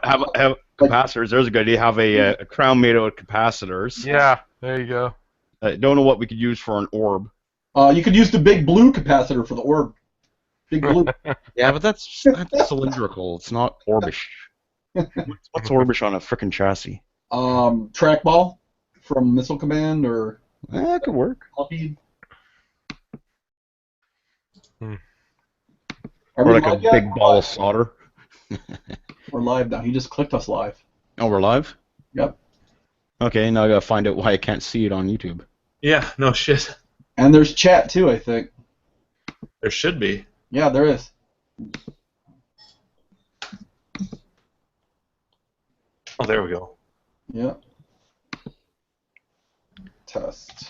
Have Like, capacitors. There's a good idea. Have a crown made out of capacitors. Yeah, there you go. I don't know what we could use for an orb. you could use the big blue capacitor for the orb. Big blue. Yeah, but that's cylindrical. It's not orbish. What's orbish on a frickin' chassis? Trackball from Missile Command or That could work. Lockheed. Hmm. Are Or we like a live yet? big ball of solder. We're live now. He just clicked us live. Oh, we're live? Yep. Okay, now I gotta find out why I can't see it on YouTube. Yeah, no shit. And there's chat too, I think. There should be. Yeah, there is. Oh, there we go. Yeah. Test.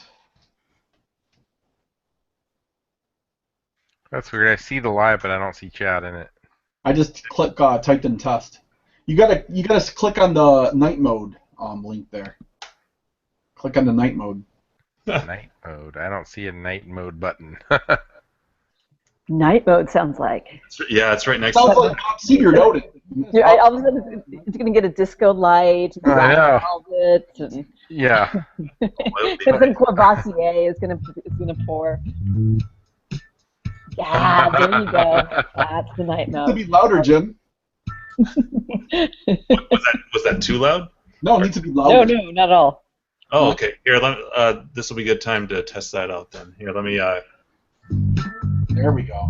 That's weird. I see the live, but I don't see chat in it. I just typed in test. You gotta click on the night mode link there. Click on the night mode. Night mode. I don't see a night mode button. Night mode sounds like. Yeah, it's right next Sounds to like Bob Seger noted. Yeah, all of a sudden it's going to get a disco light. And I know. velvet, and Yeah. and then Courvoisier is going to pour. Yeah, there you go. That's the night To mode. be louder, Jim. Was that too loud? No, it needs to be No, louder. no, not at all. Oh, okay. Here, this will be a good time to test that out then. Here, let me. There we go.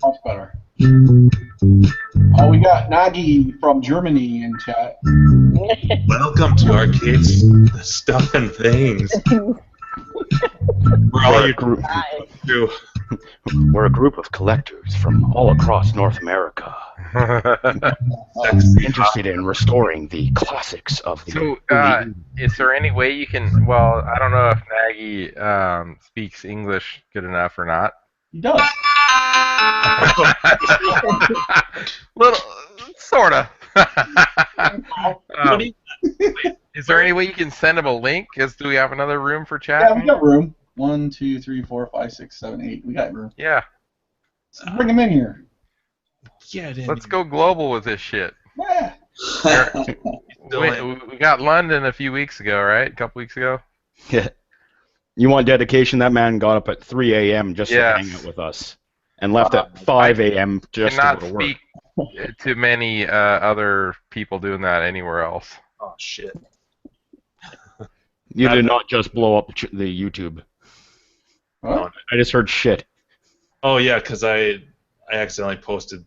Much better. Oh, we got Nagi from Germany in chat. Welcome to Arcades, Stuff and Things. We're all your group. Through. We're a group of collectors from all across North America, interested in restoring the classics of the. So, is there any way you can? Well, I don't know if Nagy speaks English good enough or not. He does. Little, sorta. What do you- Is there any way you can send him a link? Do we have another room for Yeah, chat? we got room. 1, 2, 3, 4, 5, 6, 7, 8. We got room. Yeah. So bring him in here. Yeah, Let's go global with this shit. Yeah. We got London a few weeks ago, right? A couple weeks ago. You want dedication? That man got up at 3 a.m. just to hang out with us, and left at 5 a.m. just to Cannot go to work. speak to many other people doing that anywhere else. Oh shit. You did not just blow up the YouTube. Huh? I just heard shit. Oh yeah, because I accidentally posted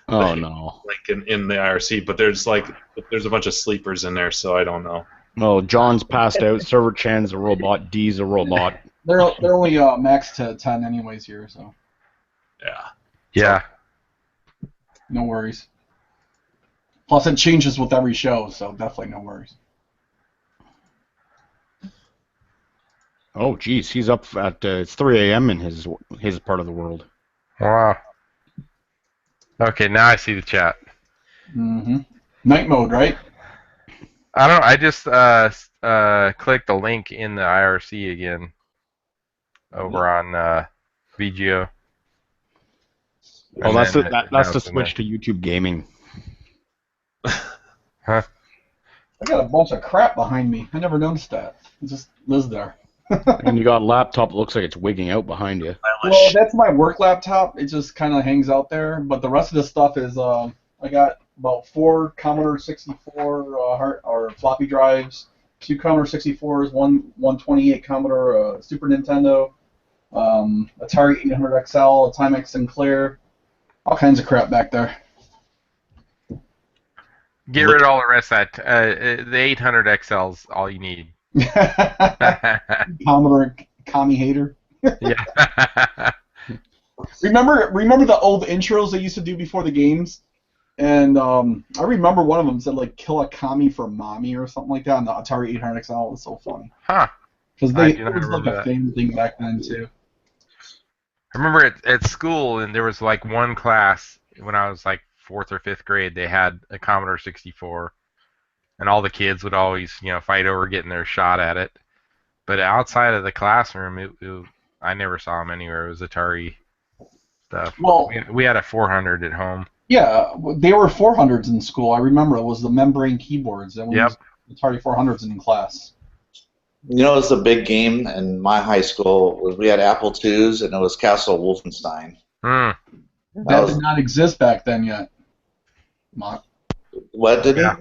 Oh no. link in the IRC, but there's a bunch of sleepers in there, so I don't know. Well, John's passed out. Server Chan's a robot. D's a robot. They're only max to 10 anyways here, so Yeah. Yeah. no worries. Plus, it changes with every show, so definitely no worries. Oh, geez, he's up at it's 3 a.m. in his part of the world. Wow. Okay, now I see the chat. Mm-hmm. Night mode, right? I don't know. I just clicked the link in the IRC again over on VGO. Oh, And that's then that's now the it's in switch to YouTube gaming. Huh? I got a bunch of crap behind me. I never noticed that. It just lives there. And you got a laptop that looks like it's wigging out behind you. Well, that's my work laptop. It just kind of hangs out there. But the rest of the stuff is, I got about 4 Commodore 64 or floppy drives, 2 Commodore 64s, 128 Commodore Super Nintendo, Atari 800 XL, a Timex Sinclair, all kinds of crap back there. Get rid of all the rest of that. The 800 XL's all you need. Commodore commie hater. Yeah. Remember the old intros they used to do before the games? And I remember one of them said like "kill a commie for mommy" or something like that on the Atari 800 XL. It was so funny Huh. because I it do not was like remember a that. famous thing back then too. I remember at school, and there was like one class when I was like 4th or 5th grade. They had a Commodore 64, and all the kids would always, fight over getting their shot at it. But outside of the classroom, I never saw them anywhere. It was Atari stuff. Well, We had a 400 at home. Yeah, they were 400s in school. I remember it was the membrane keyboards, and we Yep. used Atari 400s in class. You know, it was a big game in my high school. We had Apple IIs, and it was Castle Wolfenstein. Mm. That did not exist back then yet. What did Yeah.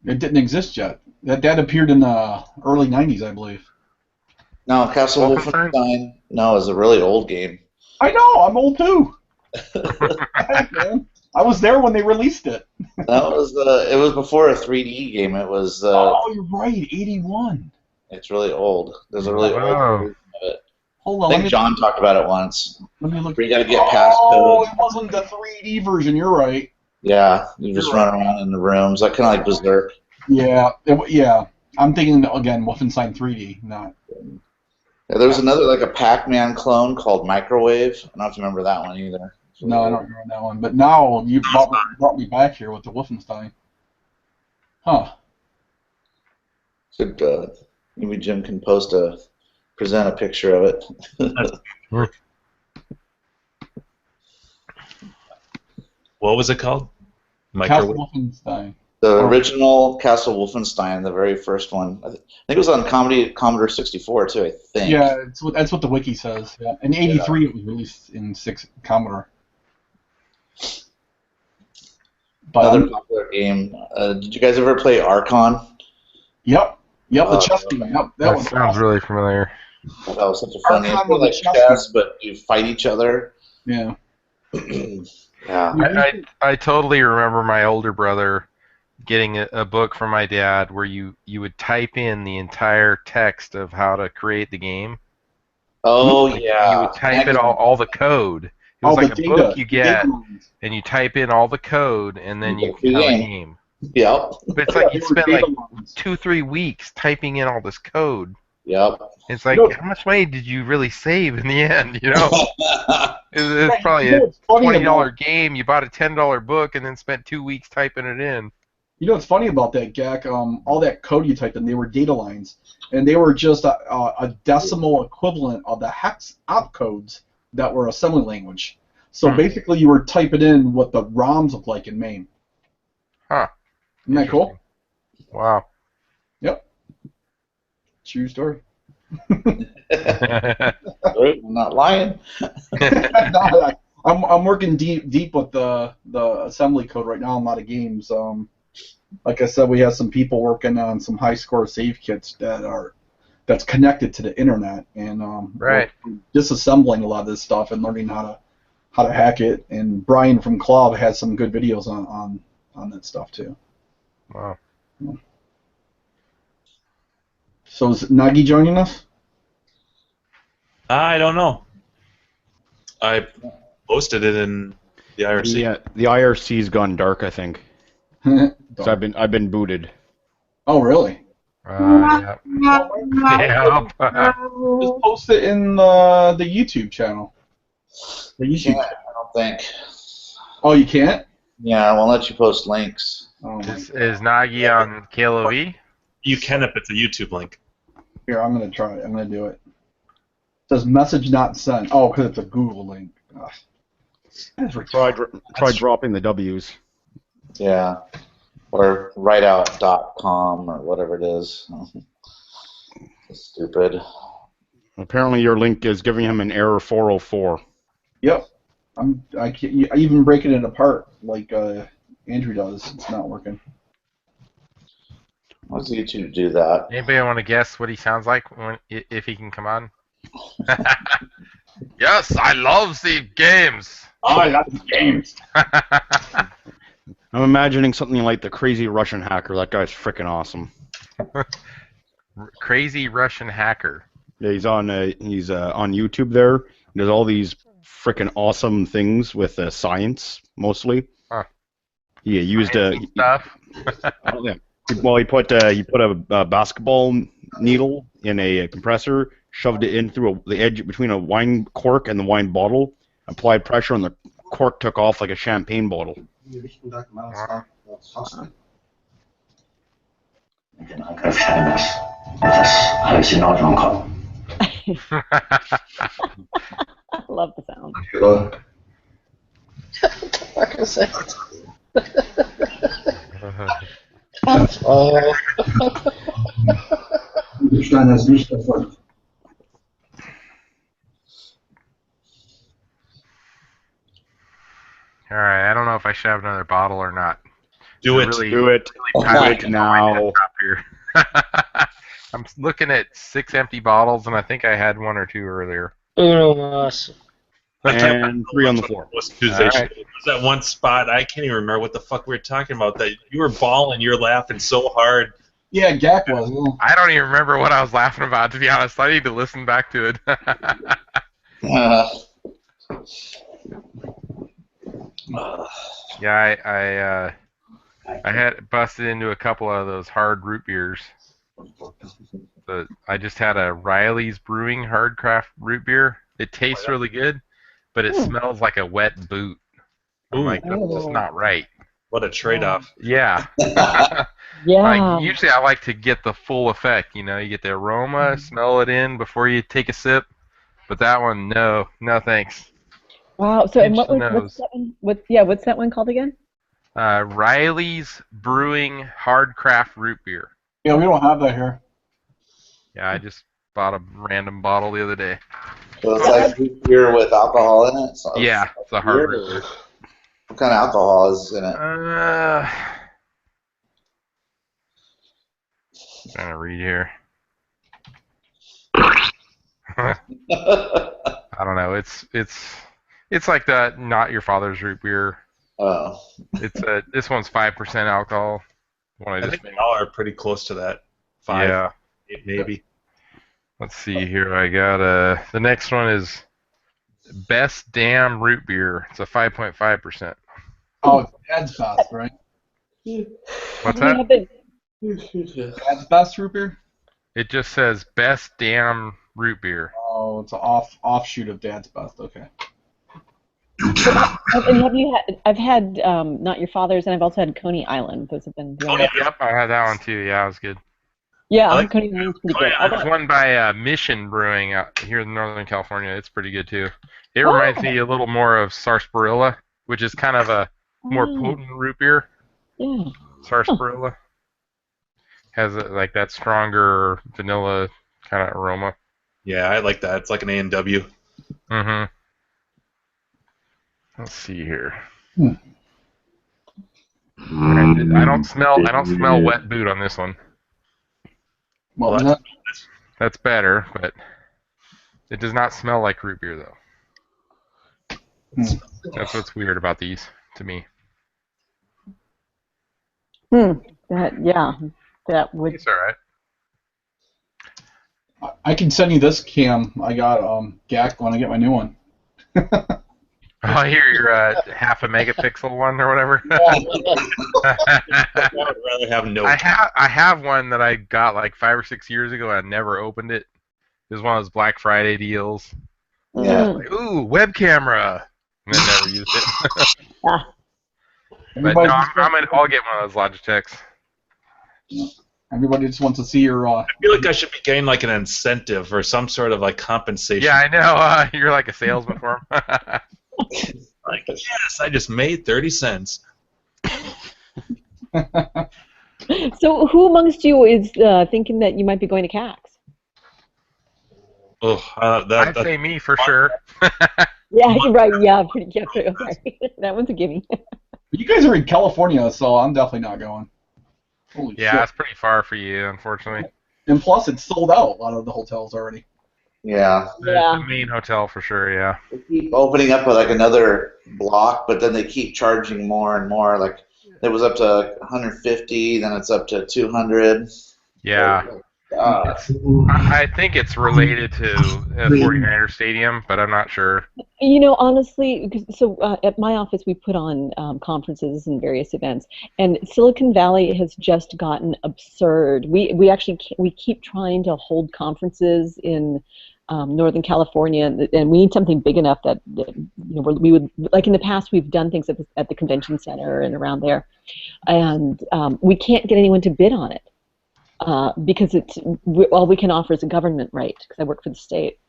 It didn't exist yet. That appeared in the early 90s, I believe. No, Castle Wolfenstein? Wolfenstein. No, it was a really old game. I know, I'm old too. Heck, man. I was there when they released it. That was it was before a 3D game. It was. Oh, you're right, 81. It's really old. There's a really Wow. old version of it. Hold I on, think John talked about it once. let me look. Where you got to get past Oh, codes. it wasn't the 3D version. You're right. Yeah, you just run around in the rooms, like kind of like Berserk. Yeah, yeah. I'm thinking again, Wolfenstein 3D, not. Yeah, there was another like a Pac-Man clone called Microwave. I don't know if you remember that one either. No, I don't remember that one. But now you brought me back here with the Wolfenstein. Huh. Could maybe Jim can present a picture of it. What was it called? Castle Microwave. Wolfenstein. The original Castle Wolfenstein, the very first one. I think it was on Commodore 64 too. I think. Yeah, that's what the wiki says. Yeah, in '83 it was released in Commodore. But Another popular game. Did you guys ever play Archon? Yep, the chess game. Yep, that That was sounds awesome. really familiar. That was such a fun game. Archon was a Like chess chess, but you fight each other. Yeah. Yeah. I totally remember my older brother getting a book from my dad where you would type in the entire text of how to create the game. Oh You yeah. would type it all the code. It was like a book you get, and you type in all the code, and then you You have a game. game. Yep. But it's like you spend like 2-3 weeks typing in all this code. Yep. It's like, how much money did you really save in the end? You know, it's probably a $20 game. You bought a $10 book and then spent 2 weeks typing it in. You know what's funny about that, Gak? All that code you typed in, they were data lines, and they were just a decimal equivalent of the hex opcodes that were assembly language. So basically, you were typing in what the ROMs look like in MAME. Huh. Isn't that cool? Wow. Yep. True story. I'm not lying. No, I'm working deep with the assembly code right now in a lot of games. Like I said, we have some people working on some high score save kits that's connected to the internet, and Right. we're disassembling a lot of this stuff and learning how to hack it. And Brian from Club has some good videos on that stuff too. Wow. So is Nagi joining us? I don't know. I posted it in the IRC. Yeah, the IRC's gone dark, I think. So I've been booted. Oh really? Yeah. Just post it in the YouTube channel. The YouTube. Can't, I don't think. Oh, you can't? Yeah, I won't let you post links. Oh my Is Nagi on KLOV? You can if it's a YouTube link. Here, I'm gonna try it. I'm gonna do it. It says message not sent. Oh, because it's a Google link. Ugh. That's Try retarded. dropping the W's. Yeah. Or writeout.com or whatever it is. Stupid. Apparently your link is giving him an error 404. Yep. I even breaking it apart like Andrew does. It's not working. Why does YouTube do that? Anybody want to guess what he sounds like if he can come on? Yes, I love the games. Oh, I got the games. I'm imagining something like the crazy Russian hacker. That guy's freaking awesome. Crazy Russian hacker. Yeah, he's on YouTube there. He does all these freaking awesome things with science mostly. Huh. He used stuff. Oh, yeah. Well, he put a basketball needle in a compressor, shoved it in through the edge between a wine cork and the wine bottle, applied pressure, and the cork took off like a champagne bottle. I love the sound. not gonna say it. Oh. All right, I don't know if I should have another bottle or not. Do it. Really, Do it. really Do packed it on my now. desktop here. I'm looking at 6 empty bottles, and I think I had 1 or 2 earlier. Uno mas. And 3 on the floor. Was Tuesday. All right. It was that one spot. I can't even remember what the fuck we were talking about. That you were bawling. You were laughing so hard. Yeah, Gak was. Yeah. I don't even remember what I was laughing about, to be honest. I need to listen back to it. Yeah, I had busted into a couple of those hard root beers. I just had a Riley's Brewing Hard Craft root beer. It tastes really good, but it smells like a wet boot. I'm like, that's just not right. What a trade-off. Yeah. Yeah. Like, usually I like to get the full effect, you get the aroma, smell it in before you take a sip. But that one, no thanks. Wow. So, and Pinch the what's nose. that one? What's that one called again? Riley's Brewing Hard Craft Root Beer. Yeah, we don't have that here. Yeah, I just bought a random bottle the other day. So it's like root beer with alcohol in it? So Yeah, it's a hard root beer. beer. What kind of alcohol is in it? Trying to read here. I don't know. It's like the Not Your Father's root beer. Oh. This one's 5% alcohol. I think they all are pretty close to that. 5, Yeah. 8 maybe. Let's see here. I got the next one is Best Damn Root Beer. It's a 5.5%. Oh, Dad's Best, right? What's Do we that? have the- Dad's Best root beer? It just says Best Damn Root Beer. Oh, it's an offshoot of Dad's Best. Okay. And have you had? I've had Not Your Father's, and I've also had Coney Island. Those have been. Coney Island. Yep, I had that one too. Yeah, it was good. Yeah, I like- Coney Island's pretty good. There's one by Mission Brewing out here in Northern California. It's pretty good too. It Oh. reminds me a little more of Sarsaparilla, which is kind of a more Oh, potent root beer. yeah. Sarsaparilla has like that stronger vanilla kind of aroma. Yeah, I like that. It's like an A&W. Mm-hmm. Let's see here. I don't smell wet boot on this one. Well, Well, that- That's better, but it does not smell like root beer though. That's what's weird about these to me. That would. It's all right. I can send you this cam. I got Gak when I get my new one. Oh, here your half a megapixel one or whatever. I would rather have no. I have one that I got like 5 or 6 years ago. I never opened it. It was one of those Black Friday deals. Yeah. Like, ooh, web camera, and then never used it. But no, Everybody, I'll get one of those Logitechs. everybody just wants to see your. I feel like I should be getting like an incentive or some sort of like compensation. Yeah, I know. You're like a salesman for them. Like, yes, I just made 30 cents. So, who amongst you is thinking that you might be going to CAX? Oh, I'd say me for sure. Yeah, you're right. Yeah, okay. That one's a gimme. You guys are in California, so I'm definitely not going. Holy Yeah, shit. it's pretty far for you, unfortunately. And plus, it's sold out, a lot of the hotels already. Yeah. The main hotel for sure, yeah. They keep opening up like another block, but then they keep charging more and more. Like it was up to 150, then it's up to 200. Yeah. I think it's related to 49er Stadium, but I'm not sure. You know, honestly, at my office we put on conferences and various events, and Silicon Valley has just gotten absurd. We actually we keep trying to hold conferences in Northern California, and we need something big enough that we would, like in the past we've done things at the convention center and around there, and we can't get anyone to bid on it. Because all we can offer is a government rate, because I work for the state.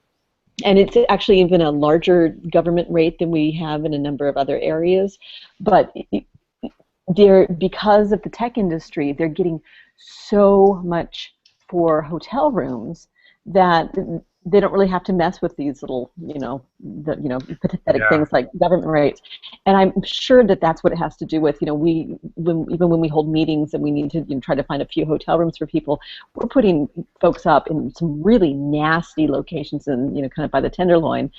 And it's actually even a larger government rate than we have in a number of other areas. But because of the tech industry, they're getting so much for hotel rooms that they don't really have to mess with these little, pathetic things like government rates. And I'm sure that that's what it has to do with, even when we hold meetings and we need to try to find a few hotel rooms for people, we're putting folks up in some really nasty locations and, kind of by the Tenderloin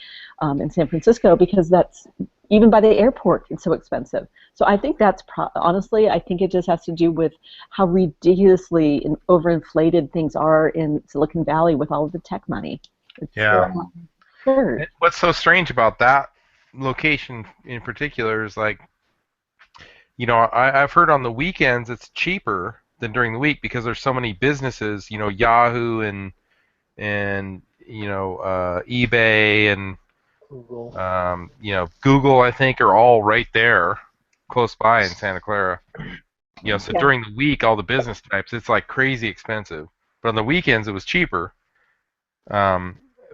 in San Francisco, because that's, even by the airport, it's so expensive. So I think that's, honestly, I think it just has to do with how ridiculously overinflated things are in Silicon Valley with all of the tech money. It's absurd. What's so strange about that location in particular is like, I've heard on the weekends it's cheaper than during the week because there's so many businesses, Yahoo and eBay and Google. Google, I think, are all right there, close by in Santa Clara. So during the week, all the business types, it's like crazy expensive. But on the weekends, it was cheaper.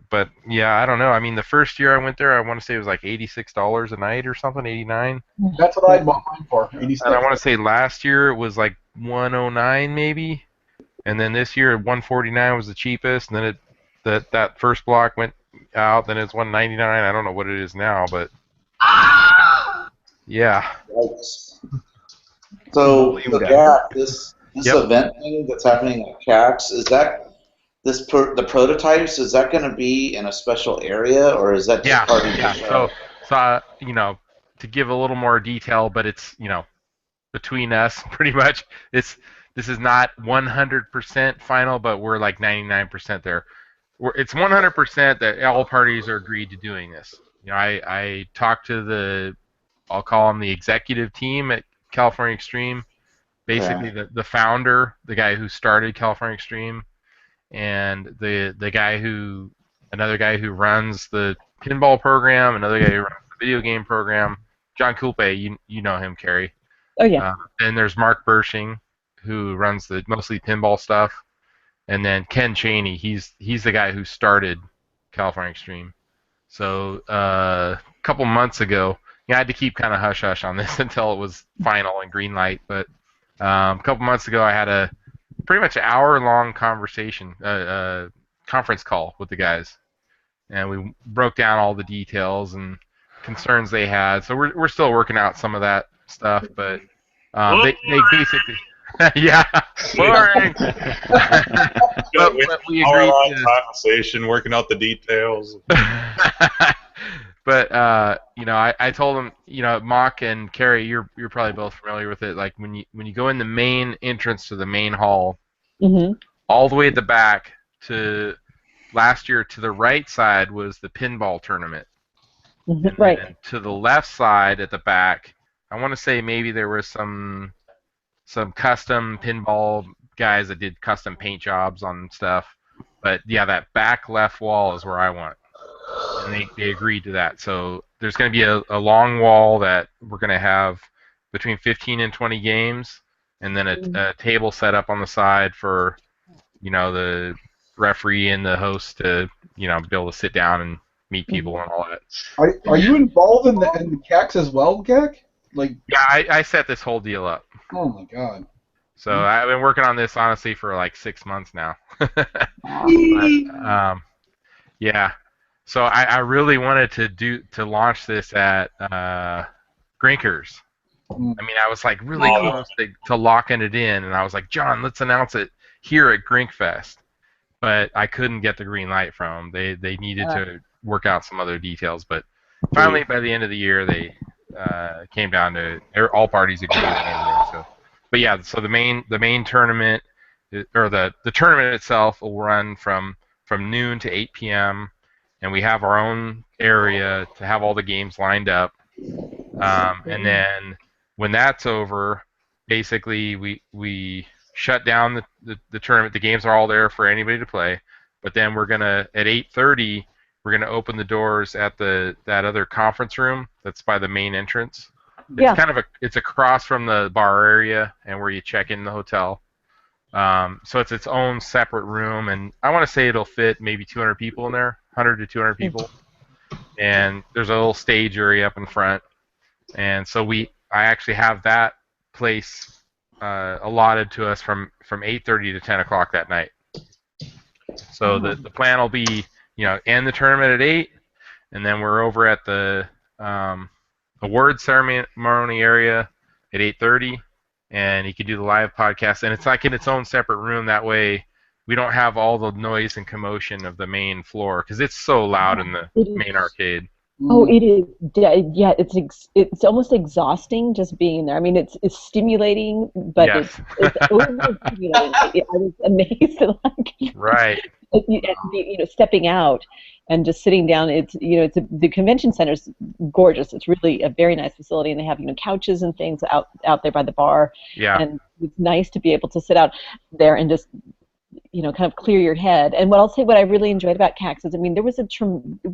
But yeah, I don't know. I mean, the first year I went there, I want to say it was like $86 a night or something, 89. That's what I bought mine for, 86. And I want to say last year it was like 109 maybe, and then this year 149 was the cheapest, and then that first block went out, then it's 199. I don't know what it is now, but yeah. So the GAC, this event thing that's happening at CAX, is that the prototypes? Is that going to be in a special area, or is that just part of the show? So to give a little more detail, but it's between us pretty much. This is not 100% final, but we're like 99% there. It's 100% that all parties are agreed to doing this. I talked to I'll call him the executive team at California Extreme, basically the founder, the guy who started California Extreme, and another guy who runs the pinball program, another guy who runs the video game program, John Culpe, you know him, Carrie. Oh yeah. And there's Mark Bershing, who runs the mostly pinball stuff. And then Ken Chaney, he's the guy who started California Extreme. So a couple months ago, I had to keep kind of hush-hush on this until it was final and green light. But a couple months ago, I had a pretty much an hour-long conversation, conference call with the guys. And we broke down all the details and concerns they had. So we're still working out some of that stuff, but they basically... yeah, boring. But we hour-long agreed conversation, working out the details. But I told him, Mock and Carrie, you're probably both familiar with it. Like when you go in the main entrance to the main hall, all the way at the back to last year to the right side was the pinball tournament. Right. And to the left side at the back, I want to say maybe there was some custom pinball guys that did custom paint jobs on stuff. But yeah, that back left wall is where I want. And they agreed to that. So there's going to be a long wall that we're going to have between 15 and 20 games, and then a table set up on the side for, the referee and the host to, be able to sit down and meet people and all that. Are you involved in the CAX as well, GAC? Yeah, I set this whole deal up. Oh my god. So I've been working on this honestly for like 6 months now. But, yeah. So I really wanted to launch this at Grinkers. I mean, I was like really close to locking it in, and I was like, John, let's announce it here at Grinkfest. But I couldn't get the green light from them. They needed to work out some other details, but finally by the end of the year they came down to all parties agreed and everything. So, but yeah, so the main tournament, or the tournament itself, will run from noon to 8 p.m. and we have our own area to have all the games lined up. And then when that's over, basically we shut down the tournament. The games are all there for anybody to play. But then we're gonna at 8:30 we're gonna open the doors at that other conference room that's by the main entrance. It's kind of it's across from the bar area and where you check in the hotel. So it's its own separate room, and I want to say it'll fit maybe 200 people in there, 100 to 200 people. And there's a little stage area up in front, and so I actually have that place allotted to us from 8:30 to 10 o'clock that night. So the plan will be, end the tournament at 8, and then we're over at the award ceremony area at 8:30, and you can do the live podcast, and it's like in its own separate room. That way, we don't have all the noise and commotion of the main floor because it's so loud in the main arcade. Oh, it is. Yeah, it's almost exhausting just being there. I mean, it's stimulating, but yes. it's overstimulating. I was amazed at right. Stepping out and just sitting down. The convention center's gorgeous. It's really a very nice facility, and they have couches and things out there by the bar. Yeah. And it's nice to be able to sit out there and just kind of clear your head. And what I really enjoyed about CAX is, there was a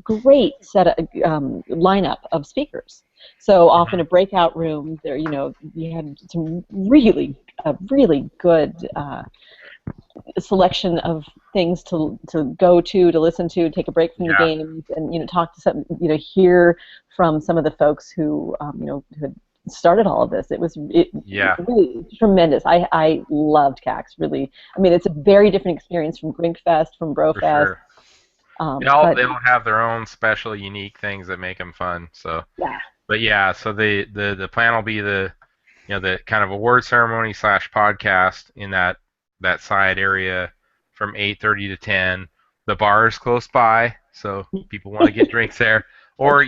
great lineup of speakers. So off in a breakout room, there, you had some really good selection of things to go to listen to, take a break from the games, and talk to some, hear from some of the folks who who had started all of this. It was really tremendous. I loved CAX, really. It's a very different experience from Grinkfest, from Brofest. For sure. They all have their own special, unique things that make them fun. So yeah. But yeah, so the plan will be the kind of award ceremony / podcast in that side area from 8:30 to 10. The bar is close by, so people want to get drinks there, or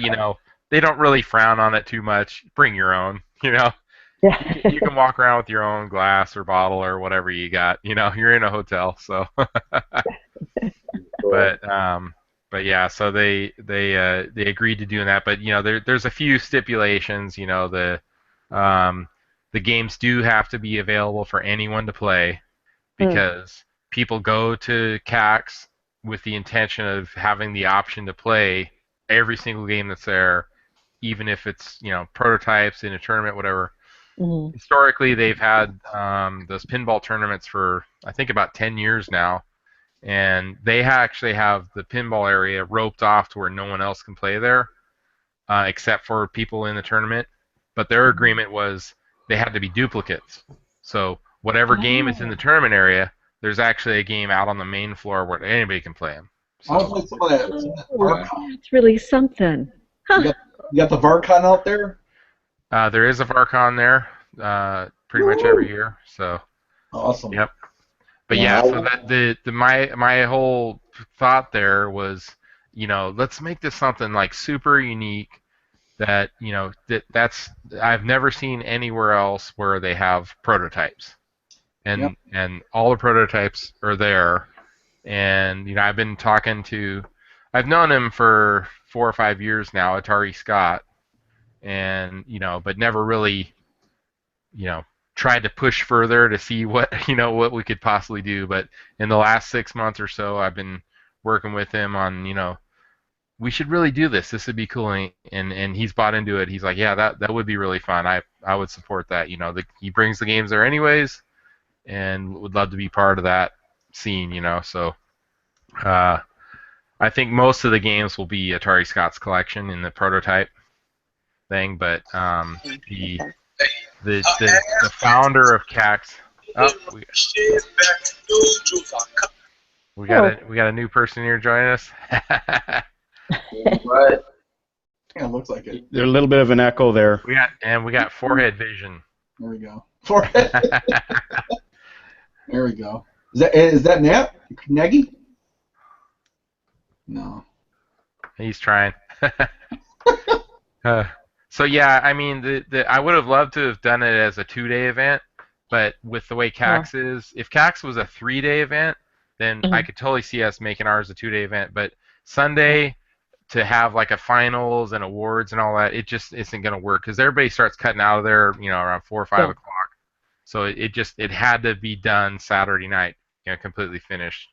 they don't really frown on it too much. Bring your own, Yeah. You can walk around with your own glass or bottle or whatever you got. You're in a hotel, so. But yeah, so they agreed to doing that. But there's a few stipulations. The games do have to be available for anyone to play, because people go to CAX with the intention of having the option to play every single game that's there, even if it's prototypes in a tournament, whatever. Mm-hmm. Historically, they've had those pinball tournaments for I think about 10 years now, and they actually have the pinball area roped off to where no one else can play there, except for people in the tournament. But their agreement was they had to be duplicates. So whatever game is in the tournament area, there's actually a game out on the main floor where anybody can play them. So, it's really something. Huh. You got the Varcon out there? There is a Varcon there, pretty much every year. So awesome. Yep. But yeah, so that my whole thought there was, let's make this something like super unique that that's I've never seen anywhere else where they have prototypes, and all the prototypes are there, and I've been talking to, I've known him for 4 or 5 years now, Atari Scott, and but never really tried to push further to see what what we could possibly do. But in the last 6 months or so, I've been working with him on we should really do this. This would be cool, and he's bought into it. He's like, yeah, that would be really fun. I would support that. He brings the games there anyways, and would love to be part of that scene. So I think most of the games will be Atari Scott's collection in the prototype thing, but the founder of CAX. Oh, we got a new person here joining us. Right. Yeah, it looks like it. There's a little bit of an echo there. We got forehead vision. There we go. Forehead. There we go. Is that Nat? Nagy? No. He's trying. So yeah, I would have loved to have done it as a 2-day event, but with the way CAX is, if CAX was a 3-day event, then I could totally see us making ours a 2-day event. But Sunday, to have like a finals and awards and all that, it just isn't going to work because everybody starts cutting out of there, around 4 or 5 o'clock. So it had to be done Saturday night, completely finished.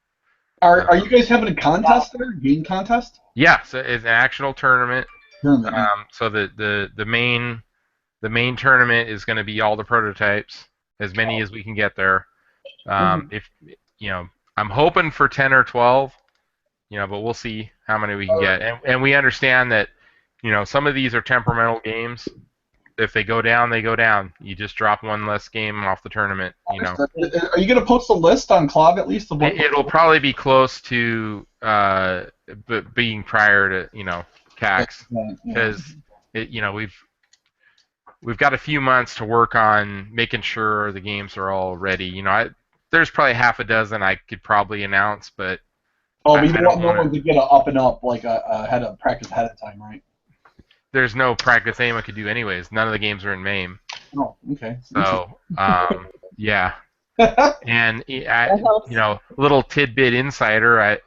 Are you guys having a contest there? Game contest? Yeah, so it's an actual tournament. So the main tournament is going to be all the prototypes, as many as we can get there. If I'm hoping for 10 or 12, but we'll see how many we can get. And we understand that, some of these are temperamental games. If they go down, they go down. You just drop one less game off the tournament. Are you going to post a list on Clog at least? It'll probably be close to being prior to CAX, because we've got a few months to work on making sure the games are all ready. There's probably half a dozen I could probably announce, but but you don't want no one to get up and up like a practice ahead of time, right? There's no practice anyone could do anyways. None of the games are in MAME. Oh, okay. So, yeah. And little tidbit insider.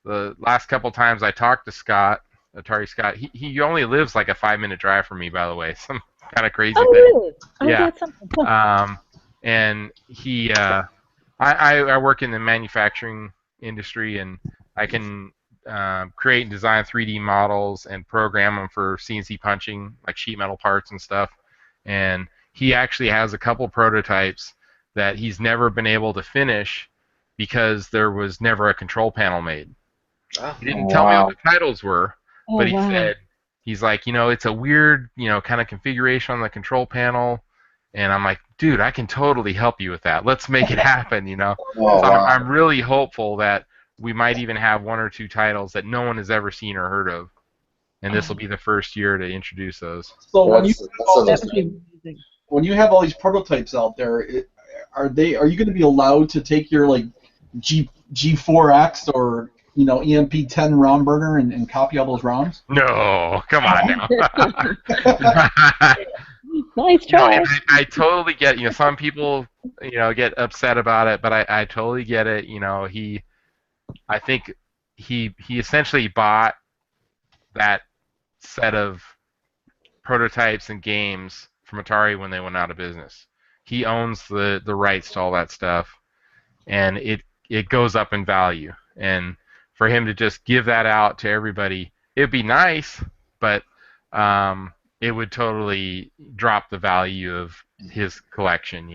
The last couple times I talked to Scott, Atari Scott, he only lives like a 5-minute drive from me, by the way. Some kind of crazy thing. Really? Yeah. That's something. And he, I work in the manufacturing industry, and I can create and design 3D models and program them for CNC punching, like sheet metal parts and stuff. And he actually has a couple prototypes that he's never been able to finish because there was never a control panel made. He didn't tell me what the titles were, but he said, he's like, it's a weird, kind of configuration on the control panel. And I'm like, dude, I can totally help you with that. Let's make it happen, So I'm really hopeful that we might even have 1 or 2 titles that no one has ever seen or heard of. And this will be the first year to introduce those. So when you have all these prototypes out there, are you going to be allowed to take your G4X or EMP10 ROM burner and copy all those ROMs? No, come on now. Nice try. No, I totally get it. Some people get upset about it, but I totally get it. I think he essentially bought that set of prototypes and games from Atari when they went out of business. He owns the rights to all that stuff, and it goes up in value. And for him to just give that out to everybody, it'd be nice, but it would totally drop the value of his collection,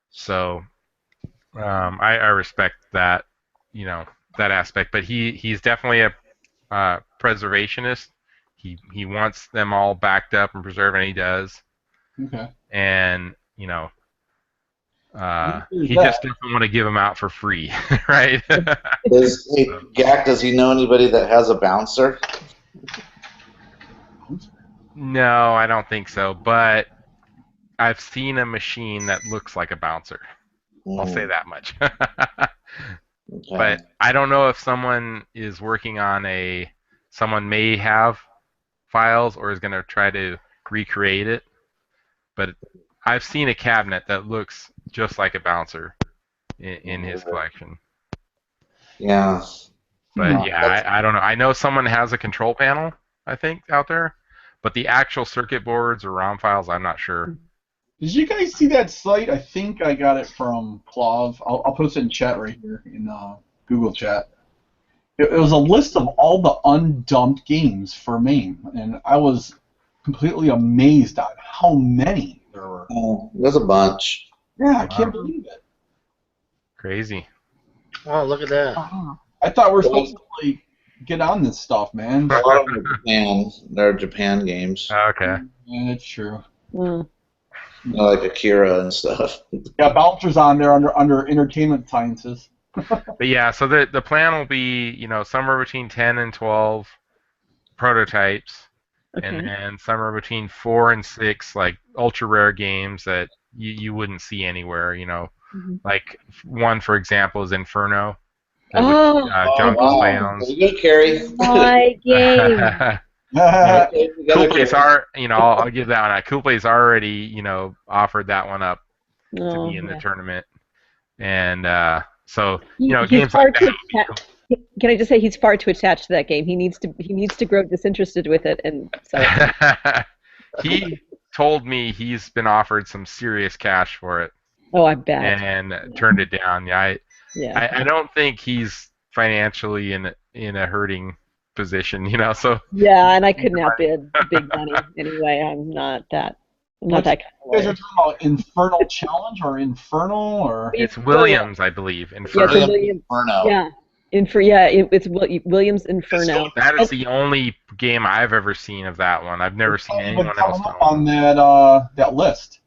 So I respect that, that aspect. But he's definitely a preservationist. He wants them all backed up and preserved, and he does. Okay. And he just doesn't want to give them out for free, right? Gak, does he know anybody that has a bouncer? No, I don't think so. But I've seen a machine that looks like a bouncer. I'll say that much. Okay. But I don't know if someone is working on someone may have files or is going to try to recreate it. But I've seen a cabinet that looks just like a bouncer in his collection. Yeah. But yeah, I don't know. I know someone has a control panel, I think, out there. But the actual circuit boards or ROM files, I'm not sure. Did you guys see that site? I think I got it from Clav. I'll post it in chat right here in Google Chat. It was a list of all the undumped games for MAME, and I was completely amazed at how many there were. Oh, there's a bunch. Yeah, I can't believe it. Crazy. Oh, look at that. I thought we were supposed to get on this stuff, man. A lot of them are Japan. They're Japan games. Okay. Yeah, that's true. Like Akira and stuff. Yeah, Bouncers on there under entertainment sciences. But yeah, so the plan will be, somewhere between 10 and 12 prototypes, and somewhere between 4 and 6 like ultra rare games that you wouldn't see anywhere. Like one, for example, is Inferno. John Leone's. Very good, Carrie. My game. Coolplay's I'll give that one. Coolplay's already, offered that one up to be in the tournament, and so games like that. Can I just say he's far too attached to that game? He needs to grow disinterested with it, and so. He told me he's been offered some serious cash for it. Oh, I bet. And turned it down. Yeah, I don't think he's financially in a hurting position, so. Yeah, and I could not bid big money anyway. I'm not that Not that kind of You guys are lawyer. talking about Infernal Challenge or Infernal or? It's Williams, I believe. Yeah, Inferno. it's a Williams. Inferno. Yeah, it's Williams Inferno. That is the only game I've ever seen of that one. I've never seen anyone else coming do up it. on that list.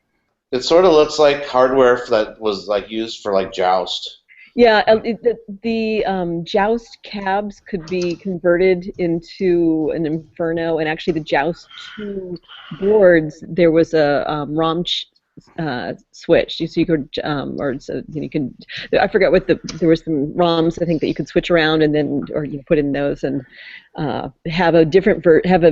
It sort of looks like hardware that was like used for like Joust. Yeah, the Joust cabs could be converted into an Inferno, and actually the Joust 2 boards, there was a ROM switch. So you could, or so you can, I forgot what there were some ROMs I think that you could switch around and then, or you put in those and have a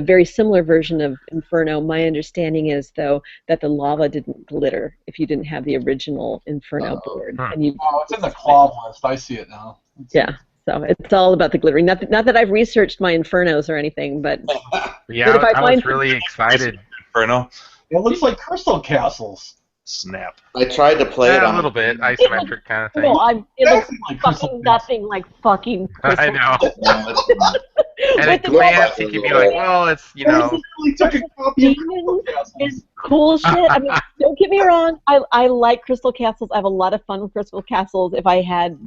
very similar version of Inferno. My understanding is though that the lava didn't glitter if you didn't have the original Inferno board. And you, Oh, it's in the cloud list. I see it now. yeah, so it's all about the glittering. Not that I've researched my Infernos or anything, but Yeah, if I I was find really excited. Inferno. It looks like Crystal Castles. Snap. I tried to play it Yeah, on a little bit isometric kind of thing. no, it looks Exactly like Crystal fucking Castles. nothing like fucking I Crystal. know. No, it's not. And With at the glance, you can be like, well, it's, you know. I really took a copy of Crystal Demons Castles. is cool shit. I mean, don't get me wrong. I like Crystal Castles. I have a lot of fun with Crystal Castles. If I had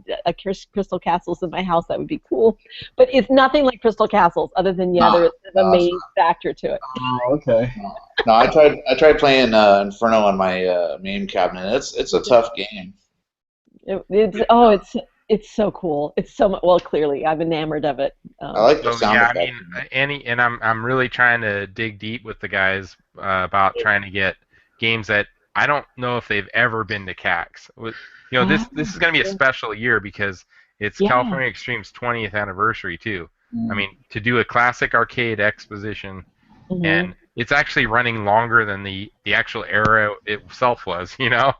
Crystal Castles in my house, that would be cool. But it's nothing like Crystal Castles, other than there's a main factor to it. Oh, okay. No, I tried playing Inferno on my main cabinet. It's a tough game. It's so cool. It's so well. Clearly, I'm enamored of it. I like the So sound yeah, effect. I mean, and I'm really trying to dig deep with the guys about trying to get games that I don't know if they've ever been to CAX. You know, this is going to be a special year because it's Yeah. California Extreme's 20th anniversary too. I mean, to do a classic arcade exposition, and it's actually running longer than the actual era itself was. You know,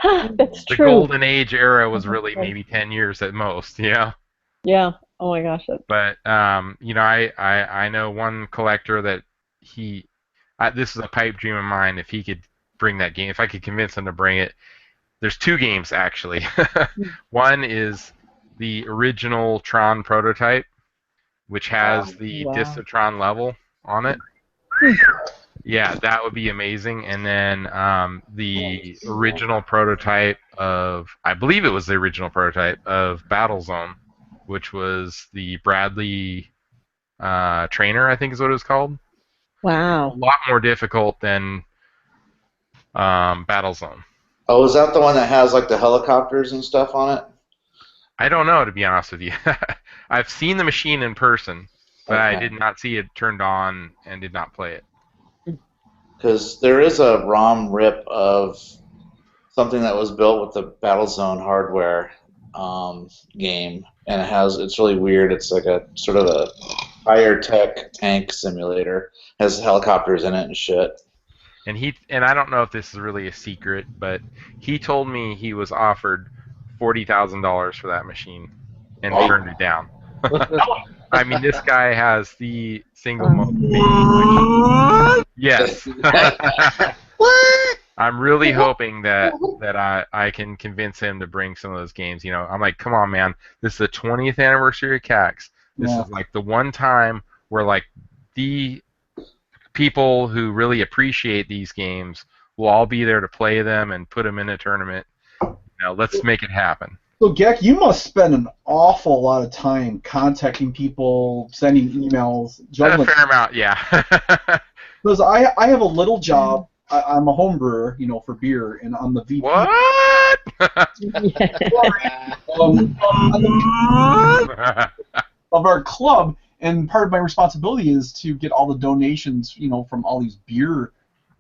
That's the true. golden age era was really maybe 10 years at most. You know. Yeah. Oh my gosh. But you know, I know one collector that this is a pipe dream of mine. If he could bring that game, if I could convince him to bring it, there's two games actually. One is the original Tron prototype, which has the Discitron level on it. Yeah, that would be amazing. And then the original prototype of, I believe it was the original prototype of Battlezone, which was the Bradley Trainer, I think is what it was called. Wow. A lot more difficult than Battlezone. Oh, is that the one that has like the helicopters and stuff on it? I don't know, to be honest with you. I've seen the machine in person, but I did not see it turned on and did not play it. Because there is a ROM rip of something that was built with the Battlezone hardware game, and it's really weird. It's like a sort of a higher tech tank simulator. Has helicopters in it and shit. And I don't know if this is really a secret, but he told me he was offered $40,000 for that machine and turned it down. I mean, this guy has the single most amazing. Yes. I'm really hoping that I can convince him to bring some of those games. You know, I'm like, come on, man. This is the 20th anniversary of CAX. This is like the one time where like the people who really appreciate these games will all be there to play them and put them in a tournament. You know, let's make it happen. So, Gek, you must spend an awful lot of time contacting people, sending emails, juggling. A fair amount, yeah. Because I have a little job. I'm a home brewer, you know, for beer, and I'm the VP. What? Of our club, and part of my responsibility is to get all the donations, you know, from all these beer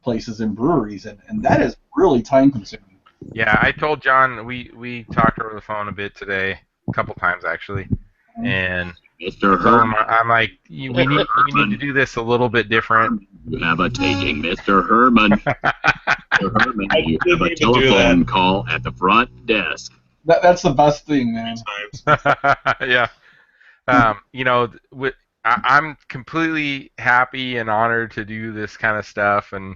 places and breweries, and that is really time consuming. Yeah, I told John we talked over the phone a bit today, a couple times actually, and Mr. Herman, I'm like, we need to do this a little bit different. You have a taking, Mr. Herman. Mr. Herman, you have a telephone call at the front desk. That's the best thing, man. Yeah. You know, I'm completely happy and honored to do this kind of stuff, and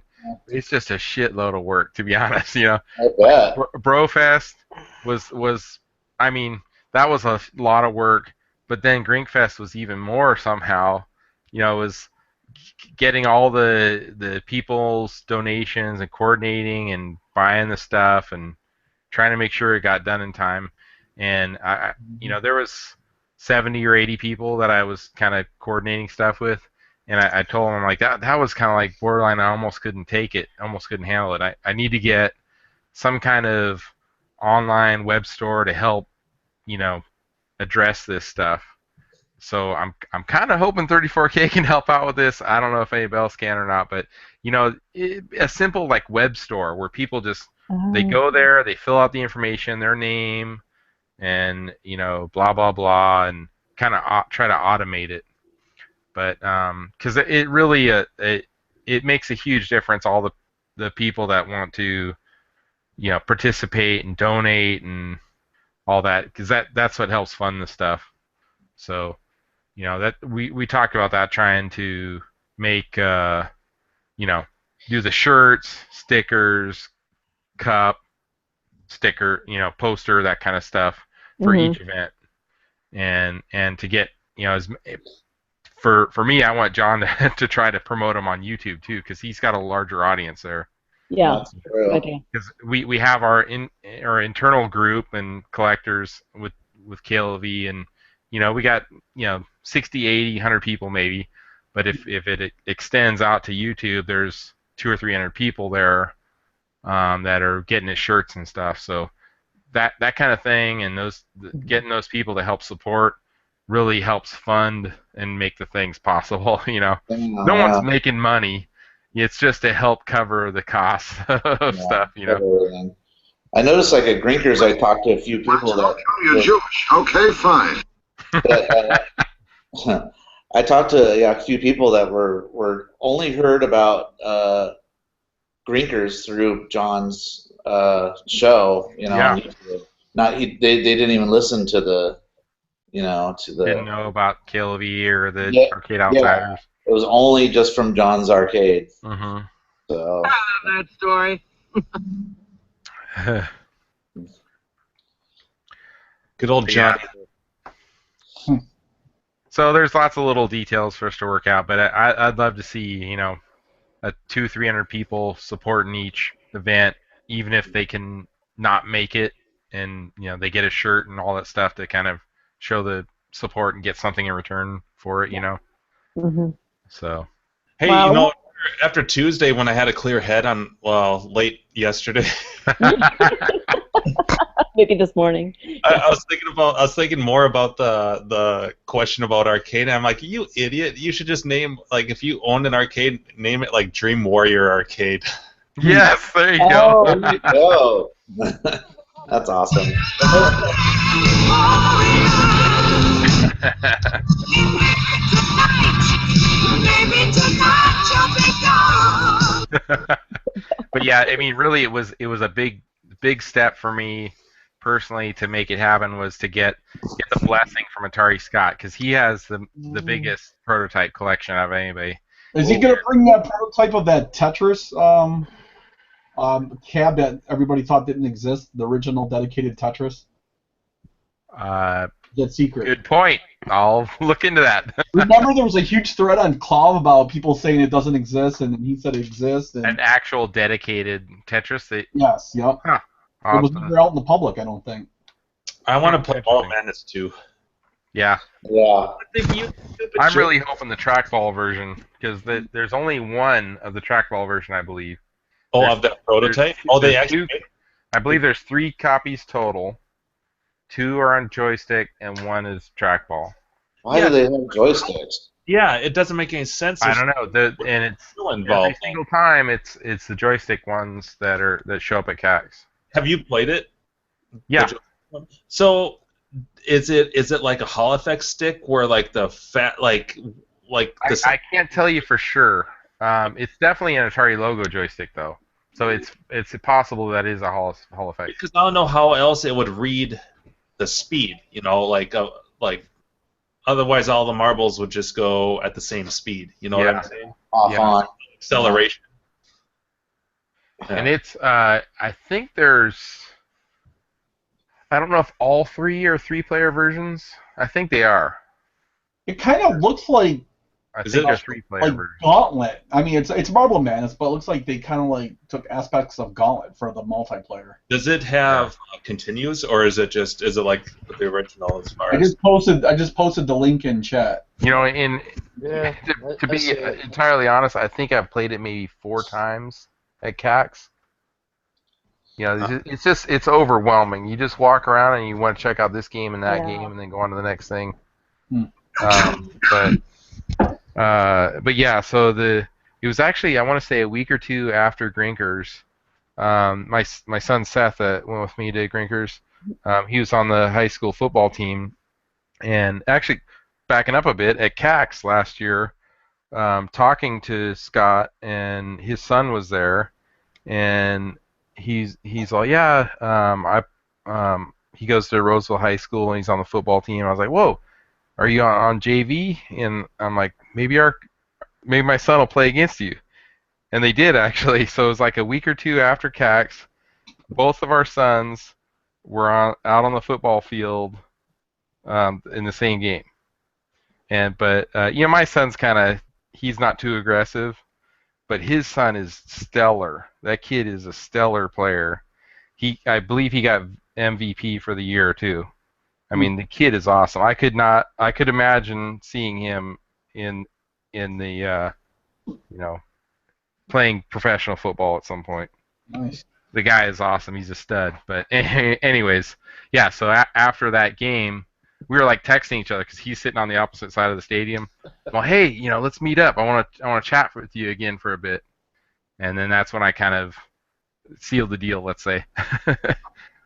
it's just a shitload of work, to be honest. You know, I bet. Brofest was, I mean, that was a lot of work, but then Grinkfest was even more somehow. You know, it was getting all the people's donations and coordinating and buying the stuff and trying to make sure it got done in time. And there was 70 or 80 people that I was kind of coordinating stuff with, and I told them like that was kind of like borderline. I almost couldn't take it, almost couldn't handle it. I need to get some kind of online web store to help, address this stuff. So I'm kind of hoping 34K can help out with this. I don't know if anybody else can or not, but a simple like web store where people just they go there, they fill out the information, their name, and blah blah blah, and kind of try to automate it. But because it really it makes a huge difference. All the people that want to participate and donate and all that, because that's what helps fund the stuff. So that we talked about that, trying to make do the shirts, stickers, cup, sticker, poster, that kind of stuff for each event, and to get as for me, I want John to try to promote them on YouTube too, because he's got a larger audience there. Yeah, good idea. Because we have our internal group and collectors with KLV, and we got 60, 80, 100 people maybe, but if it extends out to YouTube, there's 200 or 300 people there that are getting his shirts and stuff. So that kind of thing, and getting those people to help support really helps fund and make the things possible. No one's making money. It's just to help cover the cost of stuff. I noticed, like at Grinkers, I talked to a few people that. You're Jewish. Okay, fine. I talked to a few people that were only heard about Grinkers through John's show. On YouTube. They didn't even listen to the. Didn't know about KLV or the Arcade Outsiders. It was only just from John's Arcade. Mm-hmm. So. I love that story. Good old John. Yeah. So there's lots of little details for us to work out, but I'd love to see, a 200-300 people supporting each event, even if they can not make it, and they get a shirt and all that stuff to kind of show the support and get something in return for it, Mm-hmm. So. Hey, after Tuesday when I had a clear head on, late yesterday. Maybe this morning. I was thinking more about the question about arcade. And I'm like, you idiot! You should just name, like, if you owned an arcade, name it like Dream Warrior Arcade. Yes, there you go. There you go. That's awesome. But yeah, I mean, really, it was a big step for me personally to make it happen, was to get the blessing from Atari Scott, because he has the biggest prototype collection of anybody. Is he gonna bring that prototype of that Tetris cab that everybody thought didn't exist, the original dedicated Tetris? That secret. Good point. I'll look into that. Remember, there was a huge thread on Clov about people saying it doesn't exist, and he said it exists. And an actual dedicated Tetris. Yes. Yep. Huh. It was never out in the public, I don't think. I want to play Ball of Madness too. Yeah. Yeah. I'm really hoping the trackball version, because there's only one of the trackball version, I believe. Oh, of the prototype? They actually. I believe there's 3 copies total. 2 are on joystick, and 1 is trackball. Why do they have joysticks? Yeah, it doesn't make any sense. I don't know. And it's every single time it's the joystick ones that show up at CAX. Have you played it? Yeah. So, is it like a Hall effect stick where like the fat like the? I can't tell you for sure. It's definitely an Atari logo joystick though, so it's possible that is a Hall effect. Because I don't know how else it would read the speed. Like otherwise all the marbles would just go at the same speed. You know what I'm saying? Off on acceleration. Yeah. And it's I think there's, I don't know if all 3 are 3-player versions. I think they are. It kind of looks like I Is think it there's 3-player like version. Gauntlet. I mean, it's Marble Madness, but it looks like they kind of like took aspects of Gauntlet for the multiplayer. Does it have continues, or is it like the original as far I as? just posted the link in chat. You know, Yeah, to I be see it. entirely honest, I think I've played it maybe 4 times at CAX. You know, it's overwhelming. You just walk around and you want to check out this game and that game, and then go on to the next thing. Hmm. But yeah, so it was actually, I want to say, a week or 2 after Grinkers. My son Seth that went with me to Grinkers. He was on the high school football team, and actually backing up a bit at CAX last year, talking to Scott, and his son was there, and he's like, yeah, he goes to Roseville High School and he's on the football team. I was like, whoa, are you on JV? And I'm like, maybe my son will play against you. And they did, actually. So it was like a week or 2 after CAX. Both of our sons were out on the football field in the same game. But my son's he's not too aggressive, but his son is stellar. That kid is a stellar player. I believe he got MVP for the year too. I mean, the kid is awesome. I could imagine seeing him in the playing professional football at some point. Nice. The guy is awesome. He's a stud. But anyways, yeah. So after that game, we were like texting each other because he's sitting on the opposite side of the stadium. Well, hey, let's meet up. I want to chat with you again for a bit. And then that's when I kind of sealed the deal. Let's say. I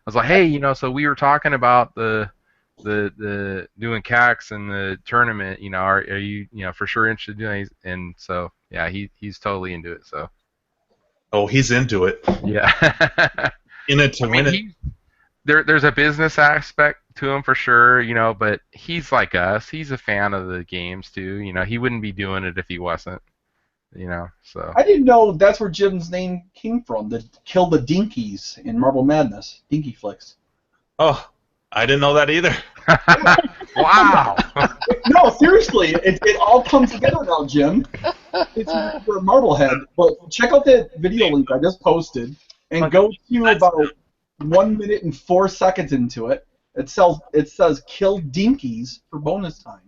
was like, hey, so we were talking about the doing CAX and the tournament. Are you for sure interested in doing it? And so yeah, he's totally into it. So. Oh, he's into it. Yeah. In it to win it. There's a business aspect to him for sure, but he's like us. He's a fan of the games too. He wouldn't be doing it if he wasn't. So. I didn't know that's where Jim's name came from. The kill the Dinkies in Marble Madness. Dinky Flicks. Oh, I didn't know that either. Wow. No, seriously, it all comes together now, Jim. It's for Marblehead, but check out that video link I just posted and go to about 1 minute and 4 seconds into it. It says kill Dinkies for bonus time.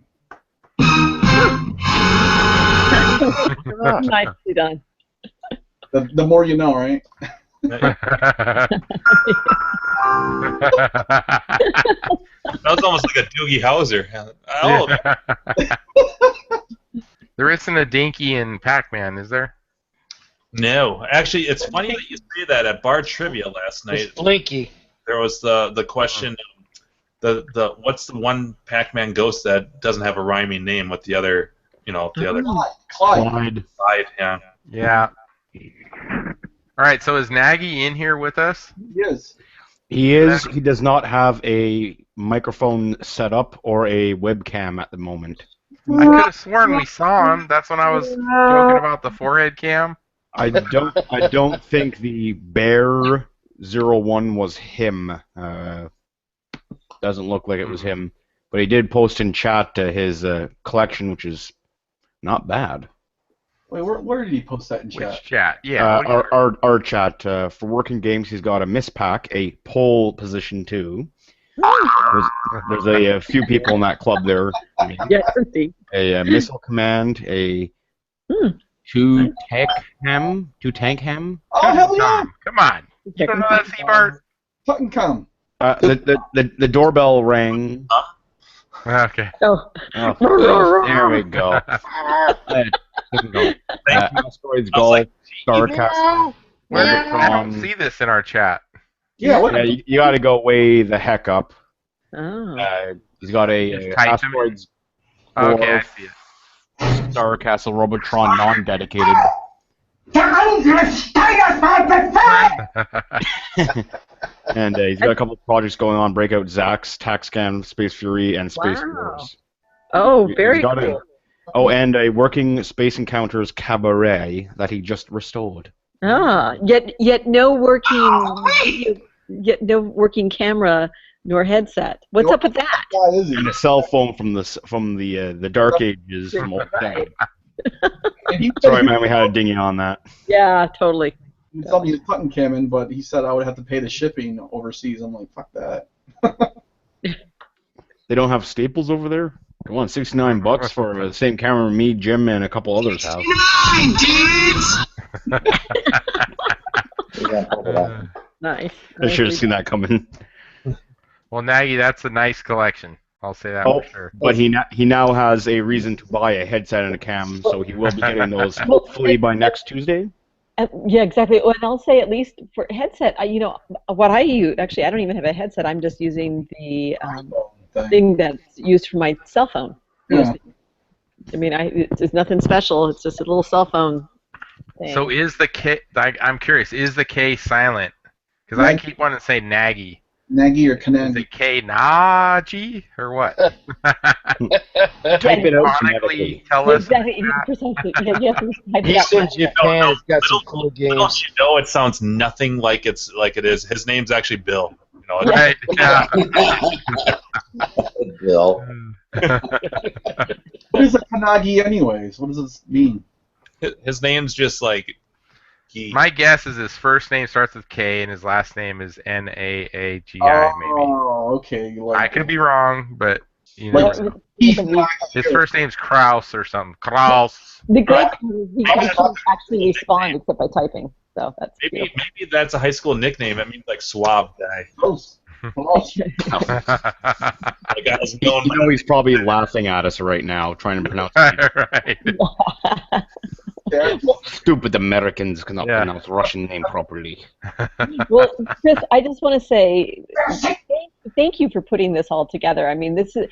Nicely done. The more you know, right? That was almost like a Doogie Howser. Oh. There isn't a Dinky in Pac-Man, is there? No, actually, it's funny that you say that. At Bar Trivia last night, It's Blinky. there was the question, the what's the one Pac-Man ghost that doesn't have a rhyming name with the other, the other Clyde. side, yeah. Yeah. All right, so is Nagy in here with us? Yes. He is. He does not have a microphone set up or a webcam at the moment. I could have sworn we saw him. That's when I was joking about the forehead cam. I don't think the Bear 01 was him. Doesn't look like it was him, but he did post in chat his collection, which is not bad. Wait, where did he post that in chat? Which chat? Yeah. Our chat for working games. He's got a miss pack, a pole position 2. There's a few people in that club there. Yeah, see. A missile command, a two tank ham. Oh, hell yeah! Come on. You don't know that, Seabart? Tutankhamun. The doorbell rang. Okay. Oh. There we go. Asteroids Golf, Starcast. I don't see this in our chat. Yeah, you got to go way the heck up. Oh. He's got a Just type him. Asteroids Okay, I see it. Star Castle Robotron non-dedicated. And he's got a couple of projects going on: Breakout Zax, TaxCam, Space Fury, and Space Wars. Oh, very got cool. And a working Space Encounters Cabaret that he just restored. Yet no working camera Nor headset. What's up with that? Why is he? And a cell phone from the dark ages from old time. And he Sorry, man, we had a dinghy on that. Yeah, totally. He told me his cotton came in, but he said I would have to pay the shipping overseas. I'm like, fuck that. They don't have Staples over there? Come on, $69 for the same camera me, Jim, and a couple others have. Nice. I should have seen that coming. Well, Nagy, that's a nice collection. I'll say that Oh, for sure. but he now has a reason to buy a headset and a cam, so he will be getting those hopefully by next Tuesday. Yeah, exactly. Well, and I'll say at least for headset, you know, what I use, actually, I don't even have a headset. I'm just using the thing that's used for my cell phone. Yeah. I mean, it's nothing special. It's just a little cell phone thing. So is the K? I'm curious. Is the K silent? Because I keep wanting to say Nagy. Nagy or Is Kanagi? it K Nagy or what? Type it out Phonetically tell us. Exactly. Precisely. Yeah, you have to type it He's out. in Japan. He's got some cool Little games. you know, it sounds nothing like it is. His name's actually Bill. You know, Right. Yeah. Bill. What is a Kanagi anyways? What does this mean? his name's just like he. My guess is his first name starts with K and his last name is Naagi, maybe. Oh, okay. Like, I could be wrong, but you Like- know. The His first name's Kraus or something. Kraus. great part is he can't actually respond except by typing. So that's Maybe that's a high school nickname. I mean, like suave guy. Close. Close. Like I was going. You know he's probably laughing at us right now, trying to pronounce it. Right. Yeah. Stupid Americans cannot Yeah. pronounce Russian name properly. Well, Chris, I just want to say thank you for putting this all together. I mean, this is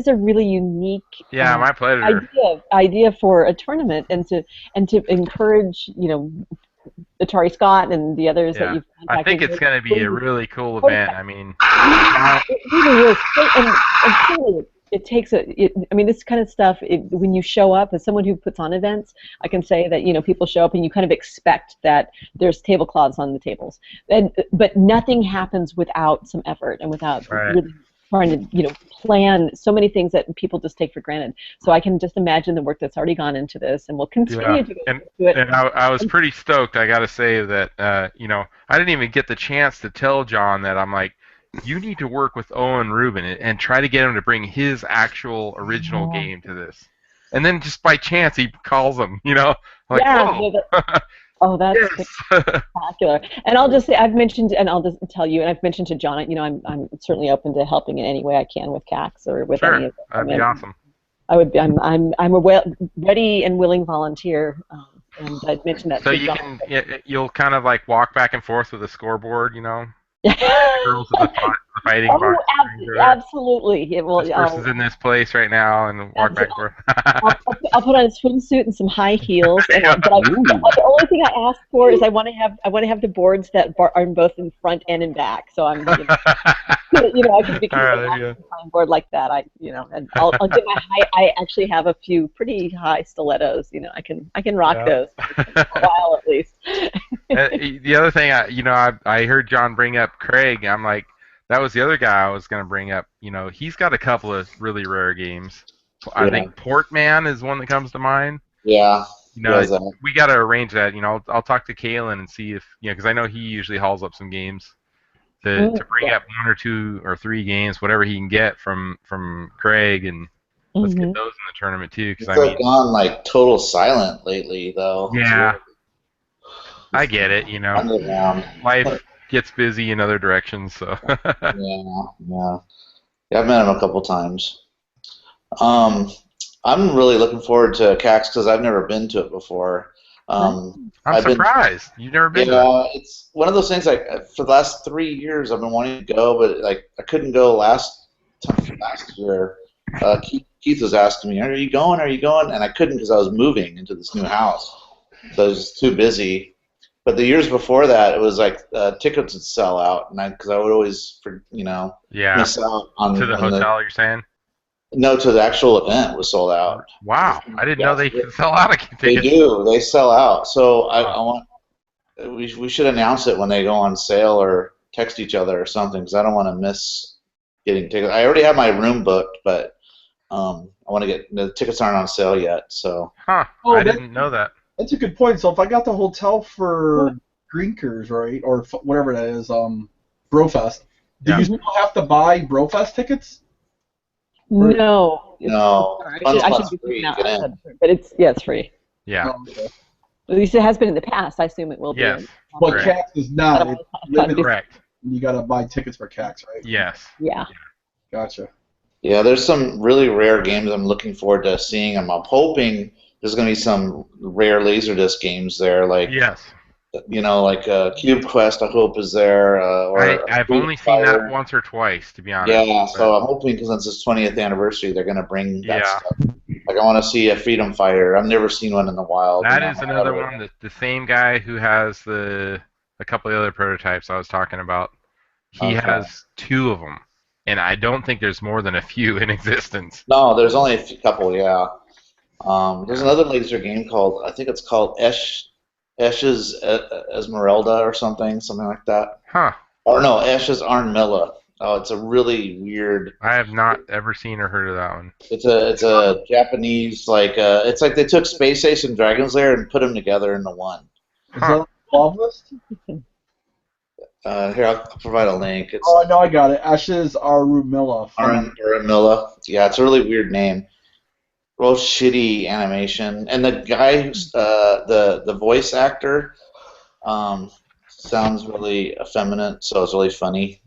a really unique Yeah, my pleasure. idea for a tournament, and to encourage, you know, Atari Scott and the others that you've contacted. I think it's going to be a really cool event. I mean, it really is, and truly, it takes I mean, this kind of stuff. When you show up as someone who puts on events, I can say that, you know, people show up and you kind of expect that there's tablecloths on the tables, but nothing happens without some effort and without really trying to, you know, plan so many things that people just take for granted. So I can just imagine the work that's already gone into this, and will continue to go into it. And I was pretty stoked. I got to say that, you know, I didn't even get the chance to tell John that I'm like, you need to work with Owen Rubin and try to get him to bring his actual original game to this. And then just by chance he calls him, you know, like, oh, that's spectacular. And I'll just say, I've mentioned, and I'll just tell you, and I've mentioned to John, you know, I'm certainly open to helping in any way I can with CAX or with any of them. That'd be awesome. I would be. I'm a ready and willing volunteer. And I'd mentioned that. So to you John. you'll kind of like walk back and forth with a scoreboard, you know. The girls are fighting. Absolutely. It will. This person's in this place right now, and walk back and forth. I'll put on a swimsuit and some high heels. And, the only thing I ask for is I want to have the boards that are both in front and in back. So I'm, you know, I can be on board like that. And I'll get my high. I actually have a few pretty high stilettos. You know, I can rock those for a while at least. The other thing, I heard John bring up Craig. I'm like, that was the other guy I was going to bring up. You know, he's got a couple of really rare games. I think Portman is one that comes to mind. Yeah. You know, we got to arrange that. You know, I'll talk to Kalen and see if, you know, because I know he usually hauls up some games to bring up 1 or 2 or 3 games, whatever he can get from Craig, and let's get those in the tournament too. Because I mean, gone like total silent lately, though. Yeah. I get it, you know. Life gets busy in other directions, so. Yeah, I've met him a couple times. I'm really looking forward to CAX because I've never been to it before. I'm surprised you've never been. Yeah, it's one of those things. Like for the last 3 years, I've been wanting to go, but like I couldn't go last year. Keith was asking me, "Are you going? Are you going?" And I couldn't because I was moving into this new house, so I was just too busy. But the years before that, it was like tickets would sell out, and because I would always, miss out on the hotel. You're saying? No, to the actual event was sold out. Wow, I didn't know they could sell out tickets. They do. They sell out. So I want we should announce it when they go on sale or text each other or something because I don't want to miss getting tickets. I already have my room booked, but I want to get the tickets aren't on sale yet. So. Huh. I didn't know that. That's a good point. So if I got the hotel for Drinkers, right, or whatever that is, Brofest, do you still have to buy Brofest tickets? No. No. I should be free. out, Get in. but it's free. Yeah. Oh, okay. At least it has been in the past. I assume it will be. Yes. But Correct. CAX is not. It's limited. Correct. You got to buy tickets for CAX, right? Yes. Yeah. Gotcha. Yeah, there's some really rare games I'm looking forward to seeing them. I'm hoping there's going to be some rare Laserdisc games there, like Yes. like Cube Quest. I hope is there. Or I've only seen that once or twice, to be honest. Yeah, so I'm hoping because it's is 20th anniversary, they're going to bring that stuff. Like I want to see a Freedom Fighter. I've never seen one in the wild. That is another one that the same guy who has a couple of other prototypes I was talking about. He has 2 of them, and I don't think there's more than a few in existence. No, there's only a couple. Yeah. There's another laser game I think it's called Esh's Esmeralda or something like that. Huh. Or no, Esh's Arnmilla. Oh, it's a really weird. I have not ever seen or heard of that one. It's a Japanese it's like they took Space Ace and Dragon's Lair and put them together into one. Is that on the club list? Here, I'll provide a link. It's Oh, no, I got it. Ashes Arumilla. Arnmilla. Yeah, it's a really weird name. Real shitty animation, and the guy who's the voice actor sounds really effeminate, so it's really funny.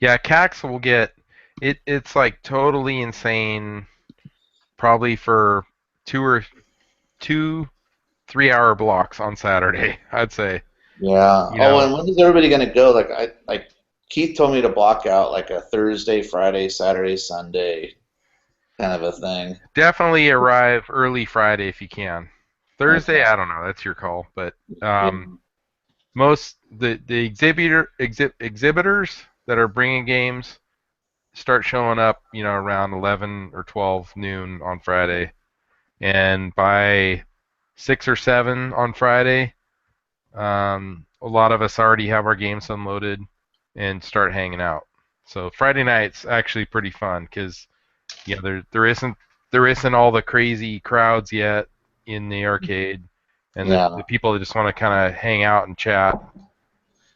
Yeah, CAX will get it. It's like totally insane. Probably for 2 3-hour blocks on Saturday, I'd say. Yeah. And when is everybody gonna go? Like Keith told me to block out like a Thursday, Friday, Saturday, Sunday kind of a thing. Definitely arrive early Friday if you can. Thursday, I don't know. That's your call. But most the exhibitors that are bringing games start showing up, around 11 or 12 noon on Friday, and by 6 or 7 on Friday, a lot of us already have our games unloaded and start hanging out. So Friday night's actually pretty fun because there isn't all the crazy crowds yet in the arcade, and the people that just want to kind of hang out and chat,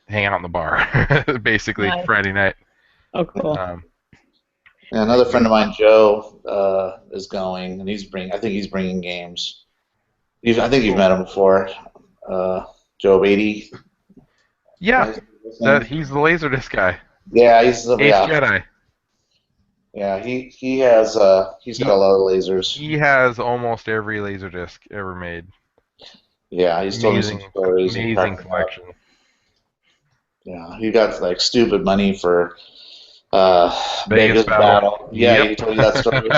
hang out in the bar, basically. Nice. Friday night. Oh, cool. Another friend of mine, Joe, is going, and I think he's bringing games. I think you've met him before, Joe Beatty. Yeah, he's the Laserdisc guy. Yeah, he's the Ace Jedi. Yeah, he's got a lot of lasers. He has almost every Laserdisc ever made. Yeah, he's told me some stories. Amazing collection. Yeah, he got like stupid money for Vegas Battle. Yeah, he told me that story.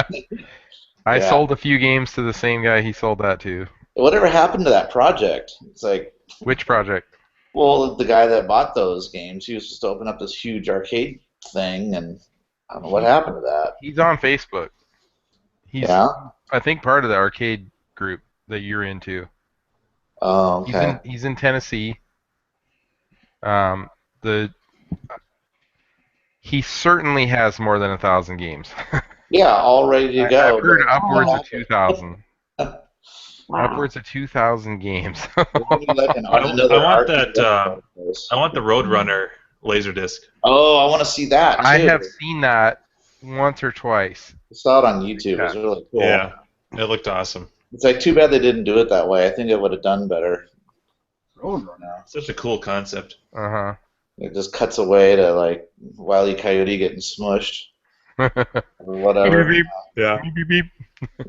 I sold a few games to the same guy he sold that to. Whatever happened to that project? It's like which project? Well, the guy that bought those games, he was just to open up this huge arcade thing, and I don't know what happened to that. He's on Facebook. He's, I think, part of the arcade group that you're into. Oh, okay. He's in Tennessee. He certainly has more than 1,000 games. Yeah, all ready to go. I've heard upwards of 2,000. Wow. Upwards of 2,000 games. I want that. I want the Roadrunner Laserdisc. Oh, I want to see that too. I have seen that once or twice. I saw it on YouTube. It was really cool. Yeah, it looked awesome. It's like too bad they didn't do it that way. I think it would have done better. Roadrunner. Such a cool concept. It just cuts away to like Wile E. Coyote getting smushed. Or whatever. Beep, beep. Yeah. Beep, beep.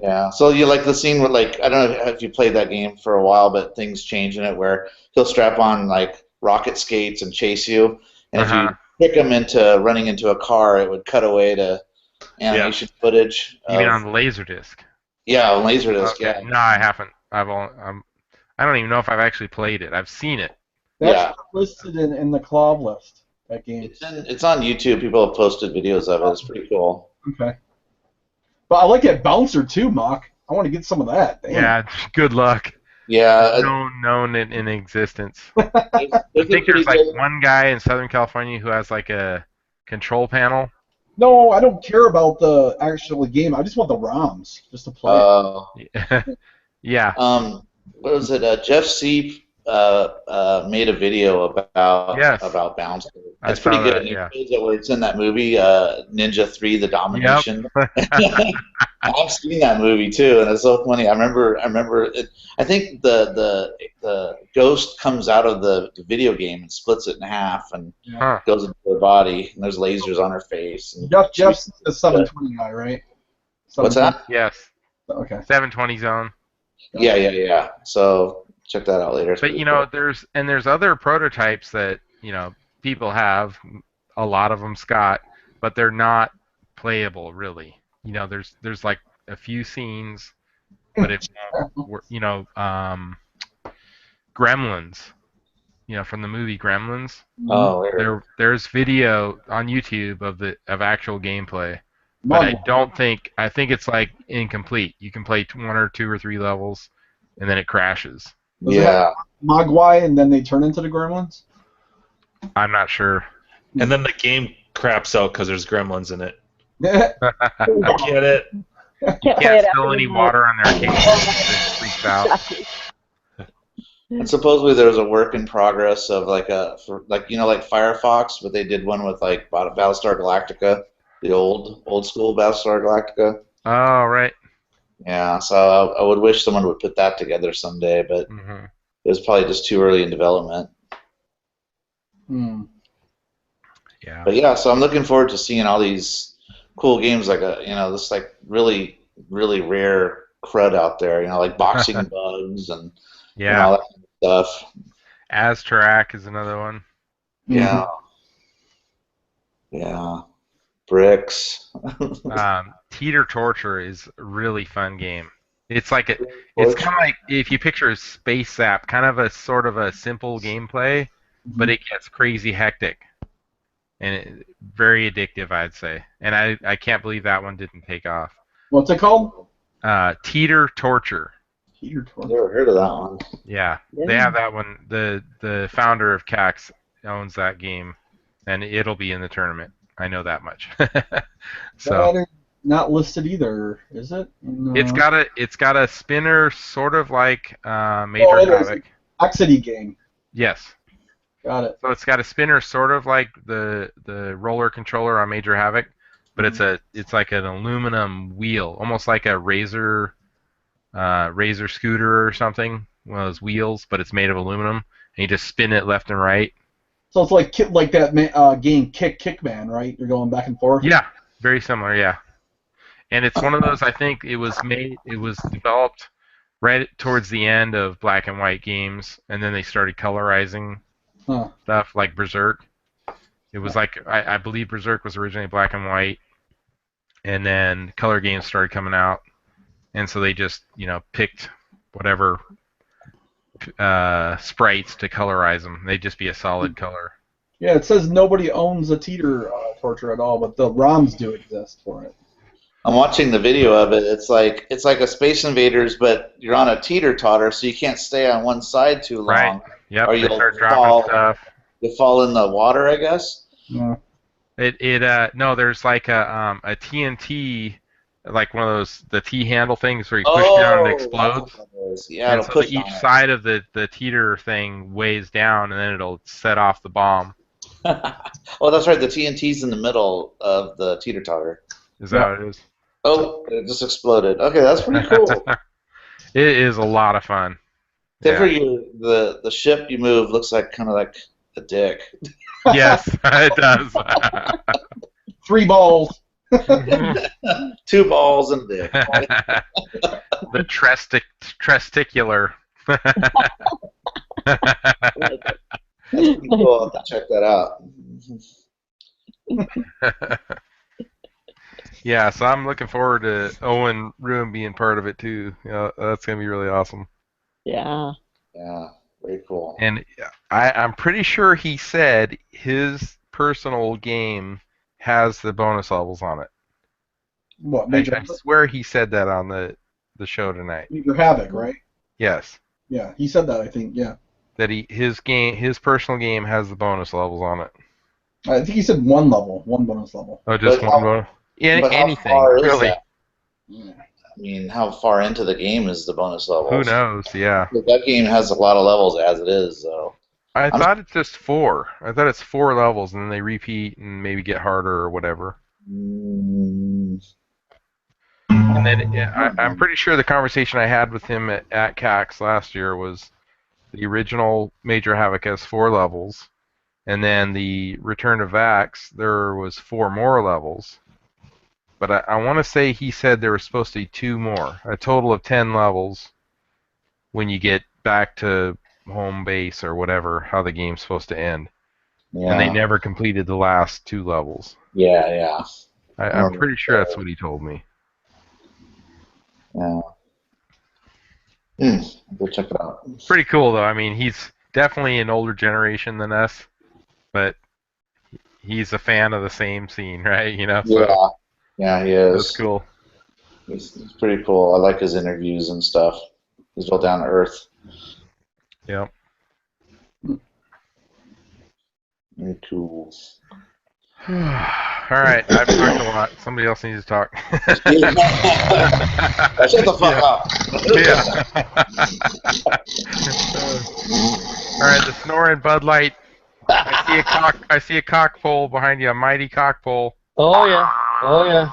Yeah. So you like the scene where like I don't know if you played that game for a while, but things change in it where he'll strap on like rocket skates and chase you, and if you trick him into running into a car, it would cut away to animation footage. You mean on the Laserdisc? Yeah, on Laserdisc. Okay. Yeah. No, I haven't. I don't even know if I've actually played it. I've seen it. That's listed in the club list. That game. It's on YouTube. People have posted videos of it. It's pretty cool. Okay. But I like that bouncer too, Mock. I want to get some of that. Damn. Yeah. Good luck. Yeah, known in existence. there's I a think pretty there's like good. one guy in Southern California who has like a control panel. No, I don't care about the actual game. I just want the ROMs just to play it. Yeah. What was it? Jeff Seep made a video Yes. about Bouncer. I It's pretty saw good. that, And yeah. it shows it where it's in that movie, Ninja 3: The Domination. I've seen that movie too, and it's so funny. I remember it. I think the ghost comes out of the video game and splits it in half and Huh. goes into her body, and there's lasers on her face. And Jeff's the 720 guy, right? What's that? Yes. Okay. 720 zone. Yeah. So check that out later. It's But pretty you know, cool. there's other prototypes that people have. A lot of them, Scott, but they're not playable really. There's like a few scenes, but if Gremlins, from the movie Gremlins, Oh, weird. there's video on YouTube of actual gameplay. But I think it's like incomplete. You can play 1 or 2 or 3 levels, and then it crashes. Does it have Mogwai and then they turn into the Gremlins? I'm not sure. And then the game craps out because there's gremlins in it. I get it. You can't spill any water on their case. It freaks out. And supposedly there was a work in progress of like like Firefox, but they did one with like Battlestar Galactica, the old school Battlestar Galactica. Oh, right. Yeah, so I would wish someone would put that together someday, but it was probably just too early in development. Yeah. But yeah, so I'm looking forward to seeing all these cool games like this like really rare crud out there, like boxing bugs and all that kind of stuff. Aztarac is another one. Yeah. Yeah. Bricks. Teeter Torture is a really fun game. It's kind of like if you picture a Space Sap, kind of a sort of a simple gameplay, but it gets crazy hectic. And very addictive, I'd say. And I can't believe that one didn't take off. What's it called? Teeter Torture. Teeter Torture. Never heard of that one. Yeah, they have that one. The founder of CAX owns that game, and it'll be in the tournament. I know that much. So That is not listed either, is it? No. It's got a spinner sort of like Major Havoc. Oxity game. Yes. Got it. So it's got a spinner sort of like the roller controller on Major Havoc, but it's like an aluminum wheel, almost like a Razor scooter or something, one of those wheels, but it's made of aluminum, and you just spin it left and right. So it's like that game Kickman, right? You're going back and forth. Yeah, very similar. Yeah, and it's one of those. I think it was developed right towards the end of black and white games, and then they started colorizing stuff like Berserk. It was like I believe Berserk was originally black and white, and then color games started coming out, and so they just picked whatever sprites to colorize them. They'd just be a solid color. Yeah, it says nobody owns a Teeter Torture at all, but the ROMs do exist for it. I'm watching the video of it. It's like a Space Invaders, but you're on a teeter-totter, so you can't stay on one side too long. Right. Yep. Or they you'll start dropping stuff. You fall in the water, I guess. Yeah. No, there's like a TNT, like one of those the T handle things where you push down and it explodes. Yeah, and so each side of the teeter thing weighs down, and then it'll set off the bomb. Oh, that's right. The TNT's in the middle of the teeter-totter. Is that what it is? Oh, it just exploded. Okay, that's pretty cool. It is a lot of fun. The ship you move looks like kind of like a dick. Yes, it does. 3 balls. 2 balls and a dick. The testicular. That's pretty cool. I'll have to check that out. Yeah, so I'm looking forward to Owen Room being part of it too. That's gonna be really awesome. Yeah. Yeah, very cool. And I'm pretty sure he said his personal game has the bonus levels on it. What, Major I swear he said that on the show tonight. Major Havoc, right? Yes. Yeah, he said that, I think, yeah. That his personal game has the bonus levels on it. I think he said one bonus level. Oh, just But one bonus. But how Anything far is really? that? I mean, how far into the game is the bonus levels? Who knows? Yeah. But that game has a lot of levels as it is, though. I thought it's just 4. I thought it's 4 levels, and then they repeat and maybe get harder or whatever. Mm, And then I'm pretty sure the conversation I had with him at CAX last year was the original Major Havoc has 4 levels, and then the Return of Vax, there was 4 more levels. But I want to say he said there was supposed to be 2 more, a total of 10 levels when you get back to home base or whatever, how the game's supposed to end. yeah. And they never completed the last 2 levels. Yeah. I'm pretty sure that's what he told me. Yeah. Go check it out. Pretty cool, though. I mean, he's definitely an older generation than us, but he's a fan of the same scene, right? You know, so Yeah, he is. that's cool. He's pretty cool. I like his interviews and stuff. He's real down to earth. Yeah. Very cool. All right, I've talked a lot. Somebody else needs to talk. Shut the fuck up. Yeah. All right, the snoring Bud Light. I see a cock pole behind you, a mighty cock pole. Oh yeah.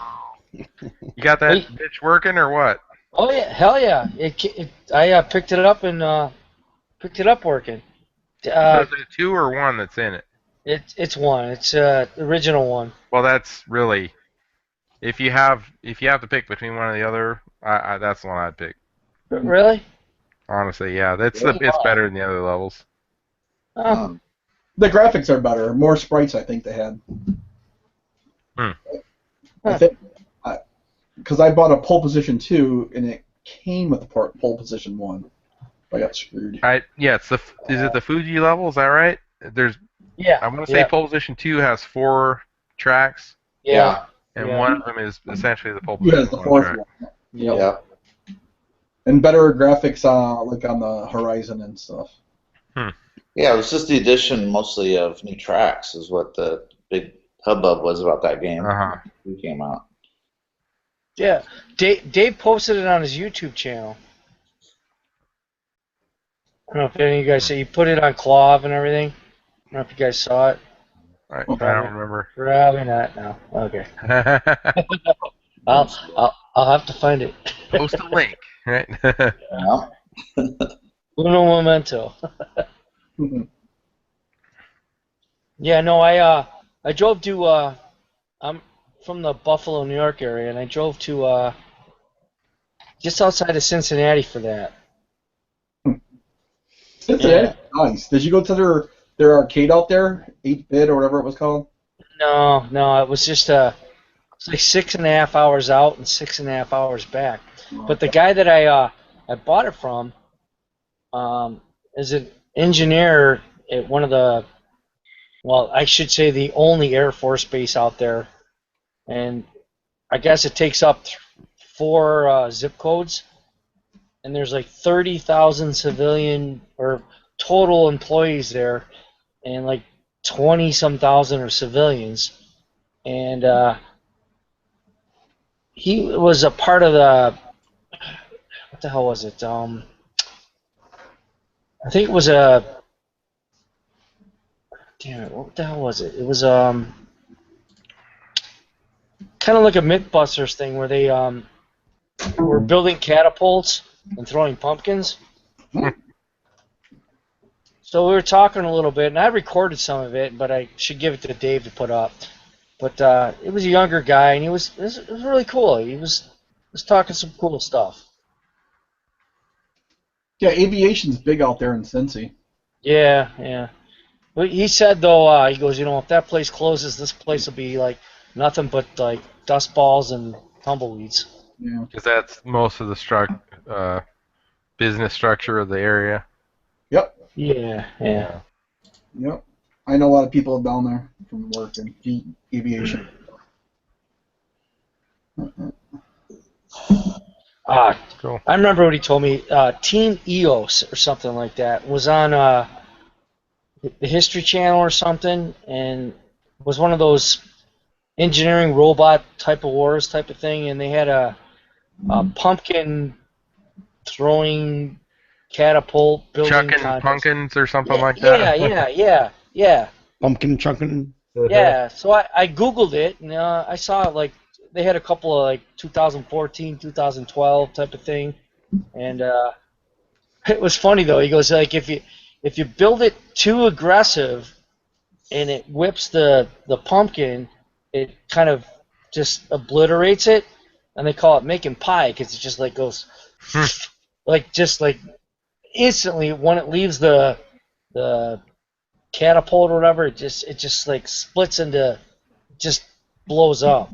You got that bitch working or what? Oh yeah, hell yeah! I picked it up and picked it up working. So is it 2 or 1 that's in it? It's 1. It's the original one. Well, that's really, if you have to pick between one or the other, that's the one I'd pick. Really? Honestly, yeah, it's better than the other levels. Oh. The graphics are better. More sprites, I think they had. I think, because I bought a pole position 2 and it came with the pole position 1. I got screwed. Yeah, is it the Fuji level? Is that right? Yeah. I'm gonna say pole position 2 has 4 tracks. Yeah. And one of them is essentially the pole Yeah, position the 1 fourth track. one. Yeah. And better graphics like on the horizon and stuff. Yeah, it was just the addition mostly of new tracks is what the big hubbub was about that game. It came out. Yeah. Dave posted it on his YouTube channel. I don't know if any of you guys saw. He put it on Clav and everything. I don't know if you guys saw it. I don't remember. Probably not. No. Okay. I'll have to find it. Post a link, right? Yeah. Uno momento. Yeah. No. I drove to. I'm from the Buffalo, New York area, and I drove to just outside of Cincinnati for that. Cincinnati, nice. Did you go to their arcade out there, 8-bit or whatever it was called? No, it was just it's like 6.5 hours out and 6.5 hours back. But the guy that I bought it from is an engineer at one of the, well, I should say the only Air Force base out there, and I guess it takes up 4 zip codes, and there's like 30,000 civilian or total employees there, and like 20-some thousand are civilians, and he was a part of the, what the hell was it? I think it was damn it, what the hell was it? It was kind of like a Mythbusters thing where they were building catapults and throwing pumpkins. So we were talking a little bit, and I recorded some of it, but I should give it to Dave to put up. But it was a younger guy, and it was really cool. He was talking some cool stuff. Yeah, aviation's big out there in Cincy. Yeah. But he said, though, he goes, if that place closes, this place will be like nothing but like dust balls and tumbleweeds. Yeah. Because that's most of the business structure of the area. Yep. Yeah. Yep. I know a lot of people down there from work in aviation. Cool. I remember what he told me. Team EOS or something like that was on the History Channel or something, and was one of those engineering robot type of wars type of thing, and they had a pumpkin throwing catapult building Chucking contest. pumpkins or something like Yeah, that. yeah. Pumpkin chunkin'. Yeah, so I Googled it, and I saw like they had a couple of like 2014, 2012 type of thing, and it was funny though. He goes like if you build it too aggressive, and it whips the pumpkin, it kind of just obliterates it, and they call it making pie because it just like goes like instantly when it leaves the catapult or whatever, it just like splits into, just blows up.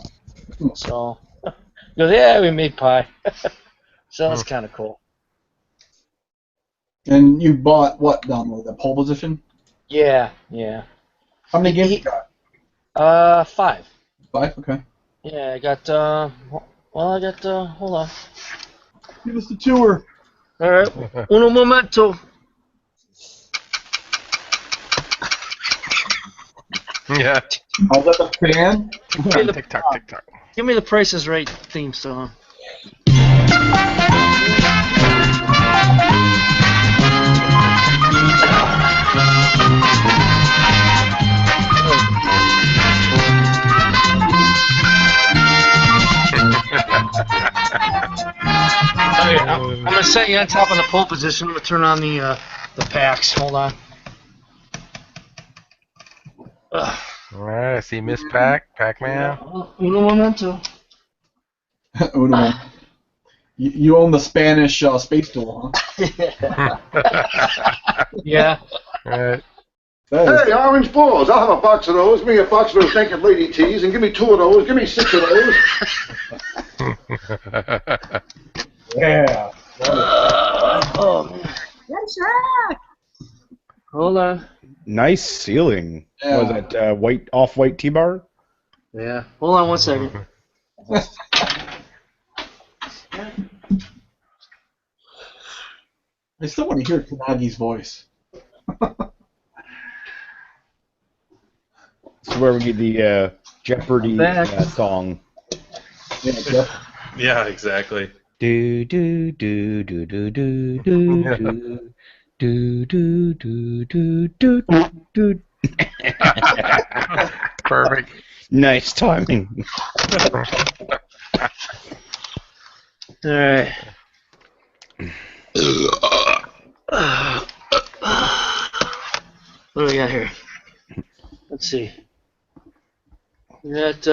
So he goes, yeah, we made pie. So that's kind of cool. And you bought what down there? The pole position? Yeah. How many games you got? 5. 5? Okay. Yeah, I got hold on. Give us the tour. All right, uno momento. Yeah. Oh, is that the fan? TikTok. Give me the Price is Right theme song. I'm gonna set you on top of the pole position. I'm gonna turn on the packs. Hold on. Alright, I see Miss Pac-Man. Uno momento. Uno. You own the Spanish space duel, huh? Yeah. Alright. Hey, orange balls. I'll have a box of those. Give me a box of those naked lady tees, and give me 2 of those. Give me 6 of those. Yeah. Oh man. Yes, Jack. Hold on. Nice ceiling. Yeah. Was that white off-white T-bar? Yeah. Hold on one second. I still want to hear Tanagi's voice. This is where we get the Jeopardy song. Yeah, Jeff. Yeah, exactly. Do do do do do do do do do do do do do. Perfect. Nice timing. All right. What do we got here? Let's see. We got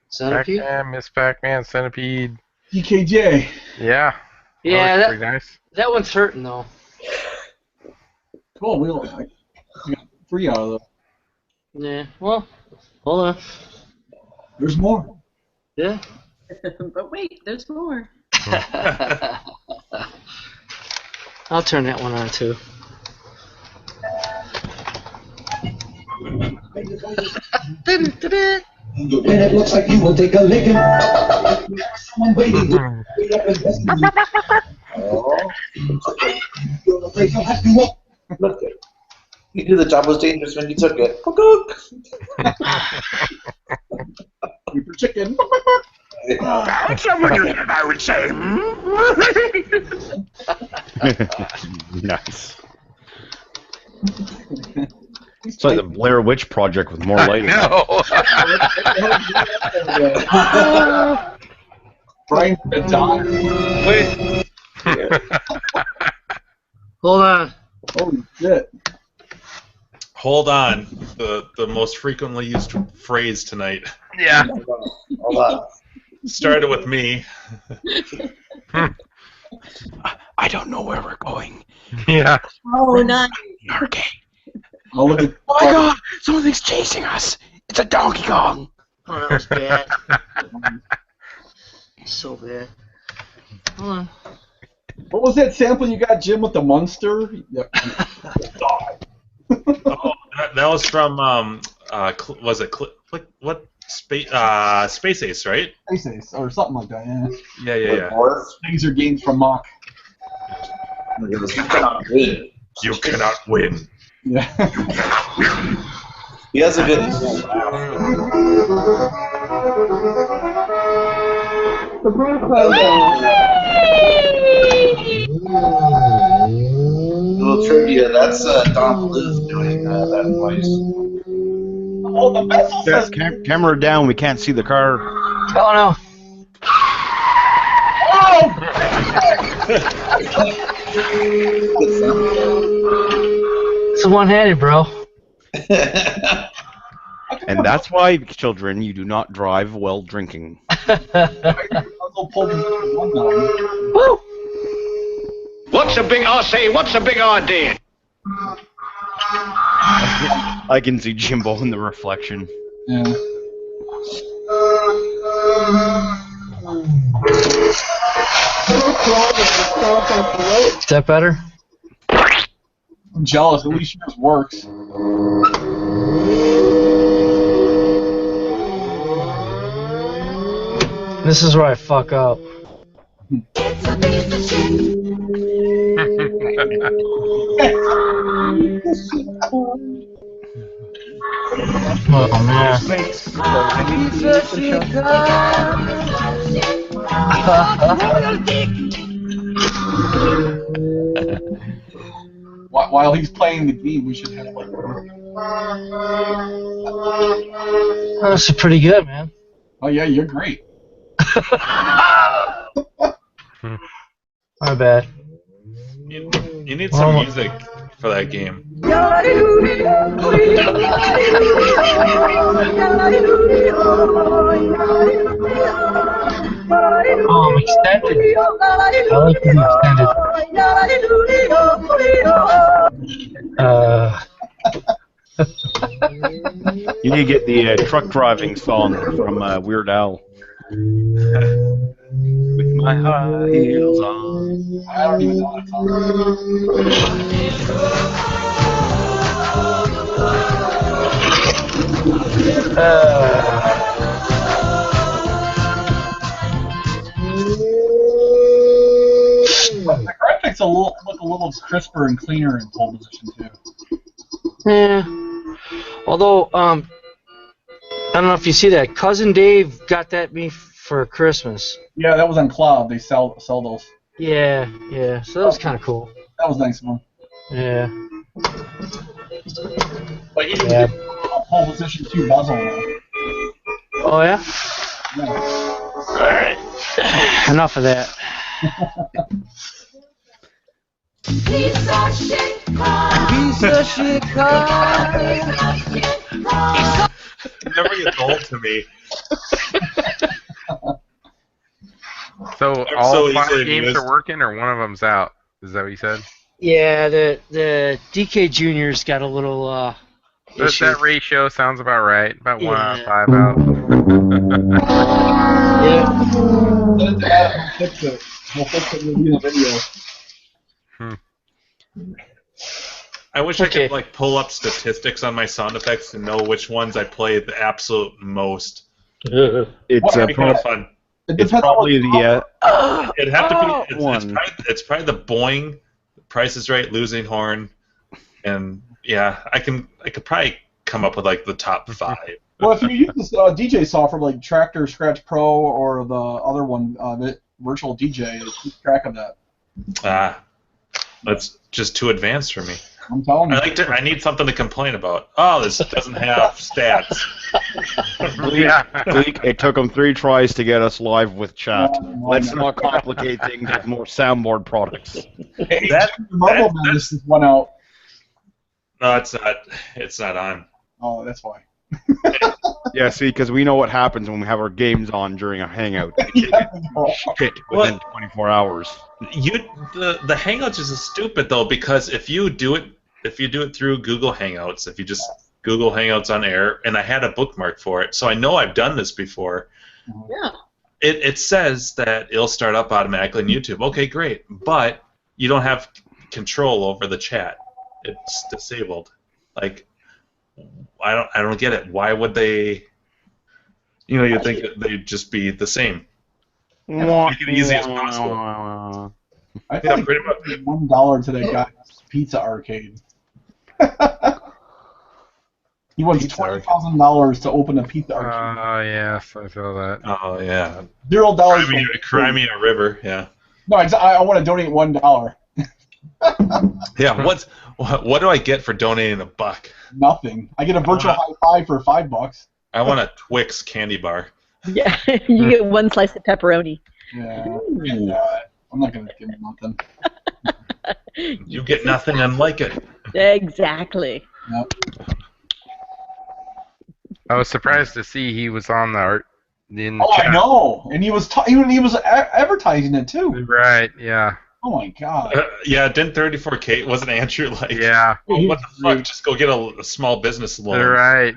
Centipede. Pac-Man, Miss Pac-Man, Centipede. EKJ. Yeah. Yeah, That looks pretty nice. that one's hurting though. Cool. We got 3 out of those. Yeah. Well, hold on. There's more. Yeah. But wait, there's more. I'll turn that one on too. And it looks like you will take a licking. Someone waiting. Oh. Look, you knew the job was dangerous when you took it. You for chicken. That's not what I would say. Nice. It's like the Blair Witch Project with more lighting. No. Brian Madonna. Wait. Hold on. Holy shit. Hold on. The most frequently used phrase tonight. Yeah. Hold on. Started with me. I don't know where we're going. Yeah. Oh, nice. Nargate. I'll look at. Oh my God! Something's chasing us. It's a Donkey Kong. Oh, that was bad. So bad. Hold on. What was that sample you got, Jim, with the Munster? Yep. Oh, that was from was it what Space Ace, right? Space Ace or something like that. Yeah. Yeah. These are games from Mock. You cannot win. You cannot win. Yeah. He has a good laugh. Little trivia, that's Don Bluth doing that voice. Oh, the vessel says. Camera down. We can't see the car. Oh no. It's one-handed, bro. And that's why, children, you do not drive while drinking. Woo! What's a big idea? I can see Jimbo in the reflection. Yeah. Is that better? I'm jealous. At least yours works. This is where I fuck up. Oh man. While he's playing the game, we should have like. This is pretty good, man. Oh yeah, you're great. My bad. You need some music for that game. Oh, I'm extended. I like to be extended. You need to get the truck driving song from Weird Al. With my high heels on. I don't even know that song. The graphics look a little crisper and cleaner in pole position too. Yeah. Although, I don't know if you see that. Cousin Dave got that me for Christmas. Yeah, that was on Cloud. They sell those. Yeah. So that was kind of cool. That was a nice one. Yeah. But you didn't get pole position 2 muzzle now. Oh yeah. Yeah. All right. Enough of that. Piece of shit car. It never gets old to me. So I'm all so 5 easily games amused. are working, or one of them's out? Is that what you said? Yeah, the DK Junior's got a little issue. That ratio sounds about right. About 1 out of Yeah. 5 out. Yeah. Send it to Adam. He'll fix it. He'll fix it in the video. I wish I could like pull up statistics on my sound effects and know which ones I play the absolute most. It's That'd be kind of fun. It's probably the It'd have to be. one. It's probably the Boing, Price is Right, Losing Horn, and yeah, I could probably come up with like the top 5. Well, if you use this DJ software like Tractor Scratch Pro or the other one, Virtual DJ, keep track of that. That's just too advanced for me. I'm telling you. I need something to complain about. Oh, this doesn't have stats. It took them 3 tries to get us live with chat. Let's not complicate things with more soundboard products. Hey, the Marble Madness just went out. No, it's not. It's not on. Oh, that's why. Yeah, see, because we know what happens when we have our games on during a hangout. Shit within 24 hours. The Hangouts is stupid though, because if you do it through Google Hangouts, if you just Google Hangouts on air, and I had a bookmark for it, so I know I've done this before. Yeah. It says that it'll start up automatically on YouTube. Okay, great, but you don't have control over the chat. It's disabled. Like, I don't get it. Why would they? You know, you'd think that they'd just be the same. Make it easy as possible. I Yeah, think pretty much. $1 to that guy's pizza arcade. He wants $20,000 to open a pizza arcade. Oh, yes, I feel that. Oh, yeah. $0. Crimea River, yeah. No, I want to donate $1. Yeah, what do I get for donating $1? Nothing. I get a virtual high five for $5. I want a Twix candy bar. Yeah, you get one slice of pepperoni. Yeah, forget that. I'm not going to give him nothing. You get nothing and like it. Exactly. Yep. I was surprised to see he was on the art. In the Oh, chat. I know, and he was advertising it too. Right, yeah. Oh my god. Yeah, didn't 34K, wasn't Andrew like, Yeah. oh, what the fuck, just go get a small business loan. Right.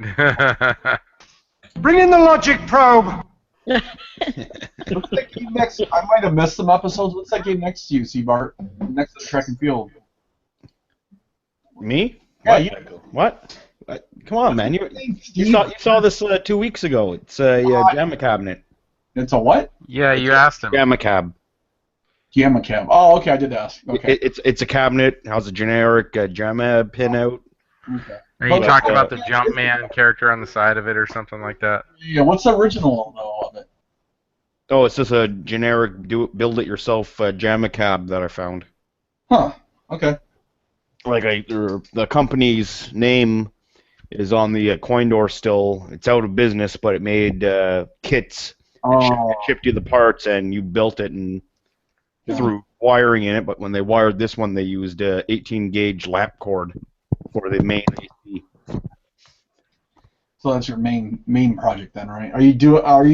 Bring in the logic probe. What's that game next? I might have missed some episodes. What's that game next to you, C-Bart? Next to the track and field. Me? Yeah, what? you. What? Come on, man. You saw this 2 weeks ago. It's a JAMA cabinet. It's a what? Yeah, you asked him. JAMA cab. JAMA cab. Oh, okay, I did ask. Okay. It's a cabinet. Has a generic JAMA pin out. Okay. And you talked about the Jumpman character on the side of it or something like that. Yeah, what's the original though of it? Oh, it's just a generic build-it-yourself JAMA cab that I found. Huh. Okay. Like the company's name is on the coin door still. It's out of business, but it made kits. It shipped you the parts, and you built it and threw wiring in it. But when they wired this one, they used 18-gauge lap cord for the main AC. So that's your main project then, right? Are you?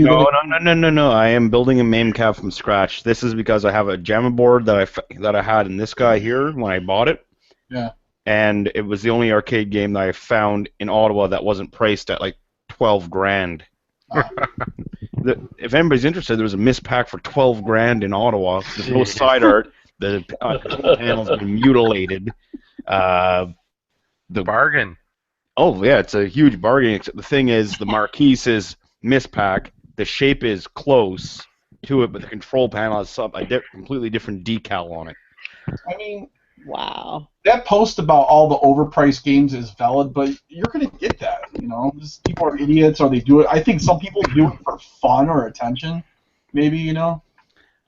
No. I am building a main cab from scratch. This is because I have a JAMA board that I had in this guy here when I bought it. Yeah. And it was the only arcade game that I found in Ottawa that wasn't priced at like $12,000. If anybody's interested, there was a mispack for $12,000 in Ottawa. There's no side art. The panel's been mutilated. The bargain. Oh yeah, it's a huge bargain. Except the thing is, the marquee says mispack. The shape is close to it, but the control panel has a completely different decal on it. I mean. Wow. That post about all the overpriced games is valid, but you're going to get that, you know. Just people are idiots, or they do it. I think some people do it for fun or attention, maybe, you know.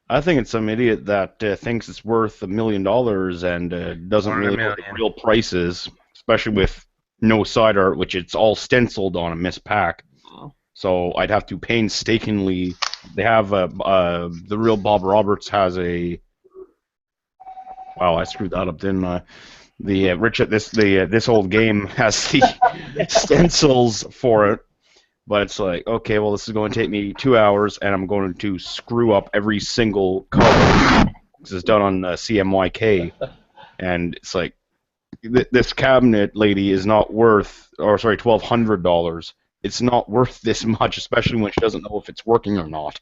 I think it's some idiot that thinks it's worth $1 million and doesn't really know what the real price is, especially with no side art, which it's all stenciled on a mispack. Wow. So I'd have to painstakingly. They have the real Bob Roberts has a. Wow, I screwed that up, didn't I? This old game has the stencils for it, but it's like, okay, well, this is going to take me 2 hours, and I'm going to screw up every single color because it's done on CMYK, and it's like this cabinet lady is not worth, or sorry, $1,200. It's not worth this much, especially when she doesn't know if it's working or not.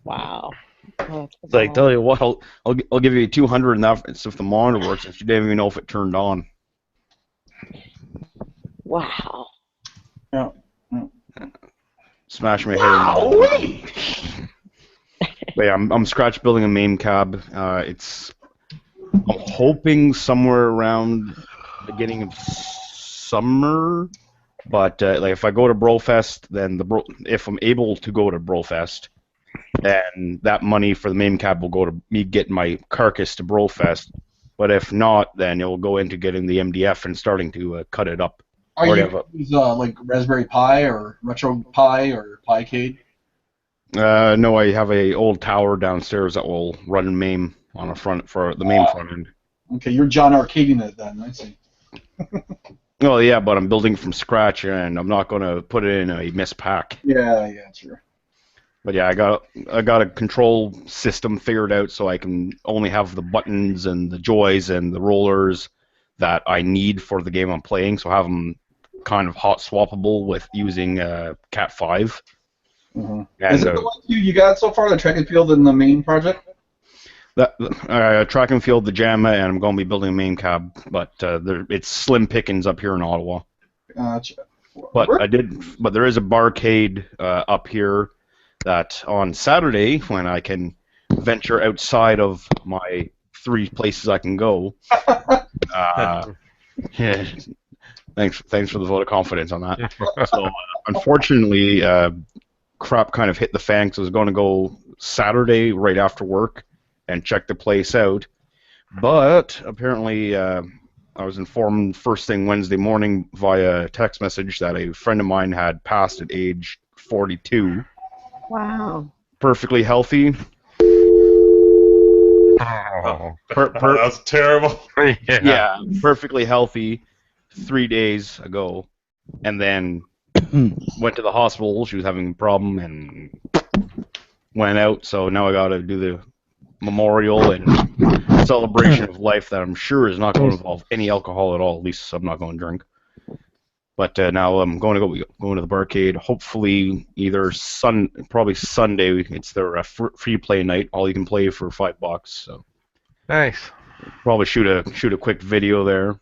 Wow. Oh, it's like, tell you what, I'll give you 200 and that if the monitor works. If you didn't even know if it turned on. Wow. Yeah. Smash my head. But yeah, I'm scratch building a main cab. I'm hoping somewhere around the beginning of summer. But like if I go to Brofest, then if I'm able to go to Brofest. And that money for the main cab will go to me getting my carcass to Brofest. But if not, then it will go into getting the MDF and starting to cut it up. Are you use like Raspberry Pi or Retro Pi or Piecade? No, I have a old tower downstairs that will run MAME on the front for the MAME front end. Okay, you're John Arcading it then, I see. Well, yeah, but I'm building from scratch, and I'm not going to put it in a mispack. Yeah, sure. But yeah, I got a control system figured out so I can only have the buttons and the joys and the rollers that I need for the game I'm playing. So have them kind of hot swappable with using Cat 5. Mm-hmm. Is it the one you got so far, the track and field and the main project? Track and field, the JAMA, and I'm going to be building a main cab, but it's slim pickings up here in Ottawa. Gotcha. But there is a barcade up here that on Saturday, when I can venture outside of my 3 places I can go. Yeah, thanks for the vote of confidence on that. So unfortunately, crap kind of hit the fan because I was going to go Saturday right after work and check the place out. But apparently, I was informed first thing Wednesday morning via text message that a friend of mine had passed at age 42. Wow. Perfectly healthy. Oh, that's terrible. Yeah, perfectly healthy 3 days ago. And then went to the hospital. She was having a problem and went out. So now I got to do the memorial and celebration of life that I'm sure is not going to involve any alcohol at all. At least I'm not going to drink. But now I'm going to go to the barcade. Hopefully, probably Sunday. It's their free play night. All you can play for $5. So nice. Probably shoot a quick video there.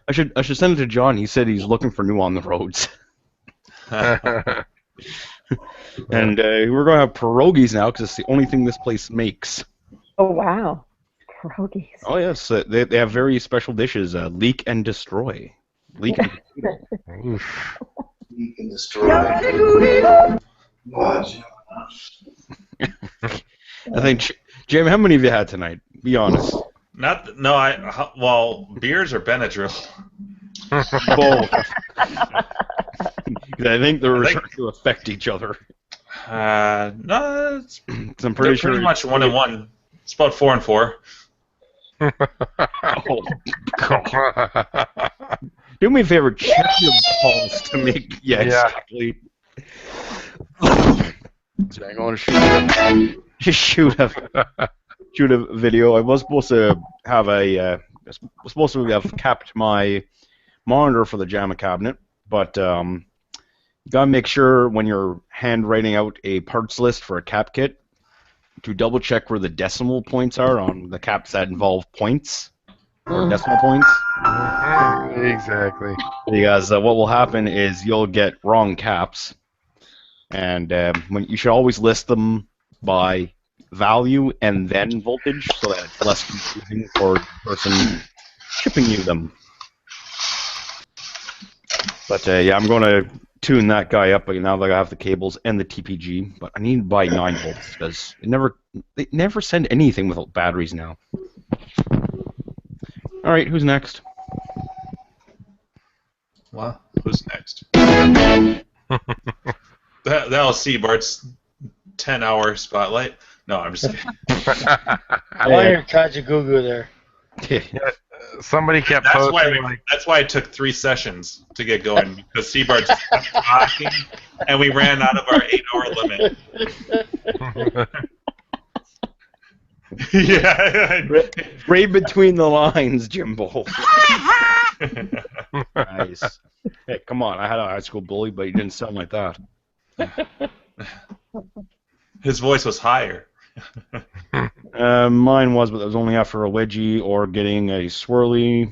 I should send it to John. He said he's looking for new on the roads. And we're going to have pierogies now because it's the only thing this place makes. Oh, wow. Pierogies. Oh, yes. They have very special dishes. Leak and destroy. Leak and destroy. Leak and destroy. I think, Jim, how many have you had tonight? Be honest. Well, beers or Benadryl? Both. I think they're starting to affect each other. No, I'm pretty sure pretty much 1 and 1. It's about 4 and 4. Oh, God. Do me a favor, check your pulse to make exactly. So I'm going to shoot a video. I was supposed to have capped my monitor for the JAMA cabinet, but you gotta make sure when you're handwriting out a parts list for a cap kit to double check where the decimal points are on the caps that involve points or decimal points. Exactly. Because what will happen is you'll get wrong caps, and when you should always list them by value and then voltage, so that it's less confusing for the person shipping you them. But yeah, I'm going to tune that guy up now that I have the cables and the TPG. But I need to buy 9 volts because they never send anything without batteries now. All right, who's next? Well, who's next? That'll see Bart's 10-hour spotlight. No, I'm just kidding. I want to hear Kajagoogoo there. Somebody kept That's posting why that's why it took 3 sessions to get going, because Seabart just kept talking, and we ran out of our 8-hour limit. Yeah. Right between the lines, Jimbo. Nice. Hey, come on. I had a high school bully, but he didn't sound like that. His voice was higher. Mine was, but that was only after a wedgie or getting a swirly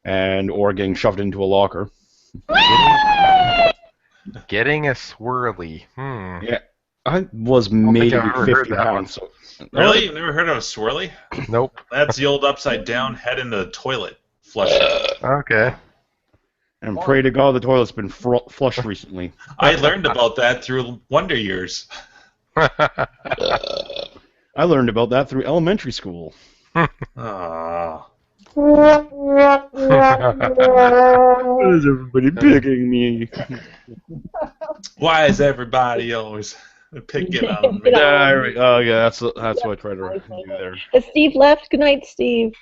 or getting shoved into a locker. Getting a swirly. Yeah, I was maybe 50 pounds. So. Really? You've never heard of a swirly? Nope. That's the old upside down head in the toilet flush. Okay. And pray to God the toilet's been flushed recently. I learned about that through Wonder Years. I learned about that through elementary school. Aww. Why is everybody picking me? Why is everybody always picking on me? Oh yeah, that's what I tried to do there. Has Steve left? Good night, Steve.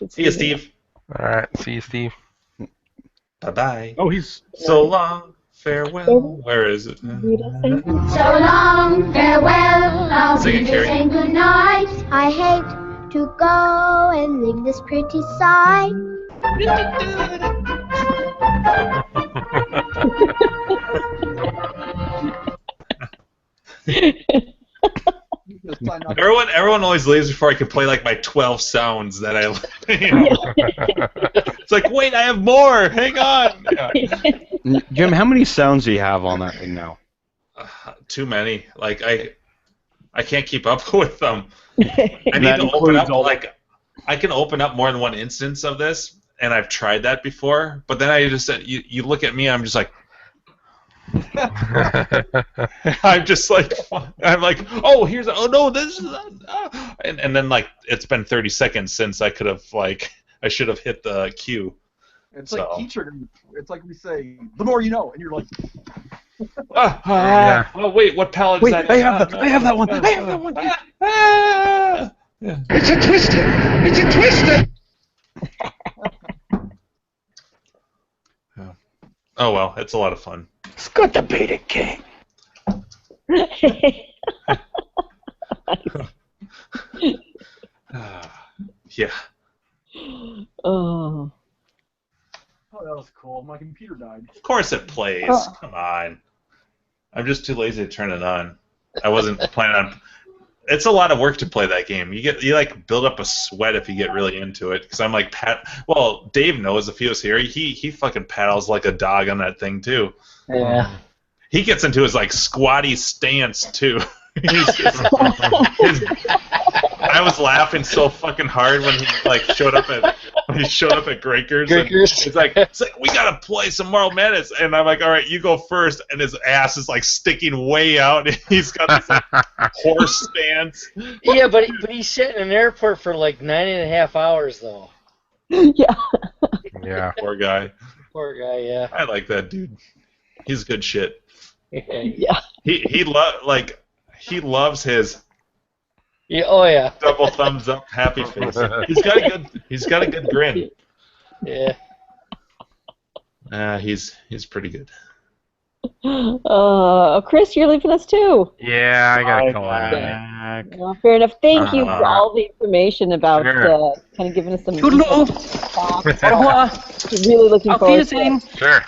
See you, Steve. All right. See you, Steve. Bye-bye. Oh, he's... So long. Farewell. Where is it? So long, farewell, I'll Sing it, be Carrie. saying good night. I hate to go and leave this pretty sight. Everyone always leaves before I can play like my 12 sounds that I. It's like, wait, I have more. Hang on. Yeah. Jim, how many sounds do you have on that thing now? Too many. Like I can't keep up with them. I And need that to open up includes all- like I can open up more than one instance of this, and I've tried that before. But then I just said, you look at me, I'm just like. I'm just like, oh, oh no, this is, and then like it's been 30 seconds since I could have I should have hit the cue. It's like key trigger. It's like we say, the more you know, and you're like. Oh wait, what palette is that? I have that one. I have that one. Yeah. It's a twister. It's a twister. Oh well, it's a lot of fun. It's got the beta king. Yeah. Oh. Oh, that was cool. My computer died. Of course it plays. Oh. Come on. I'm just too lazy to turn it on. I wasn't planning on. It's a lot of work to play that game. You like build up a sweat if you get really into it. Because I'm like Well, Dave knows if he was here. He fucking paddles like a dog on that thing too. Yeah. He gets into his like squatty stance too. I was laughing so fucking hard when he like showed up at Grakers. It's like we gotta play some Marble Madness, and I'm like, all right, you go first, and his ass is like sticking way out, and he's got this like, horse stance. Yeah, but he sat in an airport for like 9.5 hours though. Yeah. Yeah. Poor guy. Poor guy, yeah. I like that dude. He's good shit. Yeah. He loves his. Yeah, oh yeah. Double thumbs up, happy face. He's got a good grin. Yeah. He's pretty good. Chris, you're leaving us too. Yeah, I gotta call back. Well, fair enough. Thank you for all the information about Sure. kind of giving us some. Toodaloo. Really looking forward to it. Sure.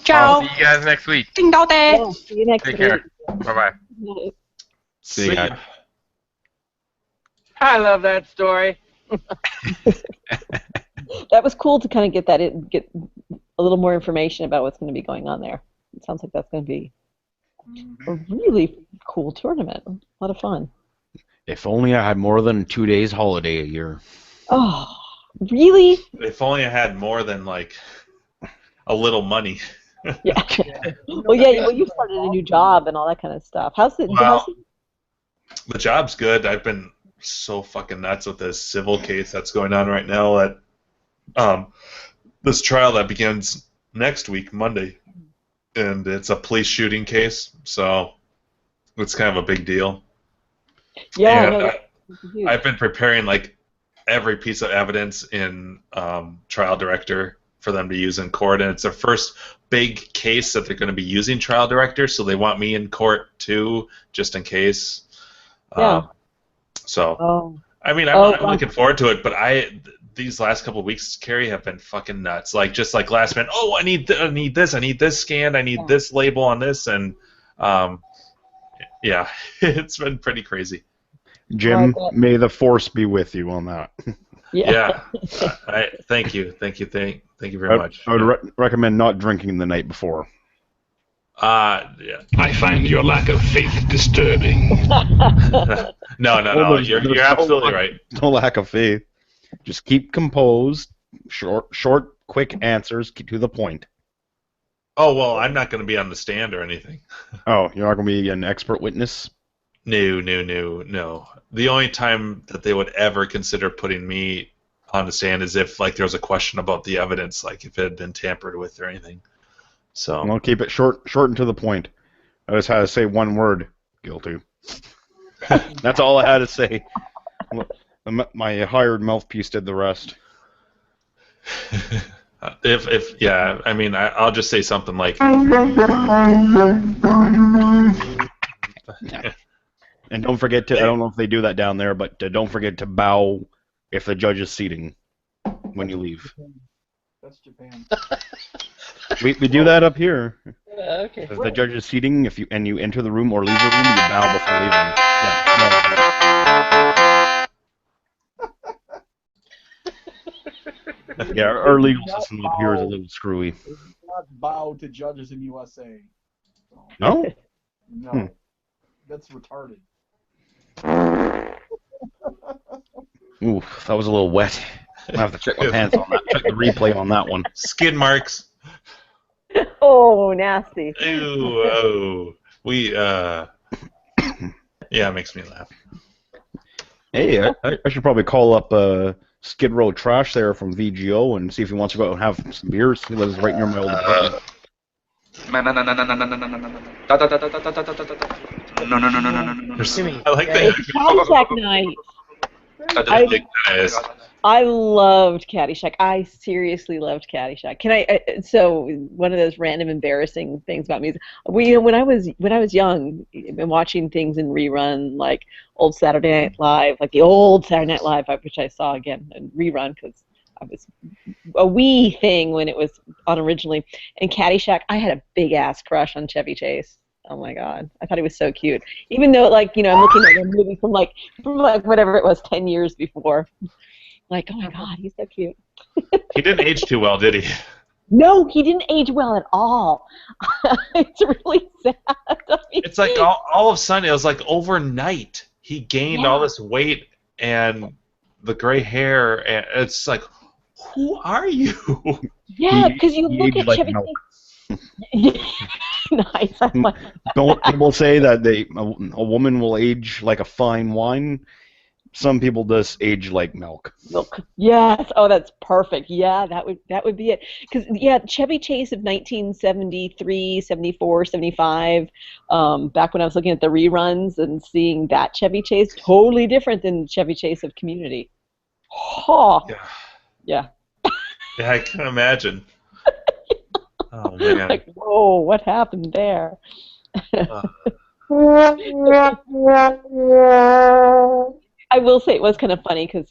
Ciao. I'll see you guys next week. Ding dong day. Yeah, see you next Take week. care. Bye-bye. See you guys. I love that story. That was cool to kind of get get a little more information about what's going to be going on there. It sounds like that's going to be a really cool tournament. A lot of fun. If only I had more than 2 days holiday a year. Oh, really? If only I had more than like a little money. Yeah. Well, you started a new job and all that kind of stuff. How's it? Well, the job's good. I've been so fucking nuts with this civil case that's going on right now at this trial that begins next week, Monday, and it's a police shooting case, so it's kind of a big deal. Yeah. And I've been preparing like every piece of evidence in Trial Director for them to use in court, and it's their first big case that they're going to be using Trial Director, so they want me in court too, just in case. Yeah. I mean, I'm looking forward to it, but these last couple of weeks, Carrie, have been fucking nuts. Like just like last minute, I need this scanned, I need this label on this, and yeah, it's been pretty crazy. Jim, may the force be with you on that. Yeah. Thank you very much. I would recommend not drinking the night before. Yeah. I find your lack of faith disturbing. No. You're absolutely right. No lack of faith. Just keep composed. Short, quick answers. Keep to the point. Oh well, I'm not going to be on the stand or anything. Oh, you're not going to be an expert witness? No. The only time that they would ever consider putting me on the stand is if like there was a question about the evidence, like if it had been tampered with or anything. So I'll keep it short and to the point. I just had to say one word: guilty. That's all I had to say. My hired mouthpiece did the rest. if yeah, I mean, I'll just say something like. And don't forget to, I don't know if they do that down there, but don't forget to bow if the judge is seating when you leave. That's Japan. We do that up here. Okay. If the judge is seating, you enter the room or leave the room, you bow before leaving. Yeah. Yeah, our legal system up here is a little screwy. They do not bow to judges in USA. So, No? no, that's retarded. Oof, that was a little wet. I have to check my pants on that. Check the replay on that one. Skid marks. Oh, nasty. Ew, oh. Yeah, it makes me laugh. Hey, I should probably call up Skid Row Trash there from VGO and see if he wants to go out and have some beers. He lives right near my old apartment. I like that. It's Caddyshack night. I loved Caddyshack. I seriously loved Caddyshack. So one of those random embarrassing things about me is when I was young and watching things in rerun like old Saturday Night Live, like the old Saturday Night Live, which I saw again in rerun because I was a wee thing when it was on originally. And Caddyshack, I had a big ass crush on Chevy Chase. Oh my God, I thought he was so cute. Even though, like, I'm looking at a movie from whatever it was, 10 years before. Like, oh my God, he's so cute. He didn't age too well, did he? No, he didn't age well at all. It's really sad. It's like all of a sudden, it was like overnight. He gained all this weight and the gray hair, and it's like, who are you? Yeah, because you look at like Chevy milk. Nice. I like Don't people say that a woman will age like a fine wine? Some people just age like milk. Milk. Yes. Oh, that's perfect. Yeah, that would be it. Because Chevy Chase of 1973, 74, 75. Back when I was looking at the reruns and seeing that Chevy Chase, totally different than Chevy Chase of Community. Oh. Yeah. Yeah, I can imagine. Oh man. Like, whoa, what happened there? I will say it was kind of funny because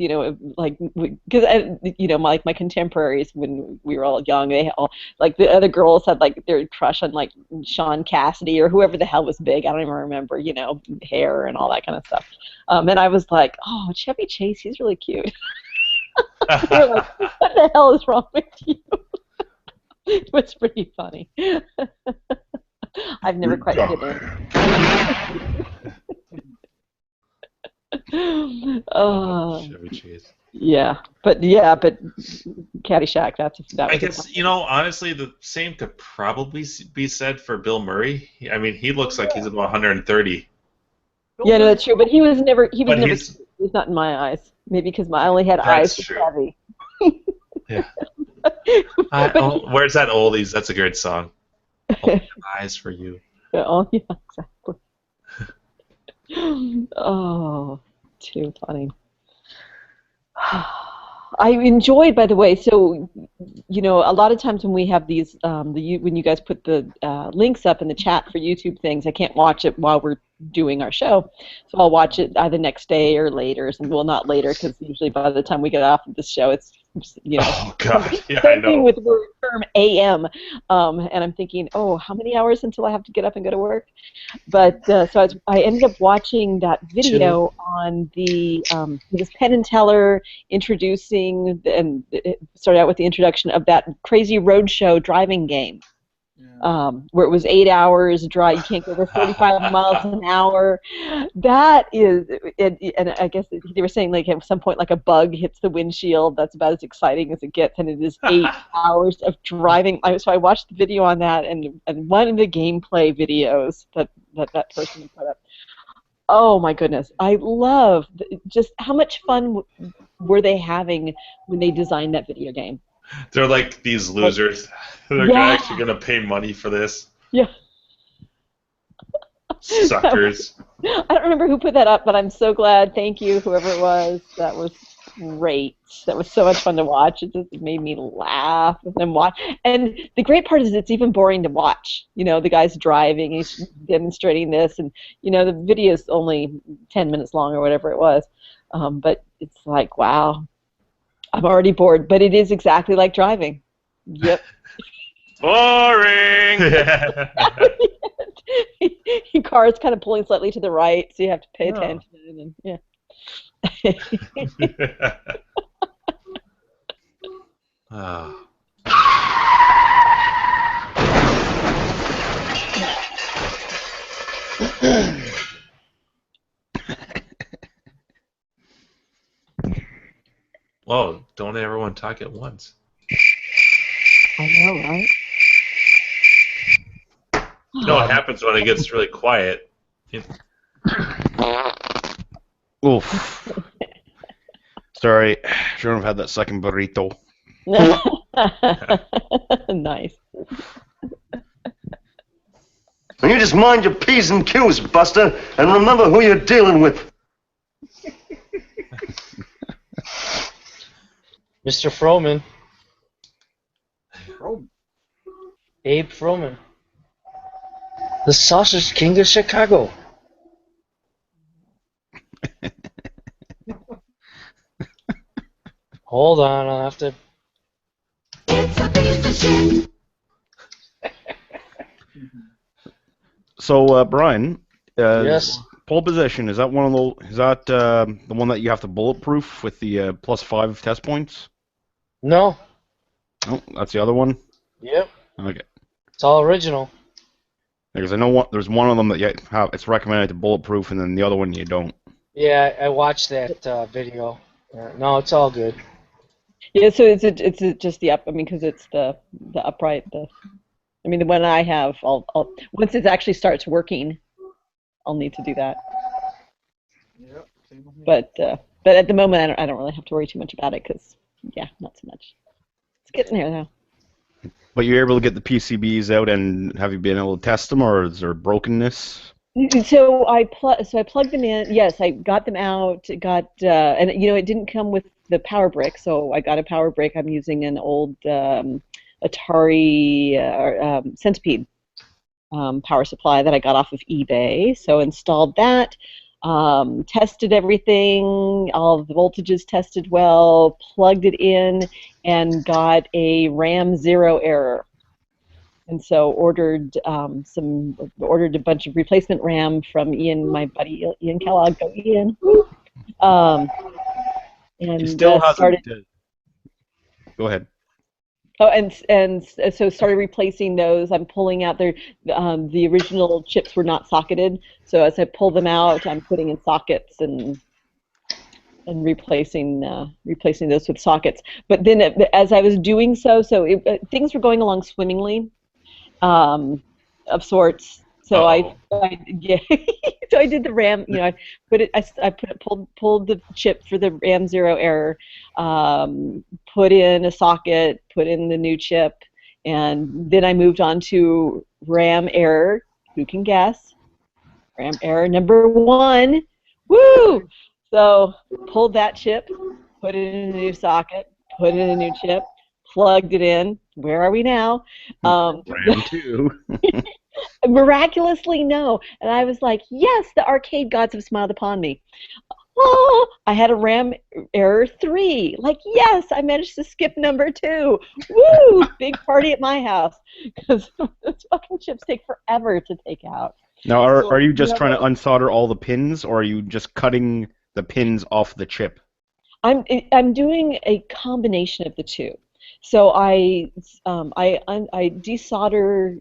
my contemporaries when we were all young, they all like the other girls had like their crush on like Sean Cassidy or whoever the hell was big. I don't even remember, hair and all that kind of stuff. And I was like, oh, Chevy Chase, he's really cute. They were like, what the hell is wrong with you? It was pretty funny. I've never quite fit in. Chevy Chase. Yeah, but Caddyshack. That was. I guess honestly, the same could probably be said for Bill Murray. I mean, he looks like he's about 130. Yeah, no, that's true. But he was never. He was But never. he's- He's not in my eyes. Maybe because I only had eyes That's for true. Chevy. Yeah. Where's that oldies? That's a great song. Eyes for you. Oh, yeah, exactly. Oh, too funny. I enjoyed, by the way, so, a lot of times when we have these, when you guys put the links up in the chat for YouTube things, I can't watch it while we're doing our show, so I'll watch it either next day or later, well, not later, because usually by the time we get off of the show, it's, Oh God, yeah, I something know. with the term AM, and I'm thinking, oh, how many hours until I have to get up and go to work? But so I ended up watching that video on this Penn and Teller introducing, and it started out with the introduction of that crazy roadshow driving game. Where it was 8 hours drive, you can't go over 35 miles an hour. That is, and I guess they were saying like at some point like a bug hits the windshield. That's about as exciting as it gets, and it is 8 hours of driving. So I watched the video on that, and one of the gameplay videos that person put up. Oh my goodness, I love just how much fun were they having when they designed that video game. They're like these losers. They're actually gonna pay money for this. Yeah. Suckers. I don't remember who put that up, but I'm so glad. Thank you, whoever it was. That was great. That was so much fun to watch. It just made me laugh and watch. And the great part is it's even boring to watch. The guy's driving, he's demonstrating this, and the video is only 10 minutes long or whatever it was. But it's like, wow, I'm already bored. But it is exactly like driving. Yep. Boring. Your car is kind of pulling slightly to the right, so you have to pay attention. And, yeah. Whoa, don't everyone talk at once. I know, right? You know what happens when it gets really quiet? Oof. Sorry, shouldn't have had that second burrito. Nice. You just mind your P's and Q's, Buster, and remember who you're dealing with. Mr. Froman. Abe Froman. The Sausage King of Chicago. Hold on, I'll have to... It's a piece of shit. So, Brian, Yes. pole position, is that one of the, is that the one that you have to bulletproof with the +5 test points? No. Oh, that's the other one? Yep. Okay. It's all original. Because I know there's one of them that you have, it's recommended to bulletproof, and then the other one you don't. Yeah, I watched that video. No, it's all good. Yeah, so it's just the up. I mean, because it's the upright. I mean, the one I have. I'll once it actually starts working, I'll need to do that. Yep. Same with me. But at the moment, I don't really have to worry too much about it because yeah, not so much. It's getting there now. But you're able to get the PCBs out, and have you been able to test them, or is there brokenness? So I plugged them in. Yes, I got them out. And it didn't come with the power brick, so I got a power brick. I'm using an old Atari Centipede power supply that I got off of eBay. So installed that, tested everything, all the voltages tested well, plugged it in, and got a RAM 0 error. And so ordered a bunch of replacement RAM from Ian, my buddy Ian Kellogg. Go Ian. And He still hasn't. started. Go ahead. Oh, and so started replacing those. I'm pulling out the original chips were not socketed. So as I pull them out, I'm putting in sockets and replacing those with sockets. But then as I was doing so things were going along swimmingly. Of sorts. So I yeah. So I did the RAM. I pulled the chip for the RAM 0 error, put in a socket, put in the new chip, and then I moved on to RAM error. Who can guess? RAM error number 1. Woo! So pulled that chip, put it in a new socket, put it in a new chip, plugged it in. Where are we now? RAM 2. Miraculously, no. And I was like, yes, the arcade gods have smiled upon me. Oh, I had a RAM error 3. Like, yes, I managed to skip number 2. Woo! Big party at my house. Because those fucking chips take forever to take out. Now, are you just trying to unsolder all the pins, or are you just cutting the pins off the chip? I'm doing a combination of the two. So I desolder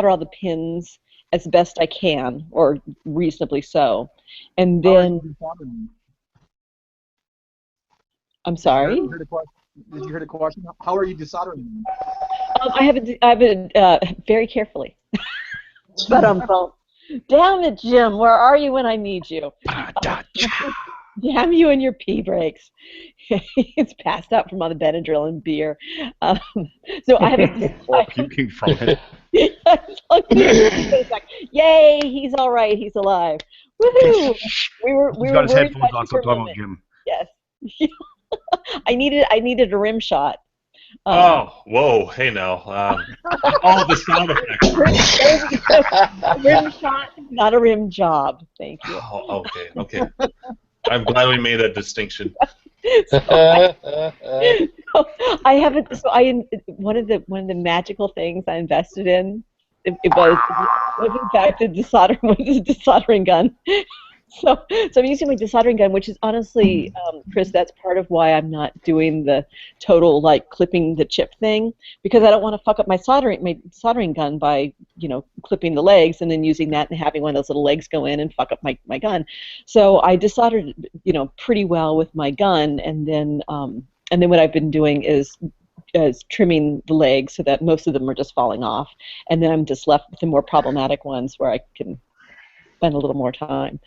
all the pins as best I can, or reasonably so, and then I'm sorry. Did you hear the question? How are you desoldering them? I have it very carefully. But damn it, Jim, where are you when I need you? Damn you and your pee breaks. It's passed out from all the Benadryl and beer. So I have or puking from it. Yay, he's all right. He's alive. Woohoo! We were got his worried headphones about on, you so for a talking moment. about Jim. Yes. I needed a rim shot. Whoa, hey now. All the sound effects. Rim shot, not a rim job. Thank you. Oh, okay. I'm glad we made that distinction. I haven't. So one of the magical things I invested in, it was in fact a desoldering gun. So I'm using my desoldering gun, which is honestly, Chris, that's part of why I'm not doing the total like clipping the chip thing, because I don't want to fuck up my soldering gun by clipping the legs and then using that and having one of those little legs go in and fuck up my gun. So I desoldered pretty well with my gun, and then what I've been doing is trimming the legs so that most of them are just falling off, and then I'm just left with the more problematic ones where I can spend a little more time.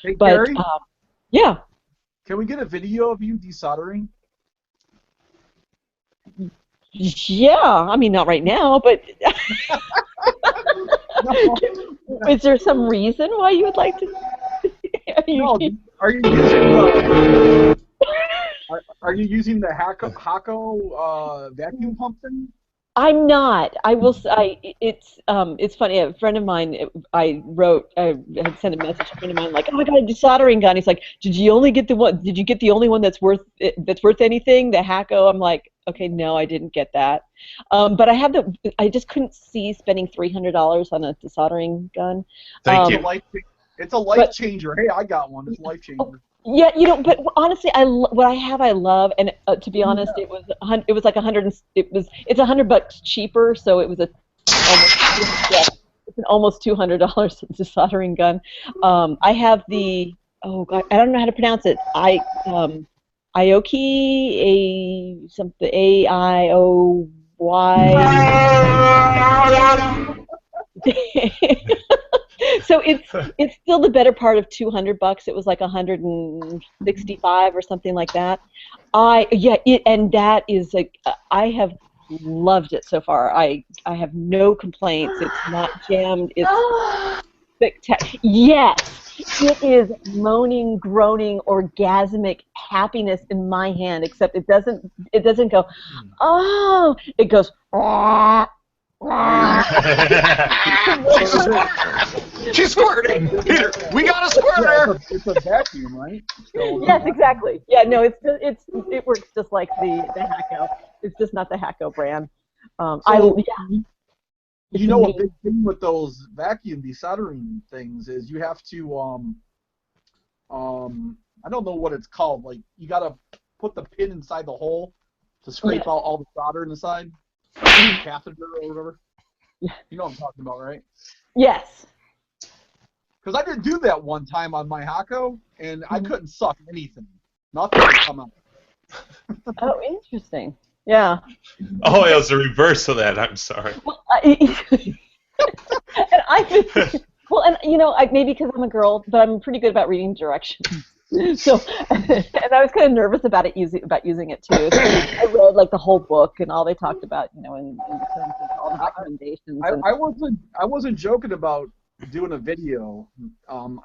Hey, But Gary, yeah, can we get a video of you desoldering? yeah. I mean, not right now, but is there some reason why you would like to? No, are you using the Hako vacuum pump thing? I'm not. I will. It's funny. A friend of mine. I had sent a message to a friend of mine like, "Oh, I got a desoldering gun." He's like, "Did you only get the one? Did you get the only one that's worth anything? The Hako?" I'm like, "Okay, no, I didn't get that." But I have the. I just couldn't see spending $300 on a desoldering gun. Thank you. It's a life changer. Hey, I got one. It's a life changer. Yeah, but honestly, what I have, I love, and to be honest, it was like it's $100 cheaper, so it was it's an almost $200 desoldering gun. I have the God, I don't know how to pronounce it. Aoki So it's still the better part of $200. It was like 165 or something like that. And that is like I have loved it so far. I have no complaints. It's not jammed. It's spectacular. Yes, it is moaning, groaning, orgasmic happiness in my hand. Except it doesn't go. Oh, it goes. She's squirting. Here, we got a squirter. It's a vacuum, right? Yes, exactly. Yeah, no, it works just like the Hako. It's just not the Hako brand. A big thing with those vacuum desoldering things is you have to I don't know what it's called. Like you gotta put the pin inside the hole to scrape out all the solder inside. Catheter or whatever. Yeah. You know what I'm talking about, right? Yes. Because I did do that one time on my Hako, and I couldn't suck anything. Nothing would come out. Oh, interesting. Yeah. Oh, it was the reverse of that. I'm sorry. Well, maybe because I'm a girl, but I'm pretty good about reading directions. So, and I was kind of nervous about using it too. So I read like the whole book and all they talked about, in terms of all the recommendations. I wasn't joking about doing a video. I'm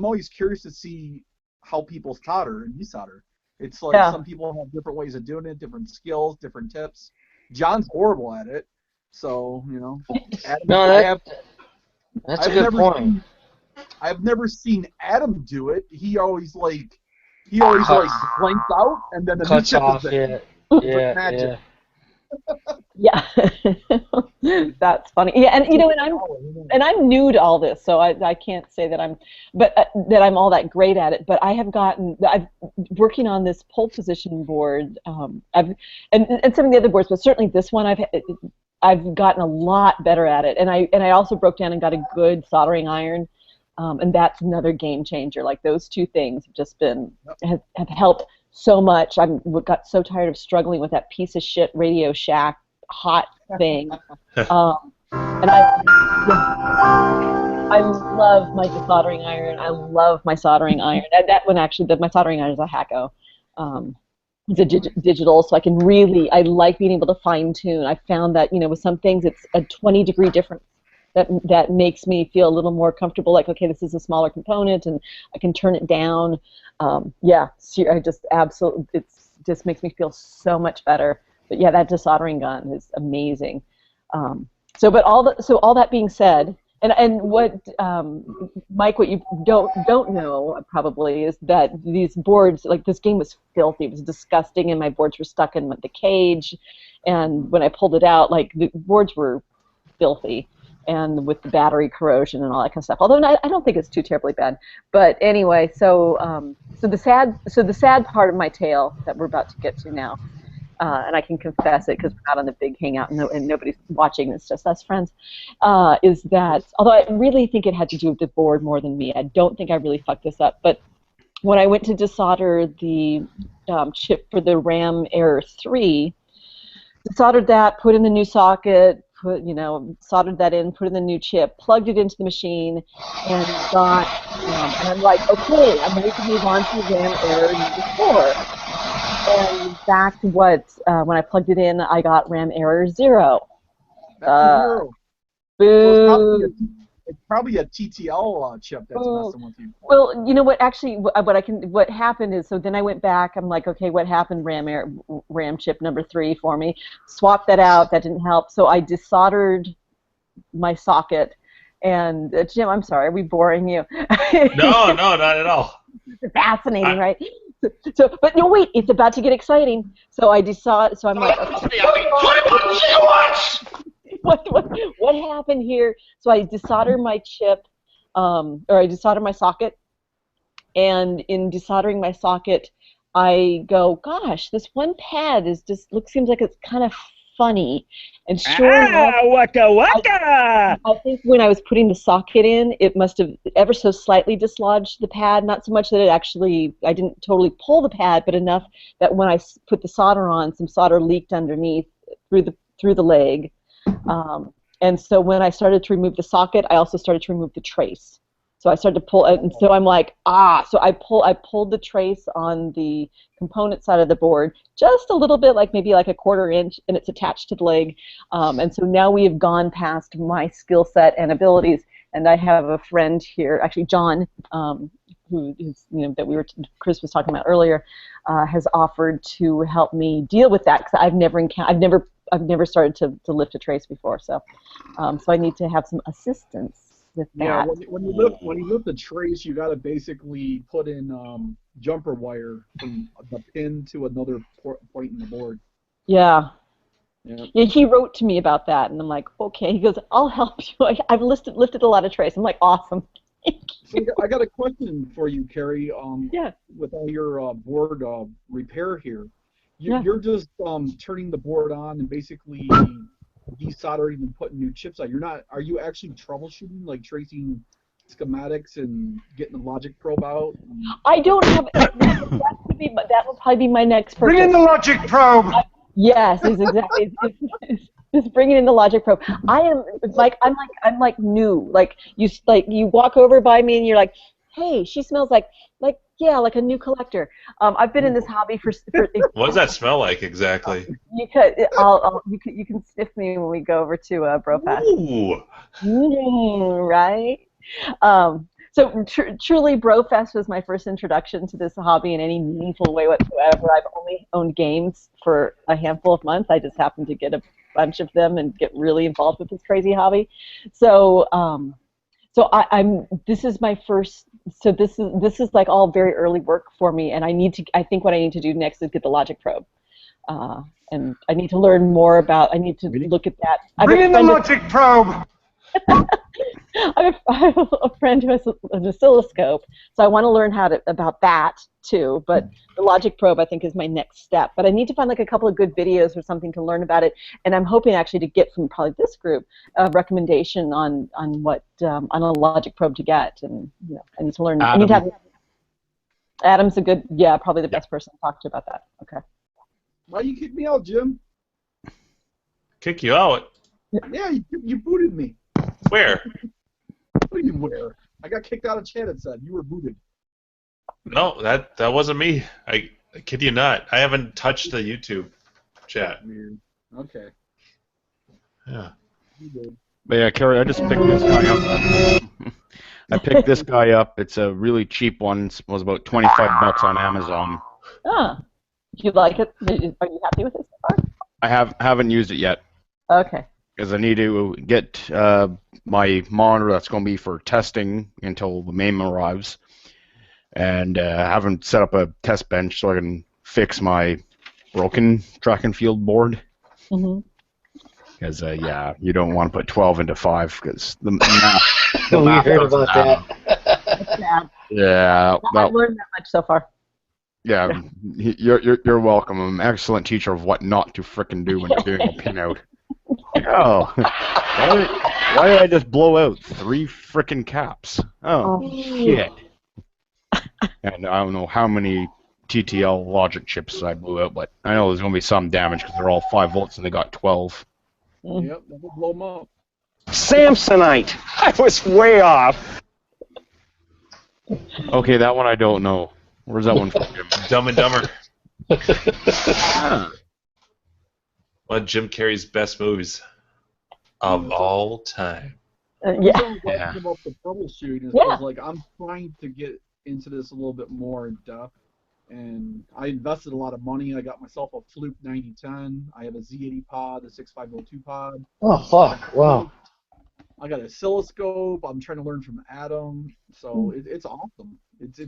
always curious to see how people solder and desolder. It's like some people have different ways of doing it, different skills, different tips. John's horrible at it, so Adam, that's a good point. I've never seen Adam do it. He always blanks out and then the cuts new tip off. is there. Yeah. Yeah, that's funny. Yeah, and I'm new to all this, so I can't say that I'm all that great at it. But I'm working on this pole position board. And some of the other boards, but certainly this one I've gotten a lot better at it. And I also broke down and got a good soldering iron. And that's another game changer. Like those two things have just have helped so much. I got so tired of struggling with that piece of shit Radio Shack hot thing. And I love my desoldering iron. I love my soldering iron. And that one actually, my soldering iron is a Hako. It's a digital, so I like being able to fine tune. I found that with some things it's a 20-degree difference. That makes me feel a little more comfortable. Like, okay, this is a smaller component, and I can turn it down. I just absolutely, it just makes me feel so much better. But yeah, that desoldering gun is amazing. So all that being said, and what Mike, what you don't know probably is that these boards, like this game was filthy. It was disgusting, and my boards were stuck in the cage. And when I pulled it out, like the boards were filthy. and with the battery corrosion and all that kind of stuff. Although I don't think it's too terribly bad. But anyway, so the sad part of my tale that we're about to get to now, and I can confess it because we're not on the big hangout and nobody's watching. It's just us friends. Is that although I really think it had to do with the board more than me. I don't think I really fucked this up. But when I went to desolder the chip for the RAM Error 3, desoldered that, put in the new socket, soldered that in, put in the new chip, plugged it into the machine, and got, and I'm like, okay, I'm ready to move on to RAM Error number 4. And that's what, when I plugged it in, I got RAM Error 0. That's 0. Boo. So it's probably a TTL chip that's messing with you. Well, you know what? Actually, what happened is, so then I went back. I'm like, okay, what happened? RAM chip number 3 for me. Swapped that out. That didn't help. So I desoldered my socket. And Jim, I'm sorry, are we boring you? No, not at all. Fascinating, right? So, but no, wait, it's about to get exciting. So I decided. So I'm like, okay, what happened here? So I desoldered my chip, or I desoldered my socket, and in desoldering my socket, I go, gosh, this one pad seems like it's kind of funny. And sure enough, I think when I was putting the socket in, it must have ever so slightly dislodged the pad. Not so much that I didn't totally pull the pad, but enough that when I put the solder on, some solder leaked underneath through the leg. And so when I started to remove the socket, I also started to remove the trace. So I started to pull it, and so I'm like, so I pulled the trace on the component side of the board just a little bit, like maybe like a 1/4 inch, and it's attached to the leg. And so now we have gone past my skill set and abilities, and I have a friend here, actually John, who is, Chris was talking about earlier, has offered to help me deal with that because I've never started to lift a trace before, so I need to have some assistance with that. Yeah, when you lift the trace, you got to basically put in jumper wire from the pin to another point in the board. Yeah. Yeah. He wrote to me about that, and I'm like, okay. He goes, I'll help you. I've lifted a lot of trace. I'm like, awesome. So I got a question for you, Carrie. Yeah. With all your board repair here, you're just turning the board on and basically desoldering and putting new chips on. Are you actually troubleshooting, like tracing schematics and getting the logic probe out? I don't have. That will probably be my next purchase. Bring in the logic probe. Yes, is exactly. It's bringing in the logic probe. I'm like new. Like you walk over by me and you're like, hey, she smells like a new collector. I've been in this hobby for What does that smell like exactly? You can sniff me when we go over to Brofest. Ooh. Right? So truly, Brofest was my first introduction to this hobby in any meaningful way whatsoever. I've only owned games for a handful of months. I just happened to get a bunch of them and get really involved with this crazy hobby. So this is my first. So this is like all very early work for me, and I think what I need to do next is get the logic probe, and I need to learn more about. I need to look at that. Bring in the logic probe. I have a friend who has an oscilloscope, so I want to learn about that too. But the logic probe, I think, is my next step. But I need to find like a couple of good videos or something to learn about it. And I'm hoping actually to get from probably this group a recommendation on what on a logic probe to get. And I need to learn. I need to have, Adam's probably the best person to talk to about that. Okay. Why you kick me out, Jim? Kick you out? Yeah, you booted me. Where? What do you where? I got kicked out of chat. It said you were booted. No, that wasn't me. I kid you not. I haven't touched the YouTube chat. Weird. Okay. Yeah. But yeah, Carrie, I just picked this guy up. I picked this guy up. It's a really cheap one. It was about $25 on Amazon. Ah, do you like it? Are you happy with it so far? I haven't used it yet. Okay. Because I need to get my monitor that's going to be for testing until the MAME arrives. And I haven't set up a test bench so I can fix my broken track and field board. Mm-hmm. Because yeah, you don't want to put 12 into 5 because the math. We heard about that. Yeah, I've learned that much so far. yeah. You're welcome. I'm an excellent teacher of what not to frickin' do when you're doing a pinout. Oh, why did I just blow out 3 frickin' caps? Oh shit! And I don't know how many TTL logic chips I blew out, but I know there's gonna be some damage because they're all 5 volts and they got 12. Yep, that would blow them up. Samsonite. I was way off. Okay, that one I don't know. Where's that one from, Jim? Dumb and Dumber. Ah. One of Jim Carrey's best movies of all time. Yeah. Yeah. About the troubleshooting is because, like, I'm trying to get into this a little bit more in depth, and I invested a lot of money. I got myself a Fluke 9010. I have a Z80 pod, a 6502 pod. Oh, fuck. Wow. I got an oscilloscope. I'm trying to learn from Adam. So it's awesome. It's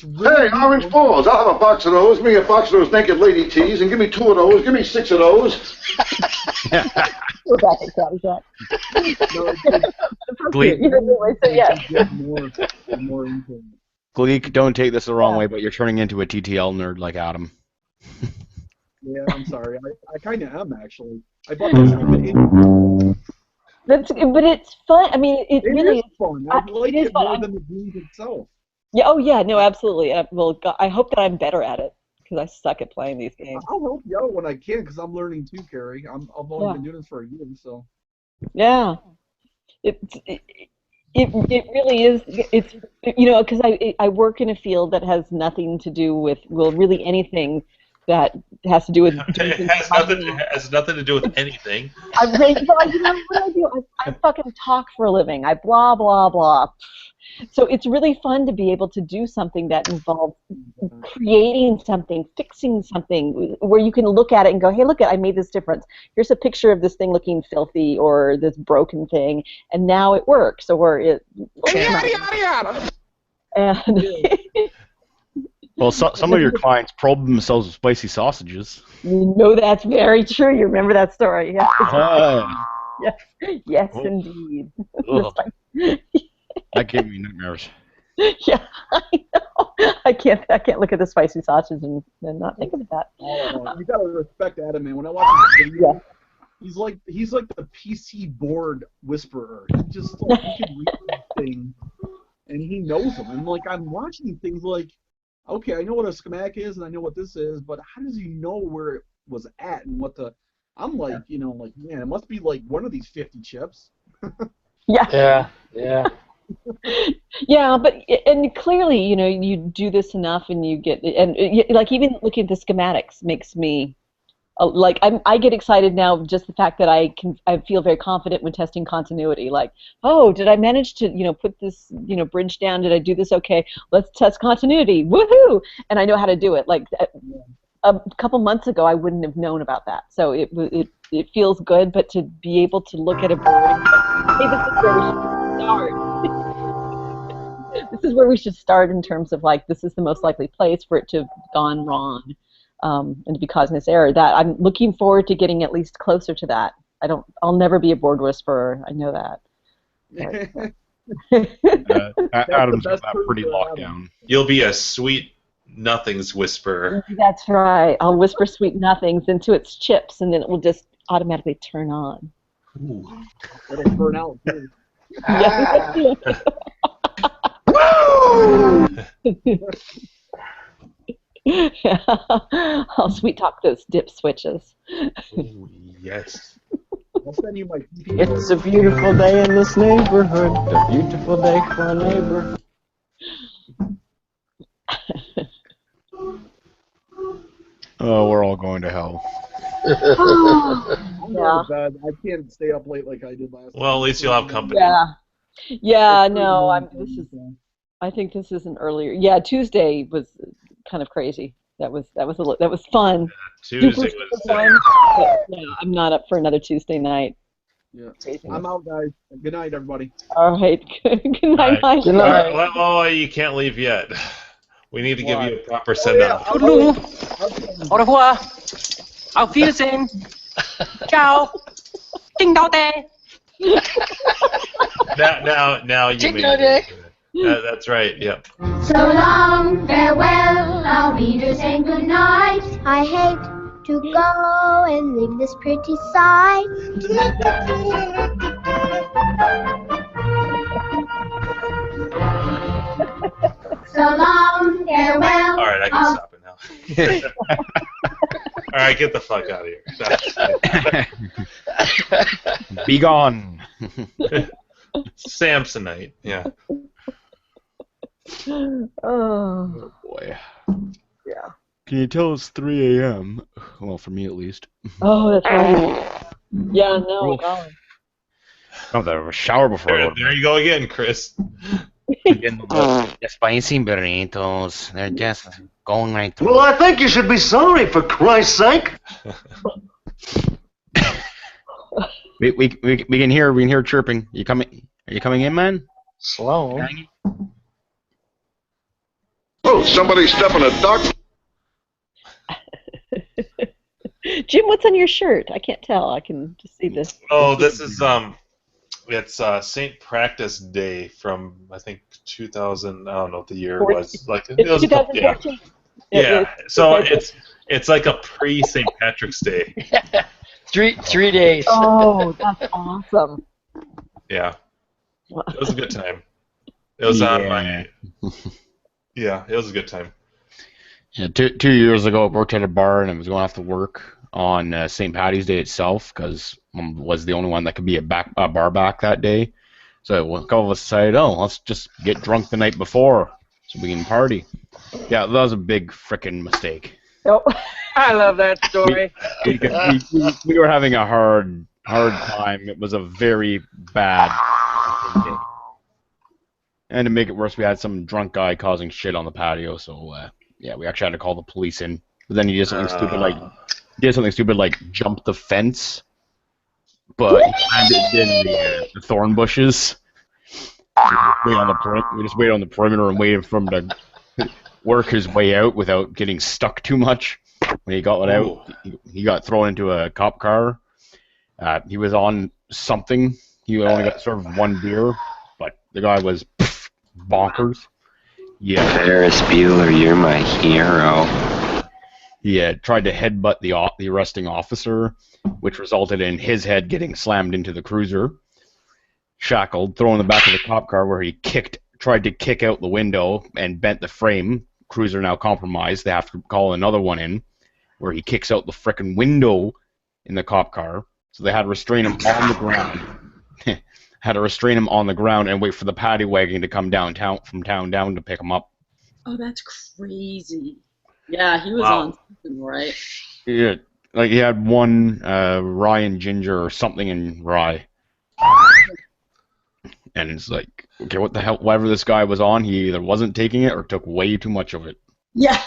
really Hey, Orange Balls, I'll have a box of those. Give me a box of those naked lady tees, and give me 2 of those. Give me 6 of those. We're back at Krabby Shack. Gleek, more into it. Gleek, don't take this the wrong way, but you're turning into a TTL nerd like Adam. Yeah, I'm sorry. I kind of am, actually. I bought this stupid but it's fun. I mean, it really is fun. I like it more than the game itself. Yeah. Oh, yeah. No, absolutely. Well, I hope that I'm better at it because I suck at playing these games. I'll help you out when I can because I'm learning too, Carrie. I've only been doing this for a year, so. Yeah. It really is. It's because I work in a field that has nothing to do with really anything that has to do with. It has nothing to do with anything. I'm saying, but you know what I do? I fucking talk for a living. I blah blah blah. So it's really fun to be able to do something that involves creating something, fixing something, where you can look at it and go, hey, look, I made this difference. Here's a picture of this thing looking filthy or this broken thing, and now it works. Or it. Yada yada yada. And well, some of your clients probe themselves with spicy sausages. You know that's very true. You remember that story? Yes. Yes, indeed. That gave me nightmares. Yeah, I know. I can't look at the spicy sausage and not think of that. You gotta respect Adam, man. When I watch his video, he's like the PC board whisperer. He just he can read things and he knows them. And like I'm watching things like, okay, I know what a schematic is and I know what this is, but how does he know where it was at and what the? I'm like, like man, it must be like one of these 50 chips. Yeah. Yeah. Yeah, but and clearly, you do this enough, and you get like even looking at the schematics makes me like I get excited now. Just the fact that I feel very confident when testing continuity. Like, oh, did I manage to put this bridge down? Did I do this okay? Let's test continuity. Woohoo! And I know how to do it. Like a couple months ago, I wouldn't have known about that. So it feels good, but to be able to look at a board and go, hey, this is where we should start. This is where we should start in terms of like this is the most likely place for it to have gone wrong and to be causing this error. That I'm looking forward to getting at least closer to that. I'll never be a board whisperer. I know that. Adam's got that pretty locked down. You'll be a sweet nothings whisperer. That's right. I'll whisper sweet nothings into its chips, and then it will just automatically turn on. Ooh. It'll burn out too. Yeah. I'll sweet talk those dip switches. Ooh, yes. I'll send you my. It's a beautiful day in this neighborhood. A beautiful day for a neighbor. Oh, we're all going to hell. Yeah. I can't stay up late like I did last. Well, at least you'll have company. Yeah. No. I think this is an earlier. Yeah, Tuesday was kind of crazy. That was fun. Tuesday was fun. Yeah, I'm not up for another Tuesday night. Yeah. I'm out, guys. Good night, everybody. All right. Good night. Right. Good night. Oh, you can't leave yet. We need to give you a proper send-off. Au revoir. Auf Wiedersehen. Ciao. Ding dong day. Now you made it. That's right. Yep. So long, farewell, I'll be there saying goodnight. I hate to go and leave this pretty sight. So long, farewell. All right, I can stop it now. All right, get the fuck out of here. Be gone. Samsonite, yeah. Oh boy. Yeah. Can you tell it's 3 a.m.? Well, for me at least. Oh, that's right. Yeah, no, Oof. God. Oh, there was a shower before. There you go again, Chris. The spicy burritos, they're just going right through. Well, I think you should be sorry, for Christ's sake. We can hear chirping. Are you coming in, man? Slow. Oh, somebody stepping a duck. Jim, what's on your shirt? I can't tell. I can just see this. Oh, this is it's St. Practice Day from I think 2000. I don't know what the year was. Like it was 2014. Yeah. So it's like a pre St. Patrick's Day. Three days. Oh, that's awesome. Yeah. It was a good time. It was on my. Yeah, it was a good time. Yeah, 2 years ago, I worked at a bar and I was going off to work on St. Patty's Day itself because I was the only one that could be a bar back that day. So a couple of us decided, let's just get drunk the night before so we can party. Yeah, that was a big frickin' mistake. Oh. I love that story. We were having a hard time. It was a very bad day. And to make it worse, we had some drunk guy causing shit on the patio. So yeah, we actually had to call the police in. But then he did something stupid like jump the fence, but he landed in the thorn bushes. We just waited on the perimeter and waited for him to work his way out without getting stuck too much. When he got out, he got thrown into a cop car. He was on something. He only got served one beer, but the guy was bonkers. Yeah. Ferris Bueller, you're my hero. He tried to headbutt the arresting officer, which resulted in his head getting slammed into the cruiser, shackled, thrown in the back of the cop car where he tried to kick out the window and bent the frame. Cruiser now compromised. They have to call another one in where he kicks out the frickin' window in the cop car. So they had to restrain him on the ground. Had to restrain him on the ground and wait for the paddy wagon to come from town down to pick him up. Oh, that's crazy. Yeah, he was on something, right? Yeah, like he had one rye and ginger or something in rye. And it's like, okay, what the hell? Whatever this guy was on, he either wasn't taking it or took way too much of it. Yeah.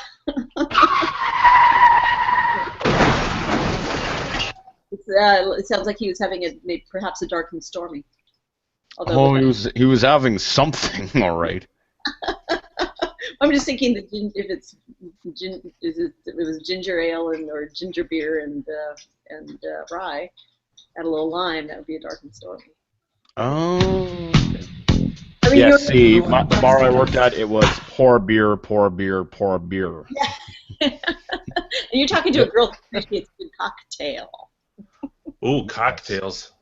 It sounds like he was having perhaps a dark and stormy. Although he was having something, all right. I'm just thinking that if it was ginger ale or ginger beer and rye, add a little lime, that would be a dark and stormy. Oh. I mean, the bar I worked at, it was pour beer, pour beer, pour beer. And you're talking to a girl who appreciates a good cocktail. Ooh, cocktails.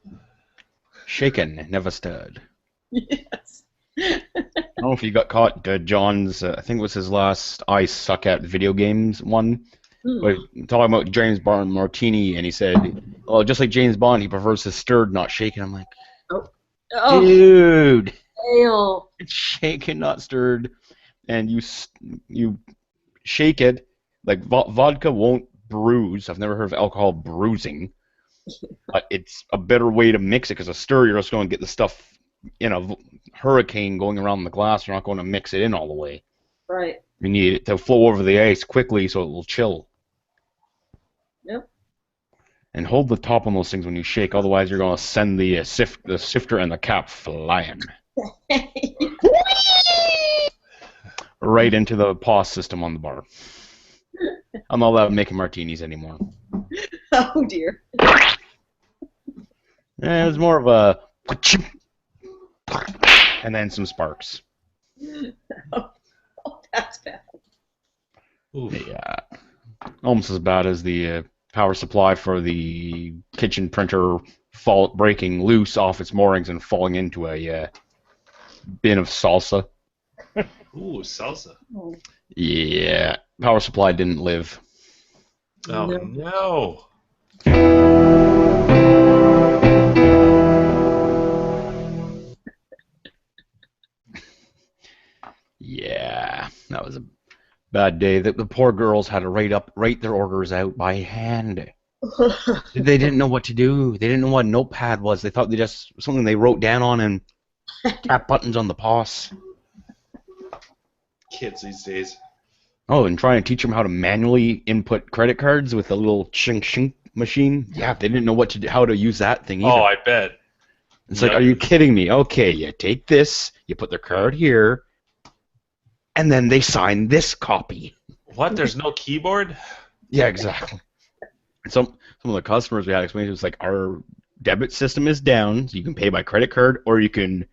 Shaken, never stirred. Yes. I don't know if you got caught. John's, I think it was his last I suck at video games one. Talking about James Bond Martini, and he said, "Oh, just like James Bond, he prefers his stirred, not shaken." I'm like, oh, dude, ale. It's shaken, not stirred, and you shake it. Like vodka won't bruise. I've never heard of alcohol bruising, but it's a better way to mix it because a stir, you're just going to get the stuff in a hurricane going around the glass. You're not going to mix it in all the way. Right. You need it to flow over the ice quickly so it will chill. Yep. And hold the top on those things when you shake, otherwise you're going to send the sifter and the cap flying. Right into the pause system on the bar. I'm not allowed to make martinis anymore. Oh dear. It was more of a and then some sparks. Oh, that's bad. Yeah, almost as bad as the power supply for the kitchen printer breaking loose off its moorings and falling into a bin of salsa. Ooh, salsa. Yeah, power supply didn't live. Oh no. Yeah, that was a bad day. The poor girls had to write their orders out by hand. They didn't know what to do. They didn't know what a notepad was. They thought they just something they wrote down on and tap buttons on the POS. Kids these days. Oh, and trying to teach them how to manually input credit cards with a little chink chink machine. Yeah, they didn't know how to use that thing either. Oh, I bet. It's like, are you kidding me? Okay, you take this, you put their card here, and then they sign this copy. What? There's no keyboard? Yeah, exactly. Some of the customers we had explained, it was like, our debit system is down, so you can pay by credit card, or you can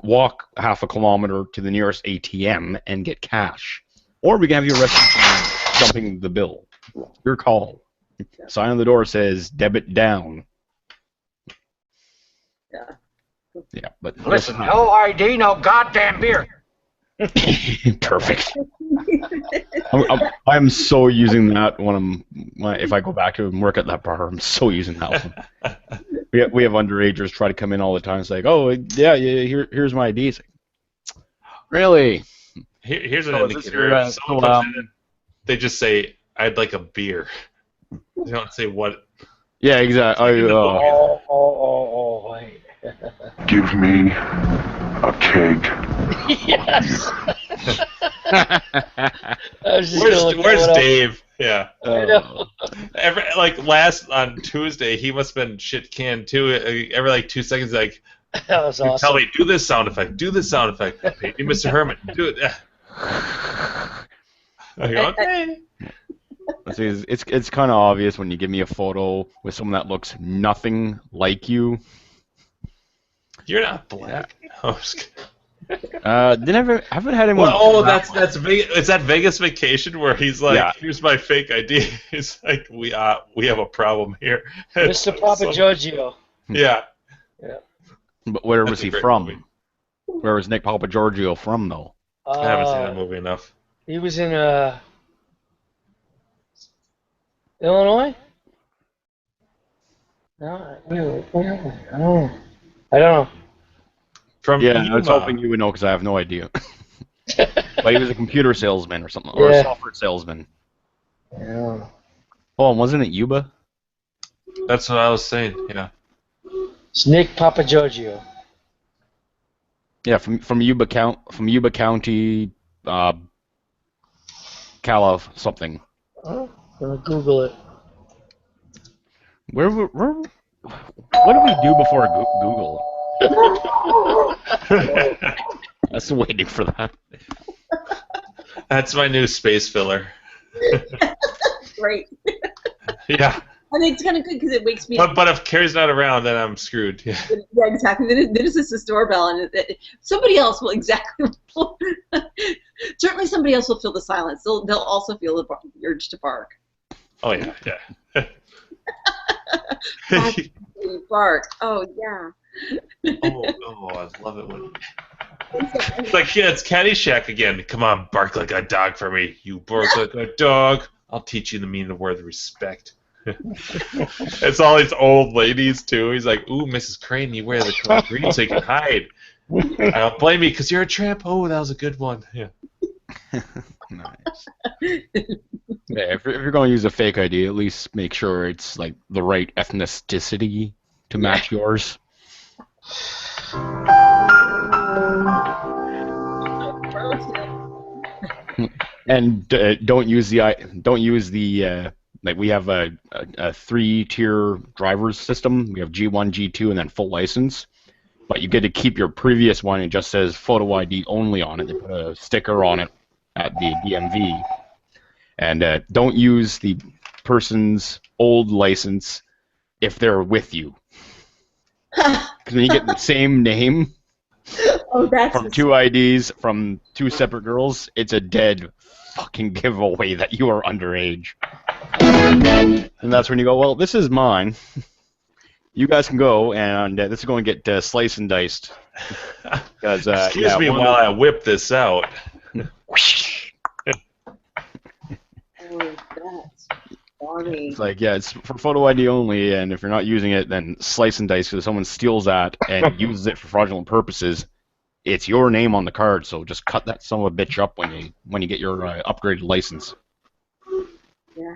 walk half a kilometer to the nearest ATM and get cash. Or we can have you arrested for dumping the bill. Your call. Sign on the door says, debit down. Yeah, but Listen, no ID, no goddamn beer. Perfect. I'm so using that if I go back to and work at that bar. I'm so using that one. We have underagers try to come in all the time. It's like, oh yeah, here's my ID. It's like, really? Here's an indicator. If someone comes in, they just say, "I'd like a beer." They don't say what. Yeah, exactly. Wait. Give me a keg. Yes. Where's Dave? Yeah. Last on Tuesday, he must have been shit canned too. Every 2 seconds, like, that was awesome. Tell me, do this sound effect. Do this sound effect. Hey, Mr. Herman, do it. Okay. It's kind of obvious when you give me a photo with someone that looks nothing like you. You're not black. Haven't had anyone. Well, that's Vegas. It's that Vegas vacation where he's like, "Here's my fake ID." He's like, "We have a problem here." Mr. Papa Giorgio. Yeah. Yeah. But where was he from? Movie. Where was Nick Papa Giorgio from, though? I haven't seen that movie enough. He was in Illinois. No, I don't know. I was hoping you would know because I have no idea. But he was a computer salesman or something, or a software salesman. Yeah. Oh, wasn't it Yuba? That's what I was saying. Yeah. It's Nick Papa Giorgio. Yeah, from Yuba County, Cala something. Oh, I'm gonna Google it. What do we do before Google? I was waiting for that. That's my new space filler. Great. Yeah. I think it's kind of good because it wakes me up. But if Carrie's not around, then I'm screwed. Yeah, exactly. Then it's just this doorbell, and somebody else will certainly somebody else will feel the silence. They'll also feel the urge to bark. Oh yeah. Bark. Oh yeah. Oh, I love it when. It's like, yeah, it's Caddyshack again. Come on, bark like a dog for me. You bark like a dog. I'll teach you the meaning of the word respect. It's all these old ladies too. He's like, "Ooh, Mrs. Crane, you wear the color green so you can hide." I don't blame you because you're a tramp. Oh, that was a good one. Yeah. Nice. Yeah, if you're going to use a fake ID, at least make sure it's like the right ethnicity to match yours. And don't use the like we have a 3-tier driver's system. We have G1, G2, and then full license. But you get to keep your previous one. It just says photo ID only on it. They put a sticker on it at the DMV. And don't use the person's old license if they're with you. Because when you get the same name from two IDs from two separate girls, it's a dead fucking giveaway that you are underage. And that's when you go, well, this is mine. You guys can go, and this is going to get sliced and diced. Excuse me while I whip this out. It's like, yeah, it's for photo ID only, and if you're not using it, then slice and dice, because if someone steals that and uses it for fraudulent purposes, it's your name on the card, so just cut that son of a bitch up when you get your upgraded license. Yeah.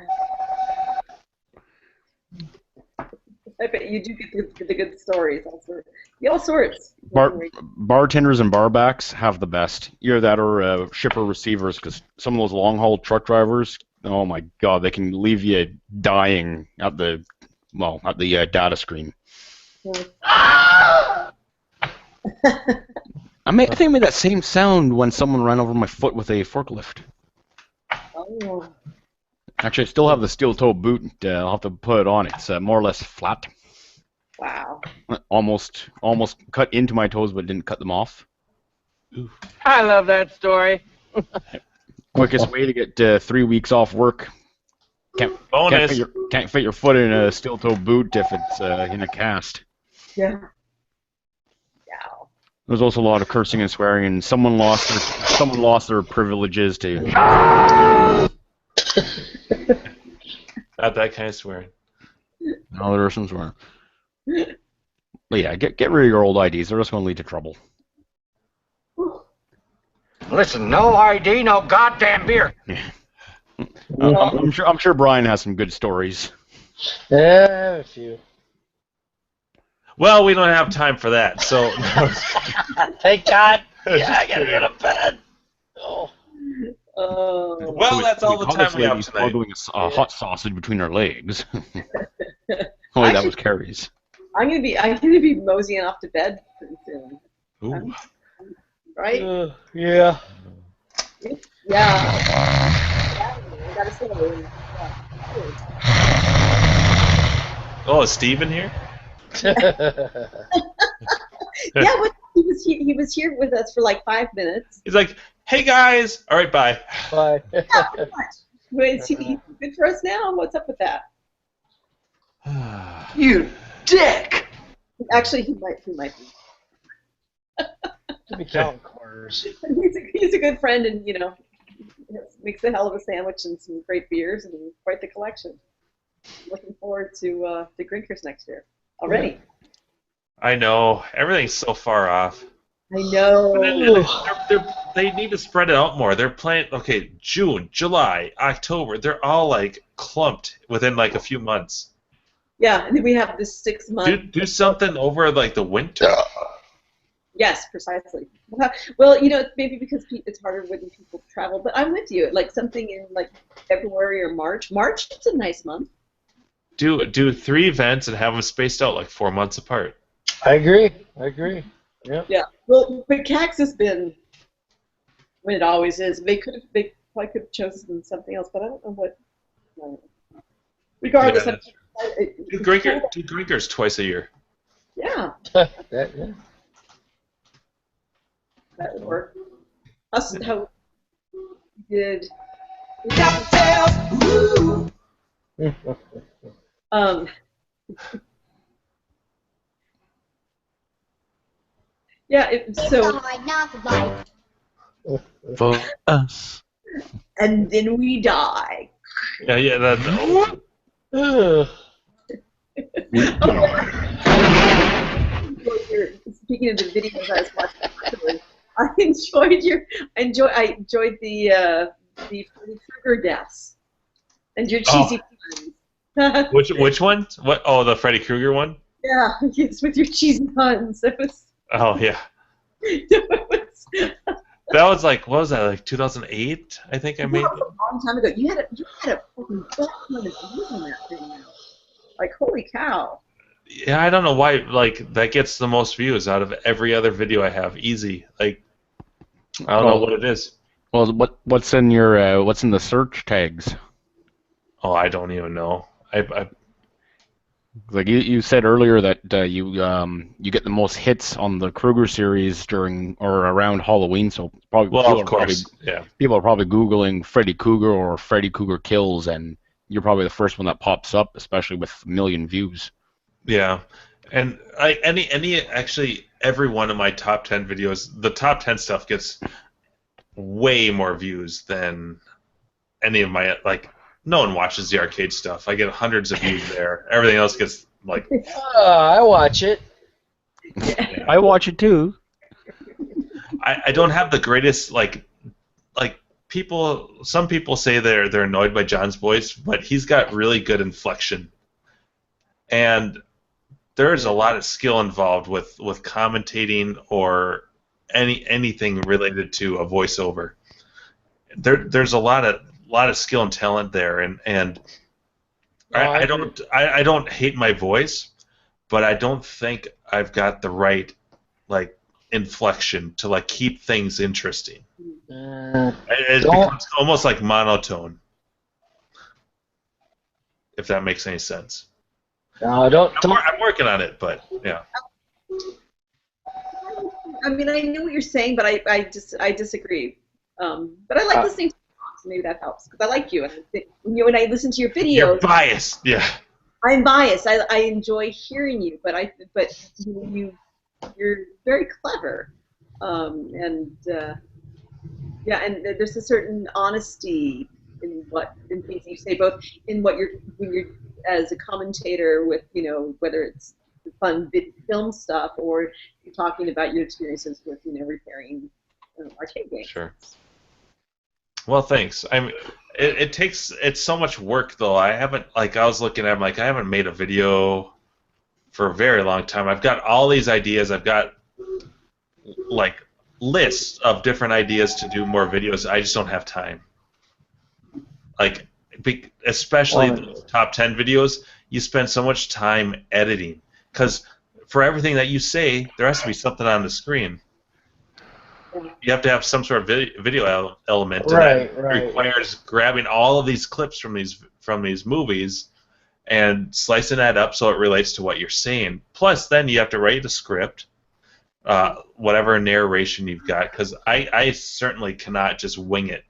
I bet you do get the good stories. All sorts. Bartenders and barbacks have the best. Either that or shipper receivers, because some of those long-haul truck drivers, oh my god, they can leave you dying at the data screen. I think I made that same sound when someone ran over my foot with a forklift. Oh. Actually, I still have the steel-toe boot. I'll have to put it on. It's more or less flat. Wow. Almost cut into my toes, but didn't cut them off. Ooh. I love that story. Quickest way to get 3 weeks off work. Can't fit your foot in a steel-toe boot if it's in a cast. Yeah. There's also a lot of cursing and swearing, and someone lost their privileges to. Not that kind of swearing. No, there are some swearing. But yeah, get rid of your old IDs. They're just going to lead to trouble. Listen, no ID, no goddamn beer. I'm sure Brian has some good stories. Yeah, a few. Well, we don't have time for that, so. Thank God. Yeah, I gotta go to bed. Oh. Well, that's all the time we have tonight. Smuggling a hot sausage between her legs. Oh, wait, that was Carrie's. I'm gonna be moseying off to bed pretty soon. Ooh. Right? Yeah. Yeah. I gotta say. Oh, is Steve in here? Yeah, but he was here with us for like 5 minutes. He's like, "Hey guys, all right, bye." Bye. Wait, is he good for us now? What's up with that? You dick! Actually, he might be. To be counting quarters. He's a good friend, and makes a hell of a sandwich and some great beers and quite the collection. Looking forward to Grinkers next year already. I know everything's so far off. I know. They need to spread it out more. They're playing June, July, October. They're all like clumped within like a few months. Yeah, and then we have this 6 month. Do something over like the winter. Yes, precisely. Well, maybe because it's harder when people travel, but I'm with you. Like something in like February or March. March is a nice month. Do 3 events and have them spaced out like 4 months apart. I agree. Yeah. Yeah. Well, but CAX has been when it always is. They probably could have chosen something else, but I don't know what. Regardless, do Grinkers twice a year. Yeah. Yeah. That would work. How did? Yeah. For us. And then we die. Yeah. That. Speaking of the videos I was watching, I enjoyed the Freddy Krueger deaths and your cheesy puns. Which one? What? Oh, the Freddy Krueger one. Yeah, yes, with your cheesy puns. It was. Oh yeah. That was like, what was that, like 2008? I think I made it. A long time ago. You had a fucking butt ton of views on that thing now. Like, holy cow. Yeah, I don't know why. Like, that gets the most views out of every other video I have. Easy. Like, I don't know what it is. Well, what's in your what's in the search tags? Oh, I don't even know. I Like you said earlier that you get the most hits on the Kruger series during or around Halloween, so probably well, of course, yeah. people are probably Googling Freddy Krueger or Freddy Krueger kills, and you're probably the first one that pops up, especially with a million views. Yeah, and actually every one of my top 10 videos, the top 10 stuff gets way more views than any of my No one watches the arcade stuff. I get hundreds of views there. Everything else gets like. I watch it. I watch it too. I don't have the greatest people. Some people say they're annoyed by John's voice, but he's got really good inflection, and there's a lot of skill involved with commentating or anything related to a voiceover. There's a lot of skill and talent there, and I don't hate my voice, but I don't think I've got the right inflection to keep things interesting. It becomes almost like monotone, if that makes any sense. No, don't. I'm working on it, but yeah. I mean, I know what you're saying, but I disagree. But I like listening to you talk, so maybe that helps because I like you, and when I listen to your videos, you're biased. Yeah. I'm biased. I enjoy hearing you, but you're very clever, and there's a certain honesty in things you say, both in when you're as a commentator with whether it's fun film stuff or you're talking about your experiences with repairing arcade games. Sure. Well, thanks. It's so much work though. I haven't I was looking at I haven't made a video for a very long time. I've got all these ideas. I've got lists of different ideas to do more videos. I just don't have time. Especially the top 10 videos, you spend so much time editing because for everything that you say, there has to be something on the screen. You have to have some sort of video element, and that requires grabbing all of these clips from these movies and slicing that up so it relates to what you're saying. Plus, then you have to write a script, whatever narration you've got, because I certainly cannot just wing it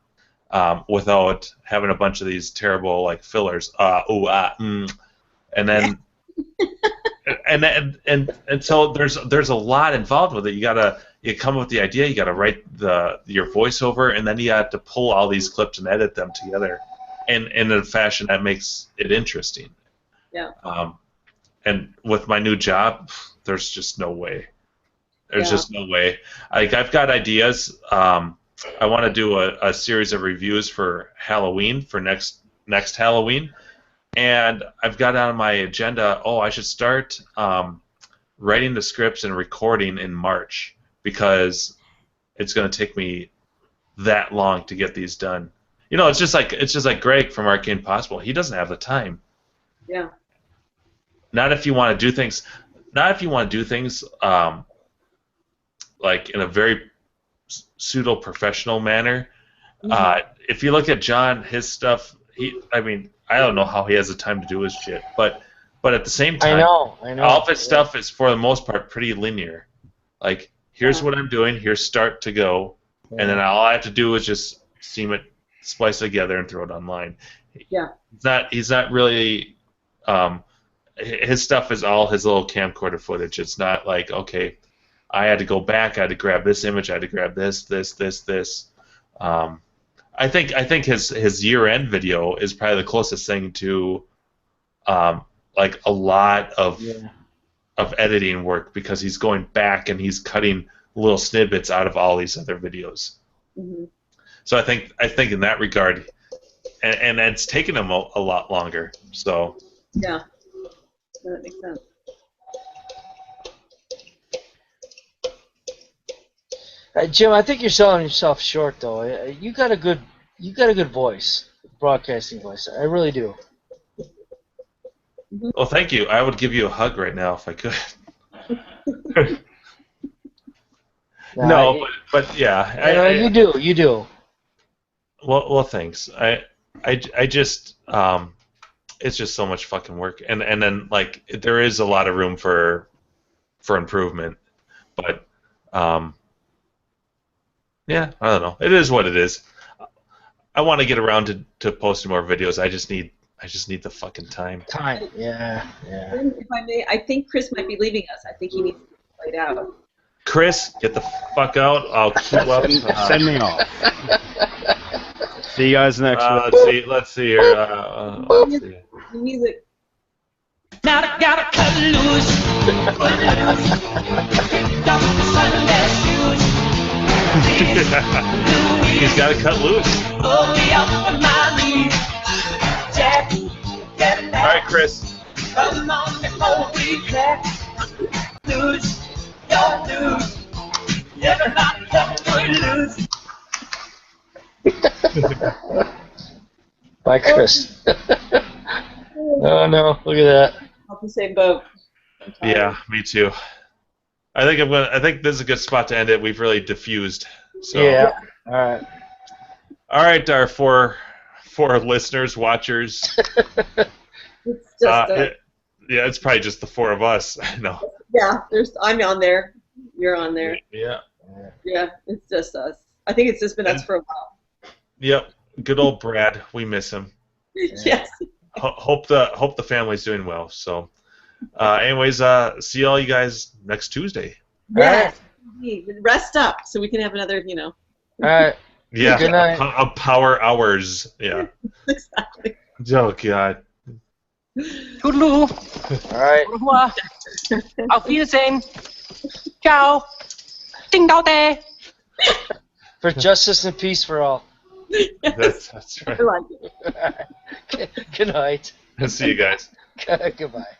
without having a bunch of these terrible fillers. And then and so there's a lot involved with it. You come up with the idea, you gotta write your voiceover, and then you have to pull all these clips and edit them together in a fashion that makes it interesting. Yeah. And with my new job, there's just no way. There's just no way. I've got ideas. I want to do a series of reviews for Halloween, for next Halloween, and I've got on my agenda. Oh, I should start writing the scripts and recording in March because it's going to take me that long to get these done. It's just like Greg from Arcade Possible. He doesn't have the time. Yeah. Not if you want to do things. Not if you want to do things in a very pseudo-professional manner. If you look at John, his stuff, I don't know how he has the time to do his shit, but at the same time, I know. All of his stuff is for the most part pretty linear. Here's what I'm doing, here's start to go, and then all I have to do is just seam it, splice it together, and throw it online. Yeah. He's not really. His stuff is all his little camcorder footage. It's not okay, I had to go back, I had to grab this image, I had to grab this. I think his year-end video is probably the closest thing to a lot of editing work because he's going back and he's cutting little snippets out of all these other videos. Mm-hmm. So I think in that regard, and it's taken him a lot longer. So yeah, that makes sense. Jim, I think you're selling yourself short, though. You got a good voice, broadcasting voice. I really do. Well, thank you. I would give you a hug right now if I could. No, but yeah. You do. Well, thanks. I just it's just so much fucking work, and then like there is a lot of room for improvement, but yeah, I don't know. It is what it is. I want to get around to posting more videos. I just need the fucking time. Time. Yeah. If I may, I think Chris might be leaving us. I think he needs to be played out. Chris, get the fuck out. I'll queue up. Send me off. See you guys next week. Let's see here. Let's see. The music. Now I gotta cut loose. He's got to cut loose. All right, Chris. Come on before we crack. Lose your news. Everybody come lose. Bye, Chris. Oh no! Look at that. Help the same boat. Yeah, me too. I think this is a good spot to end it. We've really diffused. So. Yeah. All right. All right, our four listeners, watchers. It's just yeah, it's probably just the four of us. I know. yeah. I'm on there. You're on there. Yeah. Yeah. It's just us. I think it's just been us for a while. Yep. Good old Brad. We miss him. Yes. Hope the family's doing well. So, anyways, see all you guys next Tuesday. Yes. Rest up so we can have another. All right. Yeah. Good night. A power hours. Yeah. Exactly. Oh God. Toodaloo. All right. Au revoir. Auf Wiedersehen. Ciao. Ding dao day. For justice and peace for all. That's right. I like it. Good night. See you guys. Goodbye.